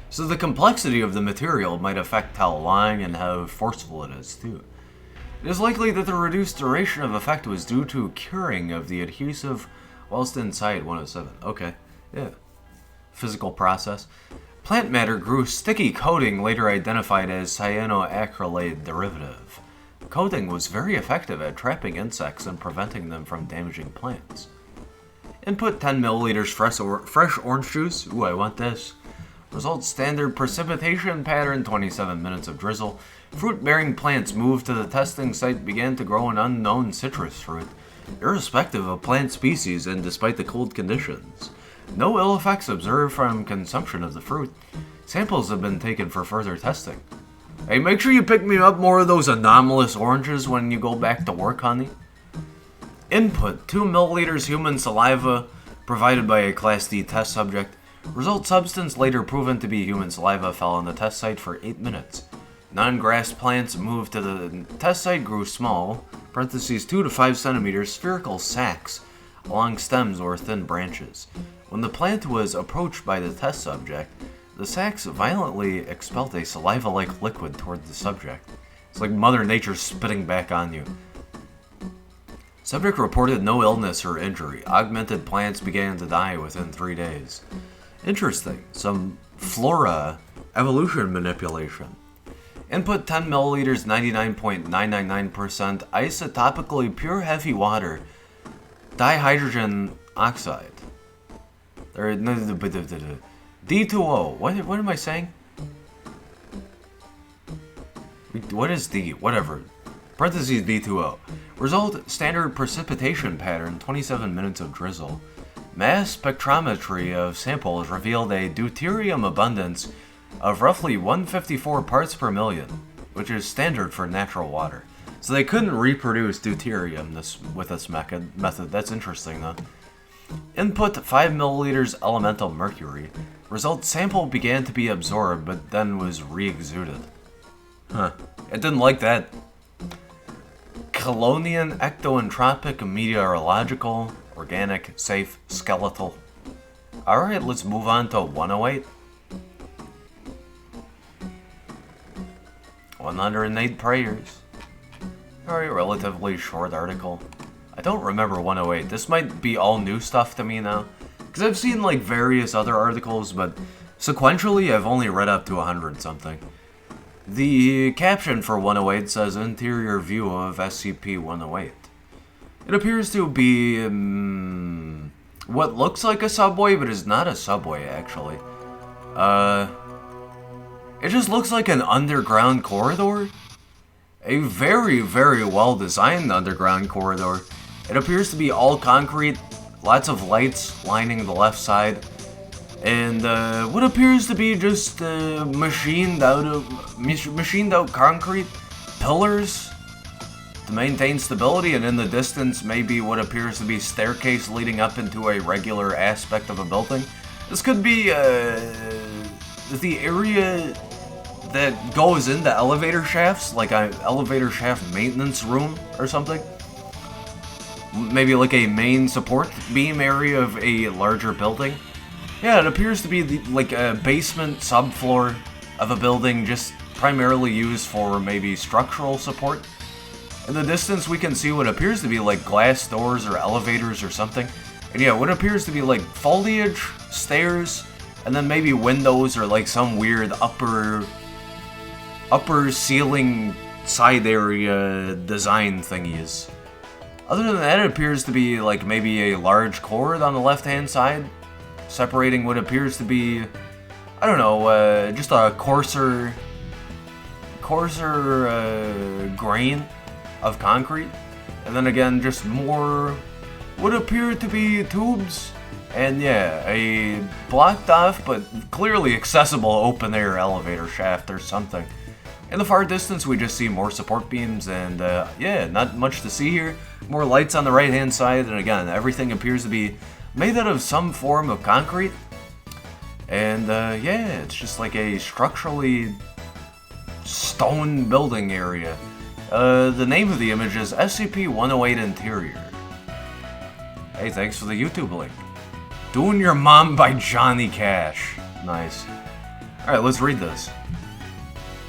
So the complexity of the material might affect how long and how forceful it is, too. It is likely that the reduced duration of effect was due to curing of the adhesive whilst inside 107. Okay, yeah. Physical process. Plant matter grew sticky coating later identified as cyanoacrylate derivative. The coating was very effective at trapping insects and preventing them from damaging plants. Input, 10 milliliters fresh orange juice. Ooh, I want this. Result, standard precipitation pattern, 27 minutes of drizzle. Fruit-bearing plants moved to the testing site began to grow an unknown citrus fruit, irrespective of plant species and despite the cold conditions. No ill effects observed from consumption of the fruit. Samples have been taken for further testing. Hey, make sure you pick me up more of those anomalous oranges when you go back to work, honey. Input, 2 milliliters human saliva provided by a Class D test subject. Result, substance later proven to be human saliva fell on the test site for 8 minutes. Non-grass plants moved to the test site grew small, parentheses 2 to 5 centimeters, spherical sacs along stems or thin branches. When the plant was approached by the test subject, the sacs violently expelled a saliva-like liquid toward the subject. It's like Mother Nature spitting back on you. Subject reported no illness or injury. Augmented plants began to die within 3 days. Interesting. Some flora evolution manipulation. Input, 10 milliliters, 99.999% isotopically pure heavy water, dihydrogen oxide. D2O. What am I saying? What is D? Whatever. Parentheses D2O. Result, standard precipitation pattern, 27 minutes of drizzle. Mass spectrometry of samples revealed a deuterium abundance of roughly 154 parts per million, which is standard for natural water. So they couldn't reproduce deuterium with this method. That's interesting, though. Input 5 milliliters elemental mercury. Result sample began to be absorbed, but then was re-exuded. Huh. It didn't like that. Colonian ectoentropic meteorological, organic, safe, skeletal. Alright, let's move on to 108. 108 prayers. Alright, relatively short article. I don't remember 108. This might be all new stuff to me now. Because I've seen like various other articles, but sequentially I've only read up to 100 something. The caption for 108 says interior view of SCP-108. It appears to be what looks like a subway, but is not a subway actually. It just looks like an underground corridor. A very, very well designed underground corridor. It appears to be all concrete, lots of lights lining the left side, and what appears to be just machined out concrete pillars to maintain stability, and in the distance maybe what appears to be staircase leading up into a regular aspect of a building. This could be the area that goes into elevator shafts, like an elevator shaft maintenance room or something. Maybe like a main support beam area of a larger building. Yeah, it appears to be like a basement subfloor of a building, just primarily used for maybe structural support. In the distance we can see what appears to be like glass doors or elevators or something. And yeah, what appears to be like foliage, stairs, and then maybe windows or like some weird upper ceiling side area design thingies. Other than that, it appears to be like maybe a large cord on the left hand side, separating what appears to be, I don't know, just a coarser grain of concrete. And then again, just more what appear to be tubes. And yeah, a blocked off but clearly accessible open air elevator shaft or something. In the far distance, we just see more support beams, and yeah, not much to see here. More lights on the right-hand side, and again, everything appears to be made out of some form of concrete. And yeah, it's just like a structurally stone building area. The name of the image is SCP-108 Interior. Hey, thanks for the YouTube link. Doing Your Mom by Johnny Cash. Nice. Alright, let's read this.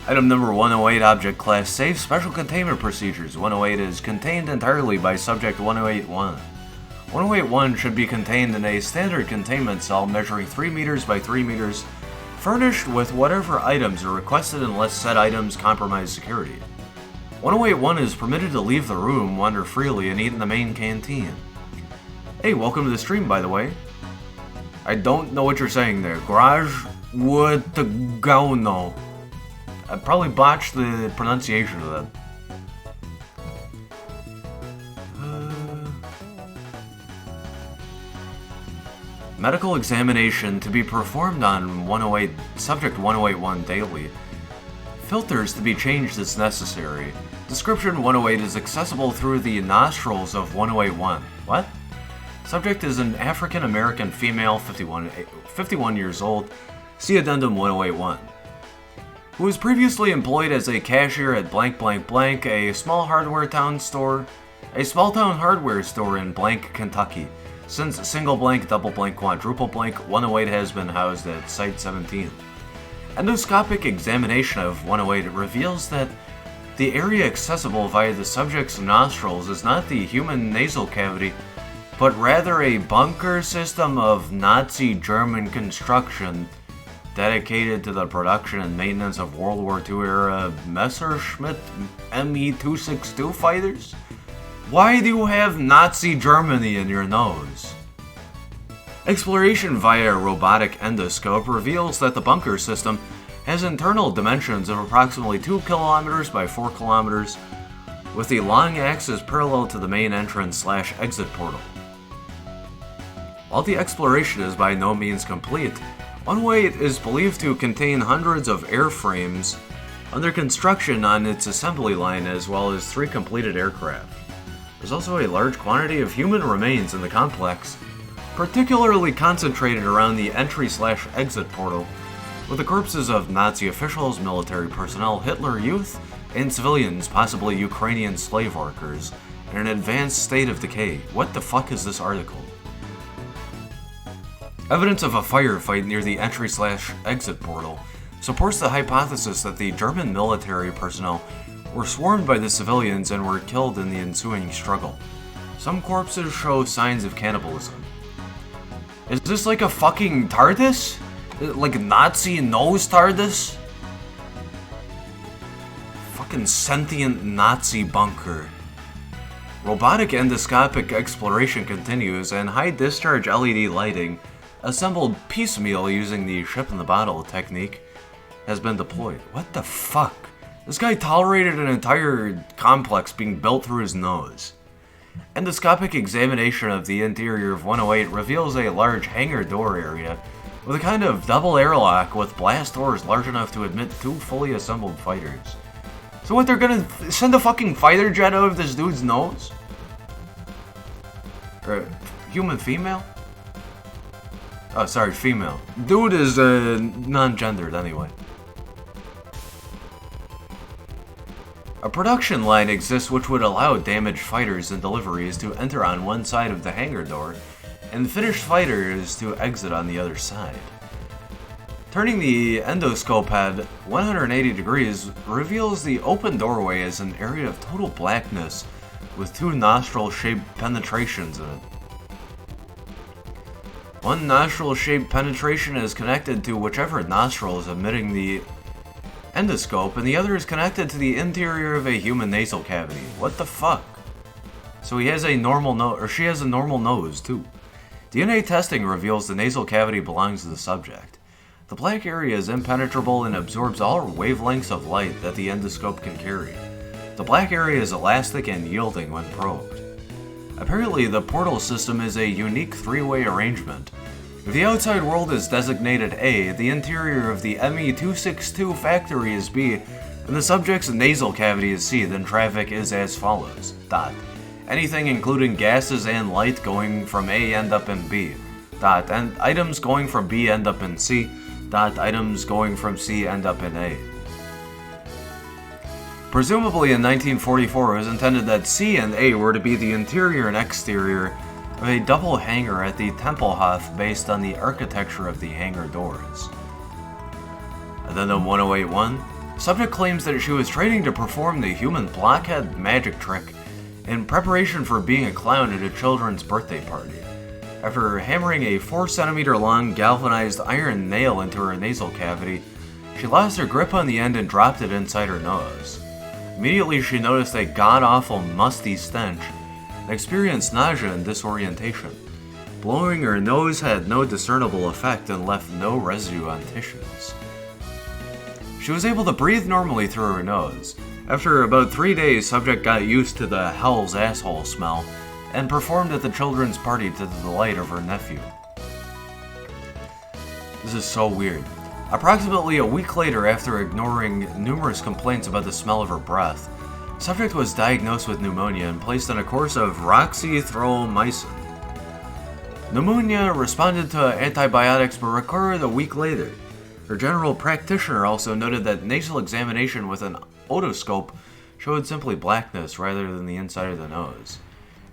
Item number 108, Object Class Safe, Special Containment Procedures. 108 is contained entirely by Subject 1081. 1081 should be contained in a standard containment cell measuring 3 meters by 3 meters, furnished with whatever items are requested unless said items compromise security. 1081 is permitted to leave the room, wander freely, and eat in the main canteen. Hey, welcome to the stream, by the way. I don't know what you're saying there. Garage would to go no. I probably botched the pronunciation of that. Medical examination to be performed on 108, Subject 1081 daily. Filters to be changed as necessary. Description 108 is accessible through the nostrils of 1081. What? Subject is an African American female, 51 years old. See Addendum 1081. Who was previously employed as a cashier at blank blank blank, a small town hardware store in blank, Kentucky. Since single blank, double blank, quadruple blank, 108 has been housed at Site 17. Endoscopic examination of 108 reveals that the area accessible via the subject's nostrils is not the human nasal cavity, but rather a bunker system of Nazi German construction dedicated to the production and maintenance of World War II era Messerschmitt Me-262 fighters? Why do you have Nazi Germany in your nose? Exploration via a robotic endoscope reveals that the bunker system has internal dimensions of approximately 2 kilometers by 4 kilometers, with the long axis parallel to the main entrance/exit portal. While the exploration is by no means complete, 108 is believed to contain hundreds of airframes under construction on its assembly line, as well as 3 completed aircraft. There's also a large quantity of human remains in the complex, particularly concentrated around the entry/exit portal, with the corpses of Nazi officials, military personnel, Hitler Youth, and civilians, possibly Ukrainian slave workers, in an advanced state of decay. What the fuck is this article? Evidence of a firefight near the entry/exit portal supports the hypothesis that the German military personnel were swarmed by the civilians and were killed in the ensuing struggle. Some corpses show signs of cannibalism. Is this like a fucking TARDIS? Like a Nazi nose TARDIS? Fucking sentient Nazi bunker. Robotic endoscopic exploration continues, and high-discharge LED lighting, assembled piecemeal using the ship-in-the-bottle technique, has been deployed. What the fuck? This guy tolerated an entire complex being built through his nose. Endoscopic examination of the interior of 108 reveals a large hangar door area with a kind of double airlock with blast doors large enough to admit 2 fully assembled fighters. So what, they're gonna send a fucking fighter jet out of this dude's nose? Or human female? Oh, sorry, female. Dude is non-gendered anyway. A production line exists which would allow damaged fighters and deliveries to enter on one side of the hangar door, and finished fighters to exit on the other side. Turning the endoscope head 180 degrees reveals the open doorway as an area of total blackness with 2 nostril-shaped penetrations in it. One nostril-shaped penetration is connected to whichever nostril is emitting the endoscope, and the other is connected to the interior of a human nasal cavity. What the fuck? So he has a normal nose, or she has a normal nose too. DNA testing reveals the nasal cavity belongs to the subject. The black area is impenetrable and absorbs all wavelengths of light that the endoscope can carry. The black area is elastic and yielding when probed. Apparently, the portal system is a unique 3-way arrangement. If the outside world is designated A, the interior of the ME-262 factory is B, and the subject's nasal cavity is C, then traffic is as follows. Dot. Anything including gases and light going from A end up in B. Dot. And items going from B end up in C. Dot. Items going from C end up in A. Presumably in 1944, it was intended that C and A were to be the interior and exterior of a double hangar at the Tempelhof based on the architecture of the hangar doors. Addendum 1081. Subject claims that she was training to perform the human blockhead magic trick in preparation for being a clown at a children's birthday party. After hammering a 4 cm long galvanized iron nail into her nasal cavity, she lost her grip on the end and dropped it inside her nose. Immediately she noticed a god-awful musty stench and experienced nausea and disorientation. Blowing her nose had no discernible effect and left no residue on tissues. She was able to breathe normally through her nose. After about 3 days, subject got used to the hell's asshole smell and performed at the children's party to the delight of her nephew. This is so weird. Approximately a week later, after ignoring numerous complaints about the smell of her breath, subject was diagnosed with pneumonia and placed on a course of roxithromycin. Pneumonia responded to antibiotics but recovered a week later. Her general practitioner also noted that nasal examination with an otoscope showed simply blackness rather than the inside of the nose.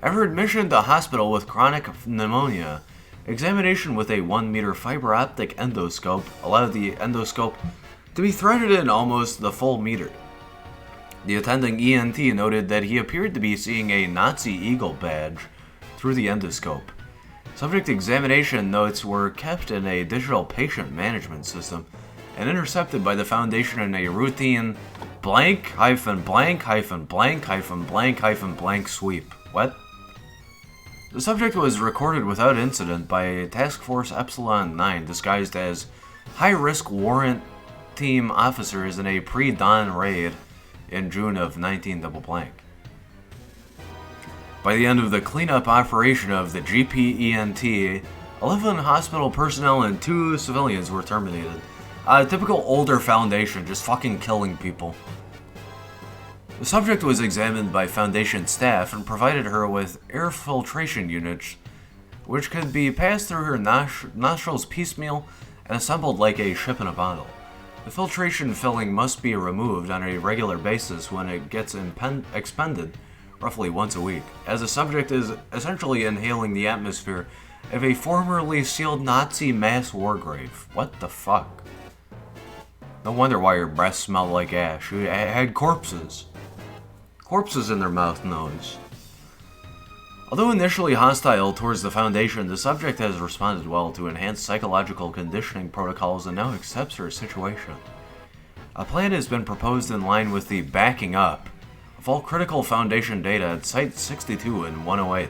After admission to hospital with chronic pneumonia, examination with a 1 meter fiber optic endoscope allowed the endoscope to be threaded in almost the full meter. The attending ENT noted that he appeared to be seeing a Nazi eagle badge through the endoscope. Subject examination notes were kept in a digital patient management system and intercepted by the Foundation in a routine blank hyphen blank hyphen blank hyphen blank hyphen blank sweep. What? The subject was recorded without incident by Task Force Epsilon 9 disguised as high-risk warrant team officers in a pre-dawn raid in June of 19 blank. By the end of the cleanup operation of the GPENT, 11 hospital personnel and 2 civilians were terminated. Typical older Foundation, just fucking killing people. The subject was examined by Foundation staff and provided her with air filtration units which could be passed through her nostrils piecemeal and assembled like a ship in a bottle. The filtration filling must be removed on a regular basis when it gets expended, roughly once a week, as the subject is essentially inhaling the atmosphere of a formerly sealed Nazi mass war grave. What the fuck? No wonder why your breath smelled like ash. You had corpses. Corpses in their mouth and nose. Although initially hostile towards the Foundation, the subject has responded well to enhanced psychological conditioning protocols and now accepts her situation. A plan has been proposed in line with the backing up of all critical Foundation data at Site 62 and 108.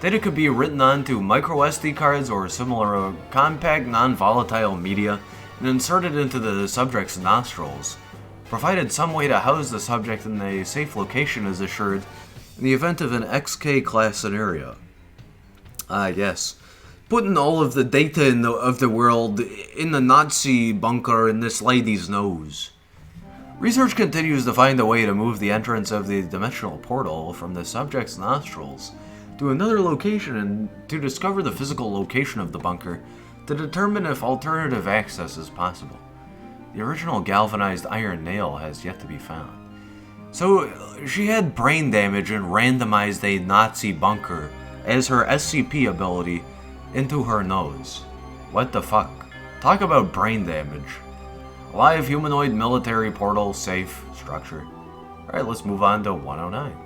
Data could be written onto micro SD cards or similar compact non-volatile media and inserted into the subject's nostrils, provided some way to house the subject in a safe location is assured in the event of an XK class scenario. Yes. Putting all of the data of the world in the Nazi bunker in this lady's nose. Research continues to find a way to move the entrance of the dimensional portal from the subject's nostrils to another location and to discover the physical location of the bunker to determine if alternative access is possible. The original galvanized iron nail has yet to be found. So, she had brain damage and randomized a Nazi bunker as her SCP ability into her nose. What the fuck? Talk about brain damage. Live humanoid military portal, safe, structure. Alright, let's move on to 109.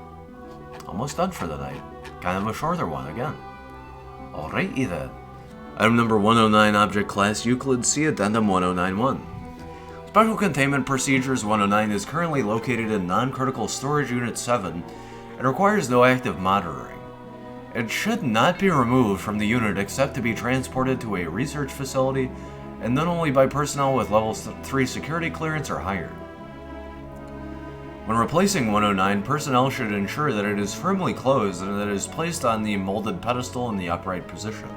Almost done for the night. Kind of a shorter one again. Alrighty then. Item number 109, Object Class Euclid C, Addendum 1091. Special Containment Procedures 109 is currently located in Non-Critical Storage Unit 7 and requires no active monitoring. It should not be removed from the unit except to be transported to a research facility and then only by personnel with level 3 security clearance or higher. When replacing 109, personnel should ensure that it is firmly closed and that it is placed on the molded pedestal in the upright position.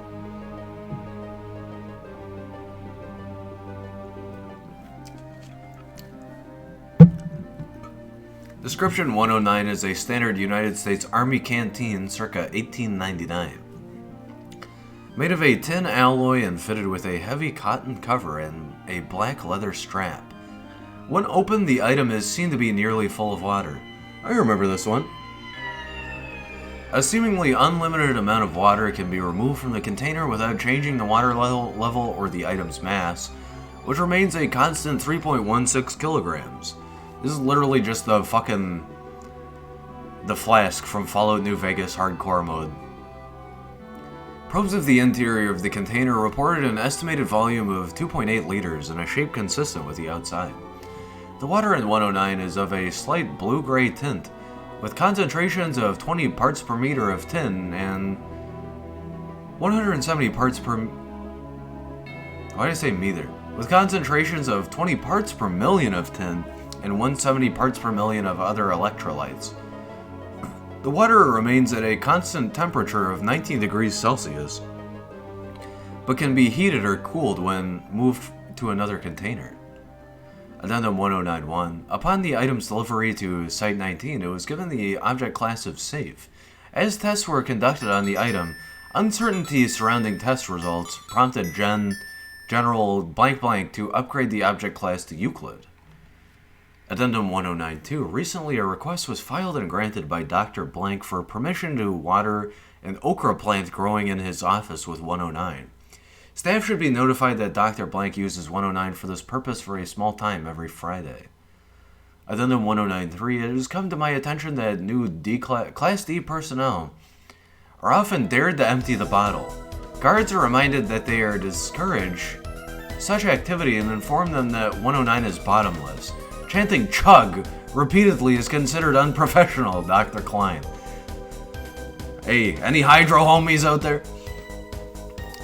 Description 109 is a standard United States Army canteen circa 1899. Made of a tin alloy and fitted with a heavy cotton cover and a black leather strap. When opened, the item is seen to be nearly full of water. I remember this one. A seemingly unlimited amount of water can be removed from the container without changing the water level or the item's mass, which remains a constant 3.16 kilograms. This is literally just the flask from Fallout New Vegas hardcore mode. Probes of the interior of the container reported an estimated volume of 2.8 liters and a shape consistent with the outside. The water in 109 is of a slight blue-gray tint, with concentrations of 20 parts per meter of tin and 170 parts per... Why did I say meter? With concentrations of 20 parts per million of tin and 170 parts per million of other electrolytes. The water remains at a constant temperature of 19 degrees Celsius, but can be heated or cooled when moved to another container. Addendum 1091. Upon the item's delivery to Site 19, it was given the object class of Safe. As tests were conducted on the item, uncertainty surrounding test results prompted General blank blank to upgrade the object class to Euclid. Addendum 1092. Recently, a request was filed and granted by Dr. Blank for permission to water an okra plant growing in his office with 109. Staff should be notified that Dr. Blank uses 109 for this purpose for a small time every Friday. Addendum 1093. It has come to my attention that new Class D personnel are often dared to empty the bottle. Guards are reminded that they are discouraged such activity and inform them that 109 is bottomless. Chanting chug repeatedly is considered unprofessional, Dr. Klein. Hey, any hydro homies out there?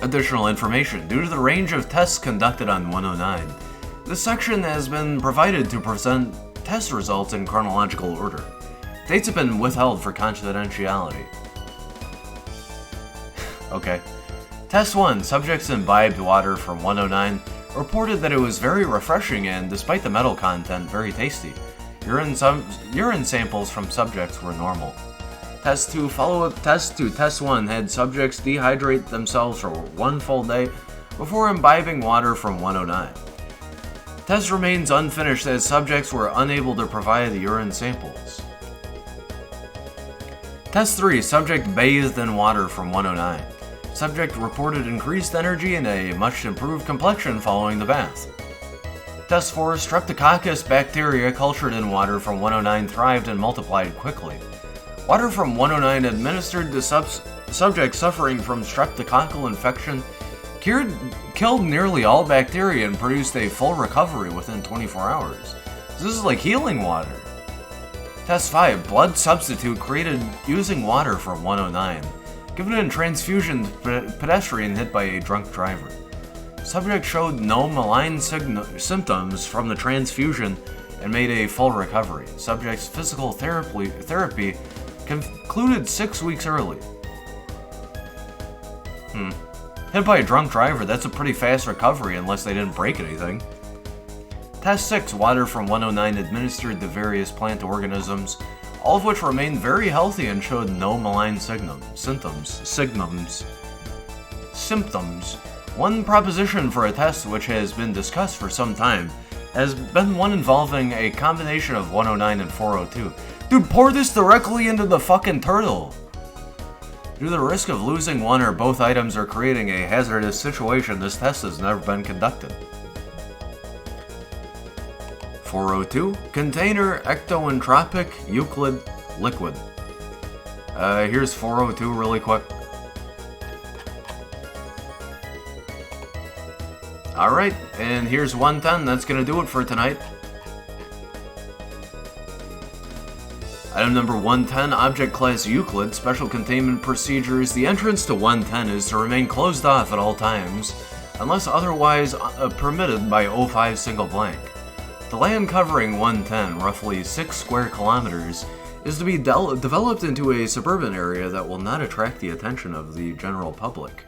Additional information. Due to the range of tests conducted on 109, this section has been provided to present test results in chronological order. Dates have been withheld for confidentiality. Okay. Test 1. Subjects imbibed water from 109 reported that it was very refreshing and, despite the metal content, very tasty. Urine samples from subjects were normal. Test 2 follow-up test to Test 1 had subjects dehydrate themselves for 1 full day before imbibing water from 109. Test remains unfinished as subjects were unable to provide the urine samples. Test 3, subject bathed in water from 109. Subject reported increased energy and a much improved complexion following the bath. Test 4, Streptococcus bacteria cultured in water from 109 thrived and multiplied quickly. Water from 109 administered to subjects suffering from streptococcal infection killed nearly all bacteria and produced a full recovery within 24 hours. This is like healing water. Test 5, blood substitute created using water from 109. Given in transfusion to pedestrian hit by a drunk driver. Subject showed no malign symptoms from the transfusion and made a full recovery. Subject's physical therapy concluded 6 weeks early. Hit by a drunk driver, that's a pretty fast recovery unless they didn't break anything. Test 6, water from 109 administered to various plant organisms, all of which remained very healthy and showed no malign symptoms. One proposition for a test which has been discussed for some time has been one involving a combination of 109 and 402. Dude, pour this directly into the fucking turtle! Due to the risk of losing one or both items or creating a hazardous situation, this test has never been conducted. 402, container ectoentropic Euclid liquid. Here's 402 really quick. Alright, and here's 110, that's gonna do it for tonight. Item number 110, Object Class Euclid, Special Containment Procedures. The entrance to 110 is to remain closed off at all times, unless otherwise permitted by 05 single blank. The land covering 110, roughly 6 square kilometers, is to be developed into a suburban area that will not attract the attention of the general public.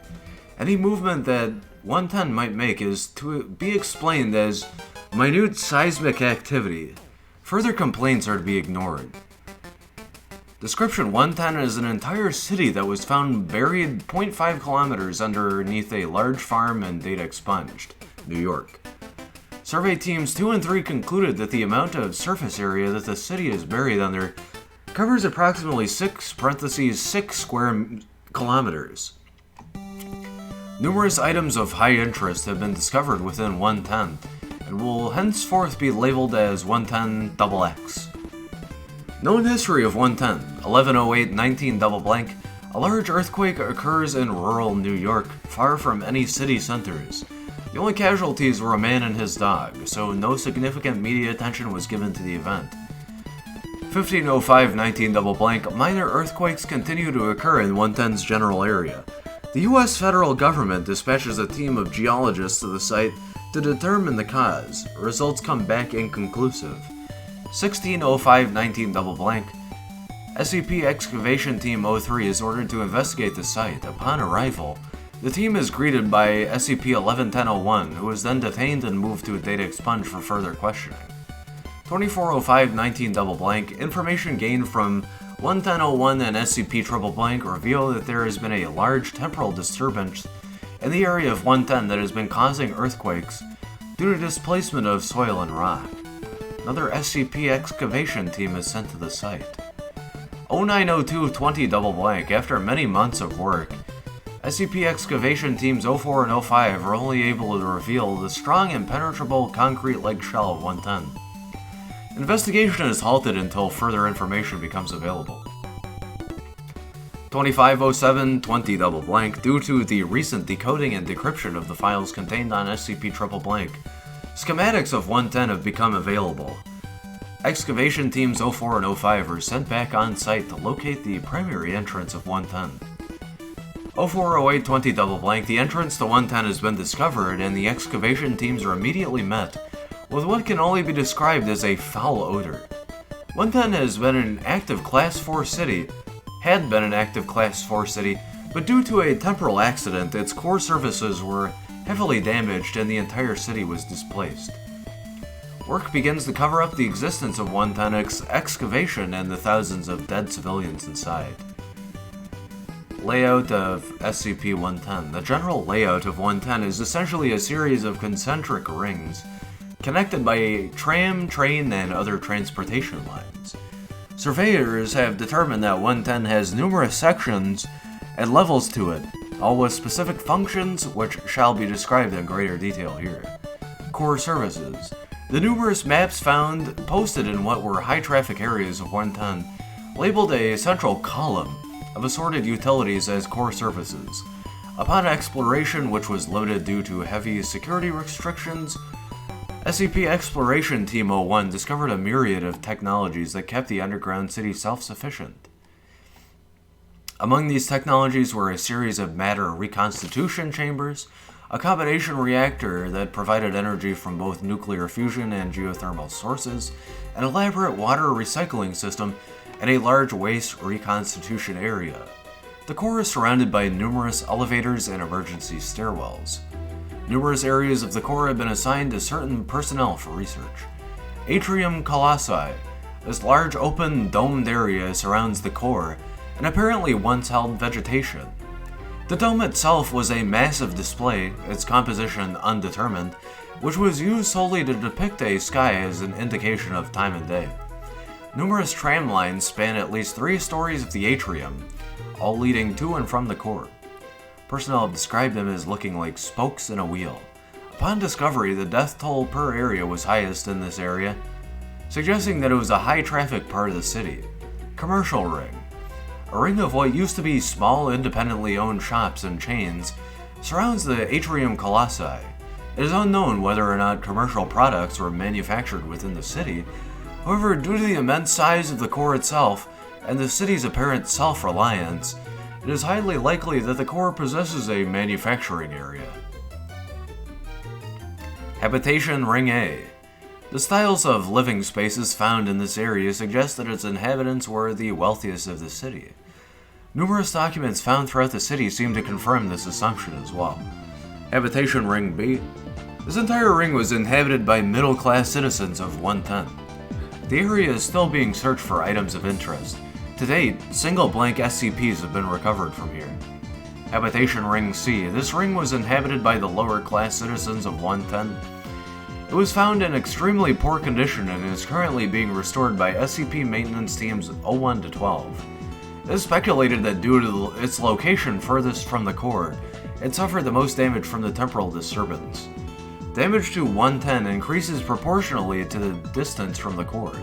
Any movement that 110 might make is to be explained as minute seismic activity. Further complaints are to be ignored. Description: 110 is an entire city that was found buried 0.5 kilometers underneath a large farm and data expunged. New York. Survey teams 2 and 3 concluded that the amount of surface area that the city is buried under covers approximately 6 square kilometers. Numerous items of high interest have been discovered within 110 and will henceforth be labeled as 110 XX. Known history of 110, 1108-19 double blank. A large earthquake occurs in rural New York, far from any city centers. The only casualties were a man and his dog, so no significant media attention was given to the event. 1505-19 double blank. Minor earthquakes continue to occur in 110's general area. The U.S. federal government dispatches a team of geologists to the site to determine the cause. Results come back inconclusive. 1605-19 double blank. SCP Excavation Team 03 is ordered to investigate the site. Upon arrival, the team is greeted by SCP-1110-01, who is then detained and moved to a data expunge for further questioning. 2405-19 double blank. Information gained from 1101 and SCP triple blank reveal that there has been a large temporal disturbance in the area of 110 that has been causing earthquakes due to displacement of soil and rock. Another SCP excavation team is sent to the site. 0902-20 double blank. After many months of work, SCP excavation teams 04 and 05 are only able to reveal the strong impenetrable concrete-like shell of 110. Investigation is halted until further information becomes available. 2507-20 double blank. Due to the recent decoding and decryption of the files contained on SCP triple blank, schematics of 110 have become available. Excavation teams 04 and 05 are sent back on site to locate the primary entrance of 110. 0408-20 double blank. The entrance to 110 has been discovered, and the excavation teams are immediately met with what can only be described as a foul odor. 110 has been an active Class 4 city, but due to a temporal accident, its core surfaces were heavily damaged and the entire city was displaced. Work begins to cover up the existence of 110's excavation and the thousands of dead civilians inside. Layout of SCP-110. The general layout of 110 is essentially a series of concentric rings connected by a tram, train, and other transportation lines. Surveyors have determined that 110 has numerous sections and levels to it, all with specific functions which shall be described in greater detail here. Core services. The numerous maps found posted in what were high-traffic areas of 110 labeled a central column of assorted utilities as core services. Upon exploration, which was limited due to heavy security restrictions, SCP Exploration Team 01 discovered a myriad of technologies that kept the underground city self-sufficient. Among these technologies were a series of matter reconstitution chambers, a combination reactor that provided energy from both nuclear fusion and geothermal sources, an elaborate water recycling system, and a large waste reconstitution area. The core is surrounded by numerous elevators and emergency stairwells. Numerous areas of the core have been assigned to certain personnel for research. Atrium Colossi. This large open domed area surrounds the core and apparently once held vegetation. The dome itself was a massive display, its composition undetermined, which was used solely to depict a sky as an indication of time and day. Numerous tram lines span at least 3 stories of the atrium, all leading to and from the core. Personnel have described them as looking like spokes in a wheel. Upon discovery, the death toll per area was highest in this area, suggesting that it was a high-traffic part of the city. Commercial ring. A ring of what used to be small, independently owned shops and chains surrounds the Atrium Colossi. It is unknown whether or not commercial products were manufactured within the city. However, due to the immense size of the core itself and the city's apparent self-reliance, it is highly likely that the core possesses a manufacturing area. Habitation Ring A. The styles of living spaces found in this area suggest that its inhabitants were the wealthiest of the city. Numerous documents found throughout the city seem to confirm this assumption as well. Habitation Ring B. This entire ring was inhabited by middle-class citizens of 110. The area is still being searched for items of interest. To date, single blank SCPs have been recovered from here. Habitation Ring C. This ring was inhabited by the lower-class citizens of 110. It was found in extremely poor condition and is currently being restored by SCP maintenance teams 01 to 12. It is speculated that due to its location furthest from the core, it suffered the most damage from the temporal disturbance. Damage to 110 increases proportionally to the distance from the core.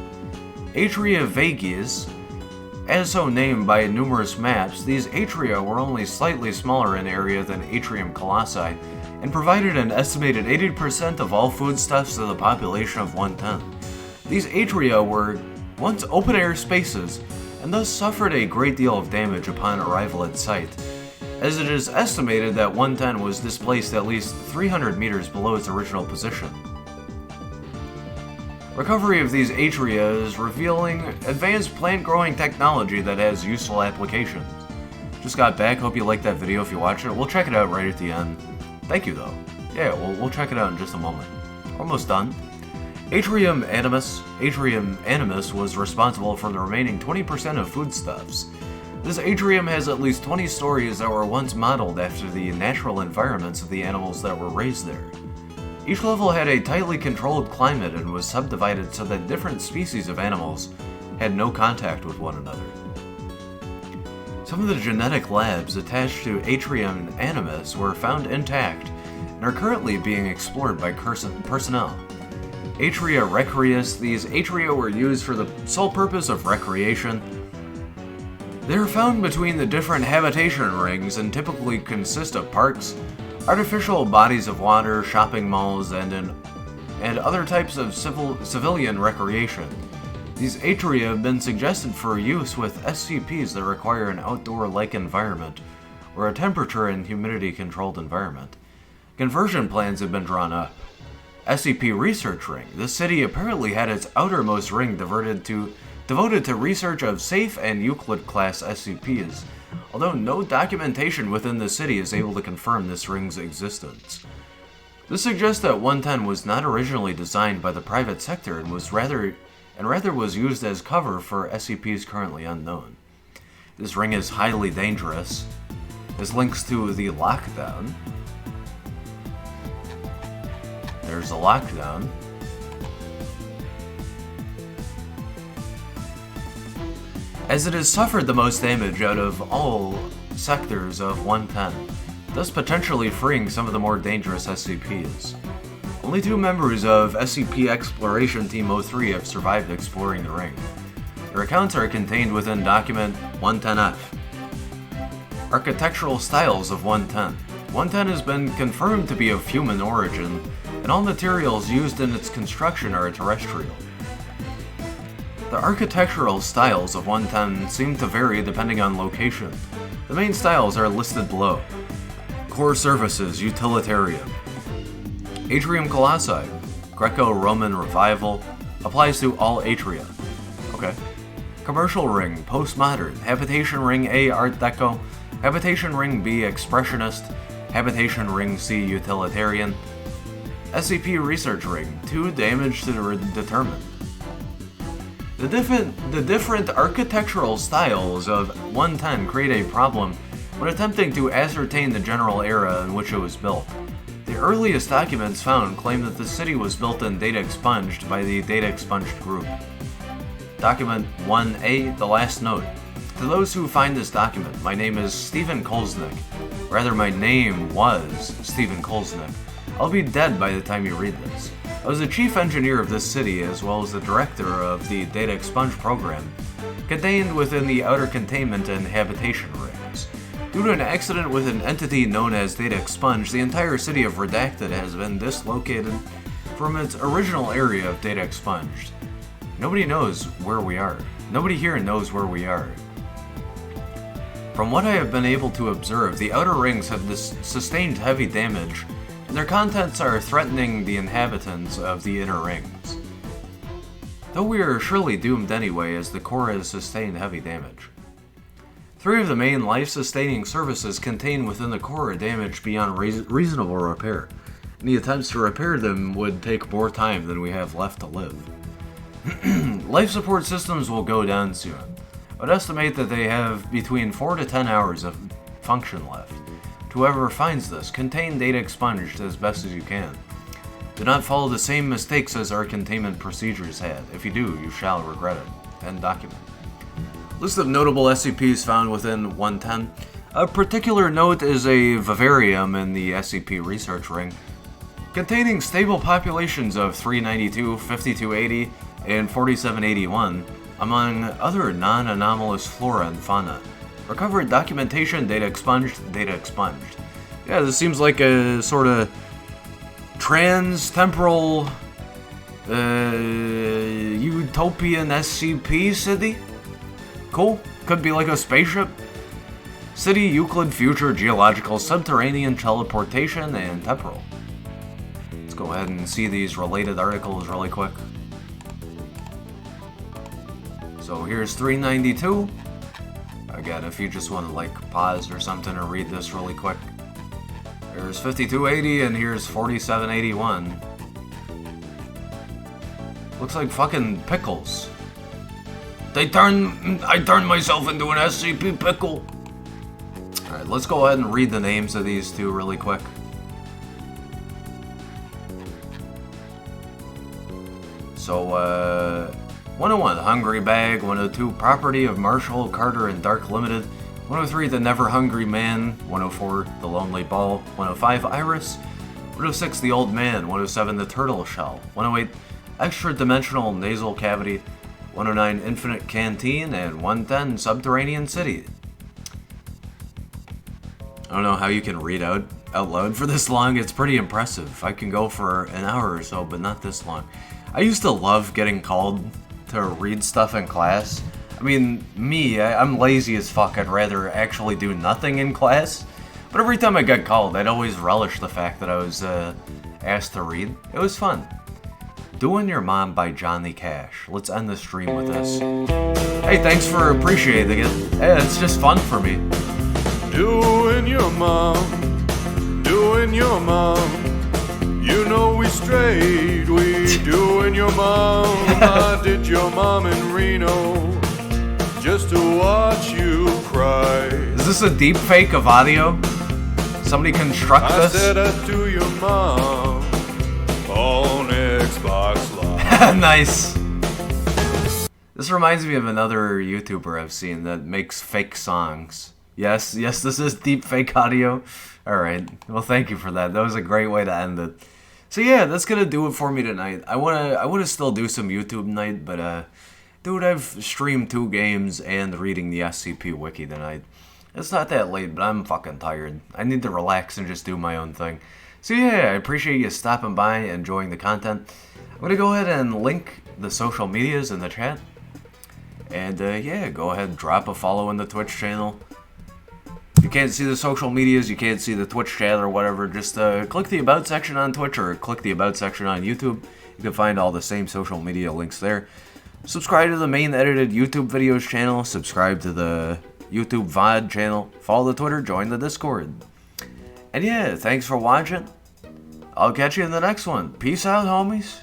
Atria Vagius. As so named by numerous maps, these atria were only slightly smaller in area than Atrium Colossi and provided an estimated 80% of all foodstuffs to the population of 110. These atria were once open-air spaces and thus suffered a great deal of damage upon arrival at site, as it is estimated that 110 was displaced at least 300 meters below its original position. Recovery of these atria is revealing advanced plant-growing technology that has useful applications. Just got back, hope you liked that video. If you watched it, we'll check it out right at the end. Thank you though. Yeah, we'll check it out in just a moment. Almost done. Atrium Animus. Atrium Animus was responsible for the remaining 20% of foodstuffs. This atrium has at least 20 stories that were once modeled after the natural environments of the animals that were raised there. Each level had a tightly controlled climate and was subdivided so that different species of animals had no contact with one another. Some of the genetic labs attached to Atrium Animus were found intact and are currently being explored by personnel. Atria Recreus. These atria were used for the sole purpose of recreation. They are found between the different habitation rings and typically consist of parks, artificial bodies of water, shopping malls, and other types of civilian recreation. These atria have been suggested for use with SCPs that require an outdoor-like environment or a temperature and humidity-controlled environment. Conversion plans have been drawn up. SCP Research Ring. This city apparently had its outermost ring devoted to research of safe and Euclid-class SCPs, although no documentation within the city is able to confirm this ring's existence. This suggests that 110 was not originally designed by the private sector and rather was used as cover for SCPs currently unknown. This ring is highly dangerous. This links to the lockdown. There's a lockdown. As it has suffered the most damage out of all sectors of 110, thus potentially freeing some of the more dangerous SCPs. Only 2 members of SCP Exploration Team 03 have survived exploring the ring. Their accounts are contained within document 110F. Architectural styles of 110. 110 has been confirmed to be of human origin, and all materials used in its construction are terrestrial. The architectural styles of 110 seem to vary depending on location. The main styles are listed below. Core services, utilitarian. Atrium Colossi, Greco-Roman revival, applies to all atria. Okay. Commercial ring, postmodern. Habitation Ring A, Art Deco. Habitation Ring B, expressionist. Habitation Ring C, utilitarian. SCP Research Ring, 2 damage to determine. The different architectural styles of 110 create a problem when attempting to ascertain the general era in which it was built. The earliest documents found claim that the city was built and data expunged by the Data Expunged group. Document 1A, the last note. To those who find this document, my name is Stephen Kolsnick. Rather, my name was Stephen Kolsnick. I'll be dead by the time you read this. I was the chief engineer of this city as well as the director of the Data Expunge program, contained within the Outer Containment and Habitation Rings. Due to an accident with an entity known as Data Expunge, the entire city of Redacted has been dislocated from its original area of Data Expunged. Nobody knows where we are. Nobody here knows where we are. From what I have been able to observe, the outer rings have sustained heavy damage, and their contents are threatening the inhabitants of the inner rings. Though we are surely doomed anyway, as the core has sustained heavy damage. 3 of the main life-sustaining services contained within the core are damaged beyond reasonable repair. Any attempts to repair them would take more time than we have left to live. Life support systems will go down soon. I would estimate that they have between 4 to 10 hours of function left. To whoever finds this, contain data expunged as best as you can. Do not follow the same mistakes as our containment procedures had. If you do, you shall regret it. End document. List of notable SCPs found within 110. A particular note is a vivarium in the SCP Research Ring, containing stable populations of 392, 5280, and 4781, among other non-anomalous flora and fauna. Recovered documentation, data expunged, data expunged. Yeah, this seems like a sort of trans-temporal utopian SCP city? Cool. Could be like a spaceship. City, Euclid, future, geological, subterranean, teleportation, and temporal. Let's go ahead and see these related articles really quick. So here's 392. Again, if you just want to like pause or something or read this really quick. Here's 5280 and here's 4781. Looks like fucking pickles. I turned myself into an SCP pickle. Alright, let's go ahead and read the names of these 2 really quick. So, 101, Hungry Bag. 102, Property of Marshall, Carter, and Dark Limited. 103, The Never Hungry Man. 104, The Lonely Ball. 105, Iris. 106, The Old Man. 107, The Turtle Shell. 108, Extra Dimensional Nasal Cavity. 109, Infinite Canteen. And 110, Subterranean City. I don't know how you can read out loud for this long. It's pretty impressive. I can go for an hour or so, but not this long. I used to love getting called to read stuff in class. I mean, I'm lazy as fuck. I'd rather actually do nothing in class. But every time I got called, I'd always relish the fact that I was asked to read. It was fun. Doing Your Mom by Johnny Cash. Let's end the stream with this. Hey, thanks for appreciating it. Hey, it's just fun for me. Doing your mom, doing your mom. You know we strayed, we doing your mom. I did your mom in Reno just to watch you cry. Is this a deep fake of audio? Somebody construct I this? said that to your mom on Xbox Live. Nice. This reminds me of another YouTuber I've seen that makes fake songs. Yes, this is deep fake audio. Alright, well thank you for that. That was a great way to end it. So yeah, that's gonna do it for me tonight. I wanna still do some YouTube night, but dude, I've streamed 2 games and reading the SCP Wiki tonight. It's not that late, but I'm fucking tired. I need to relax and just do my own thing. So yeah, I appreciate you stopping by and enjoying the content. I'm gonna go ahead and link the social medias in the chat. And yeah, go ahead and drop a follow in the Twitch channel. If you can't see the social medias, you can't see the Twitch chat or whatever, just click the About section on Twitch or click the About section on YouTube. You can find all the same social media links there. Subscribe to the main edited YouTube videos channel, subscribe to the YouTube VOD channel, follow the Twitter, join the Discord. And yeah, thanks for watching. I'll catch you in the next one. Peace out, homies.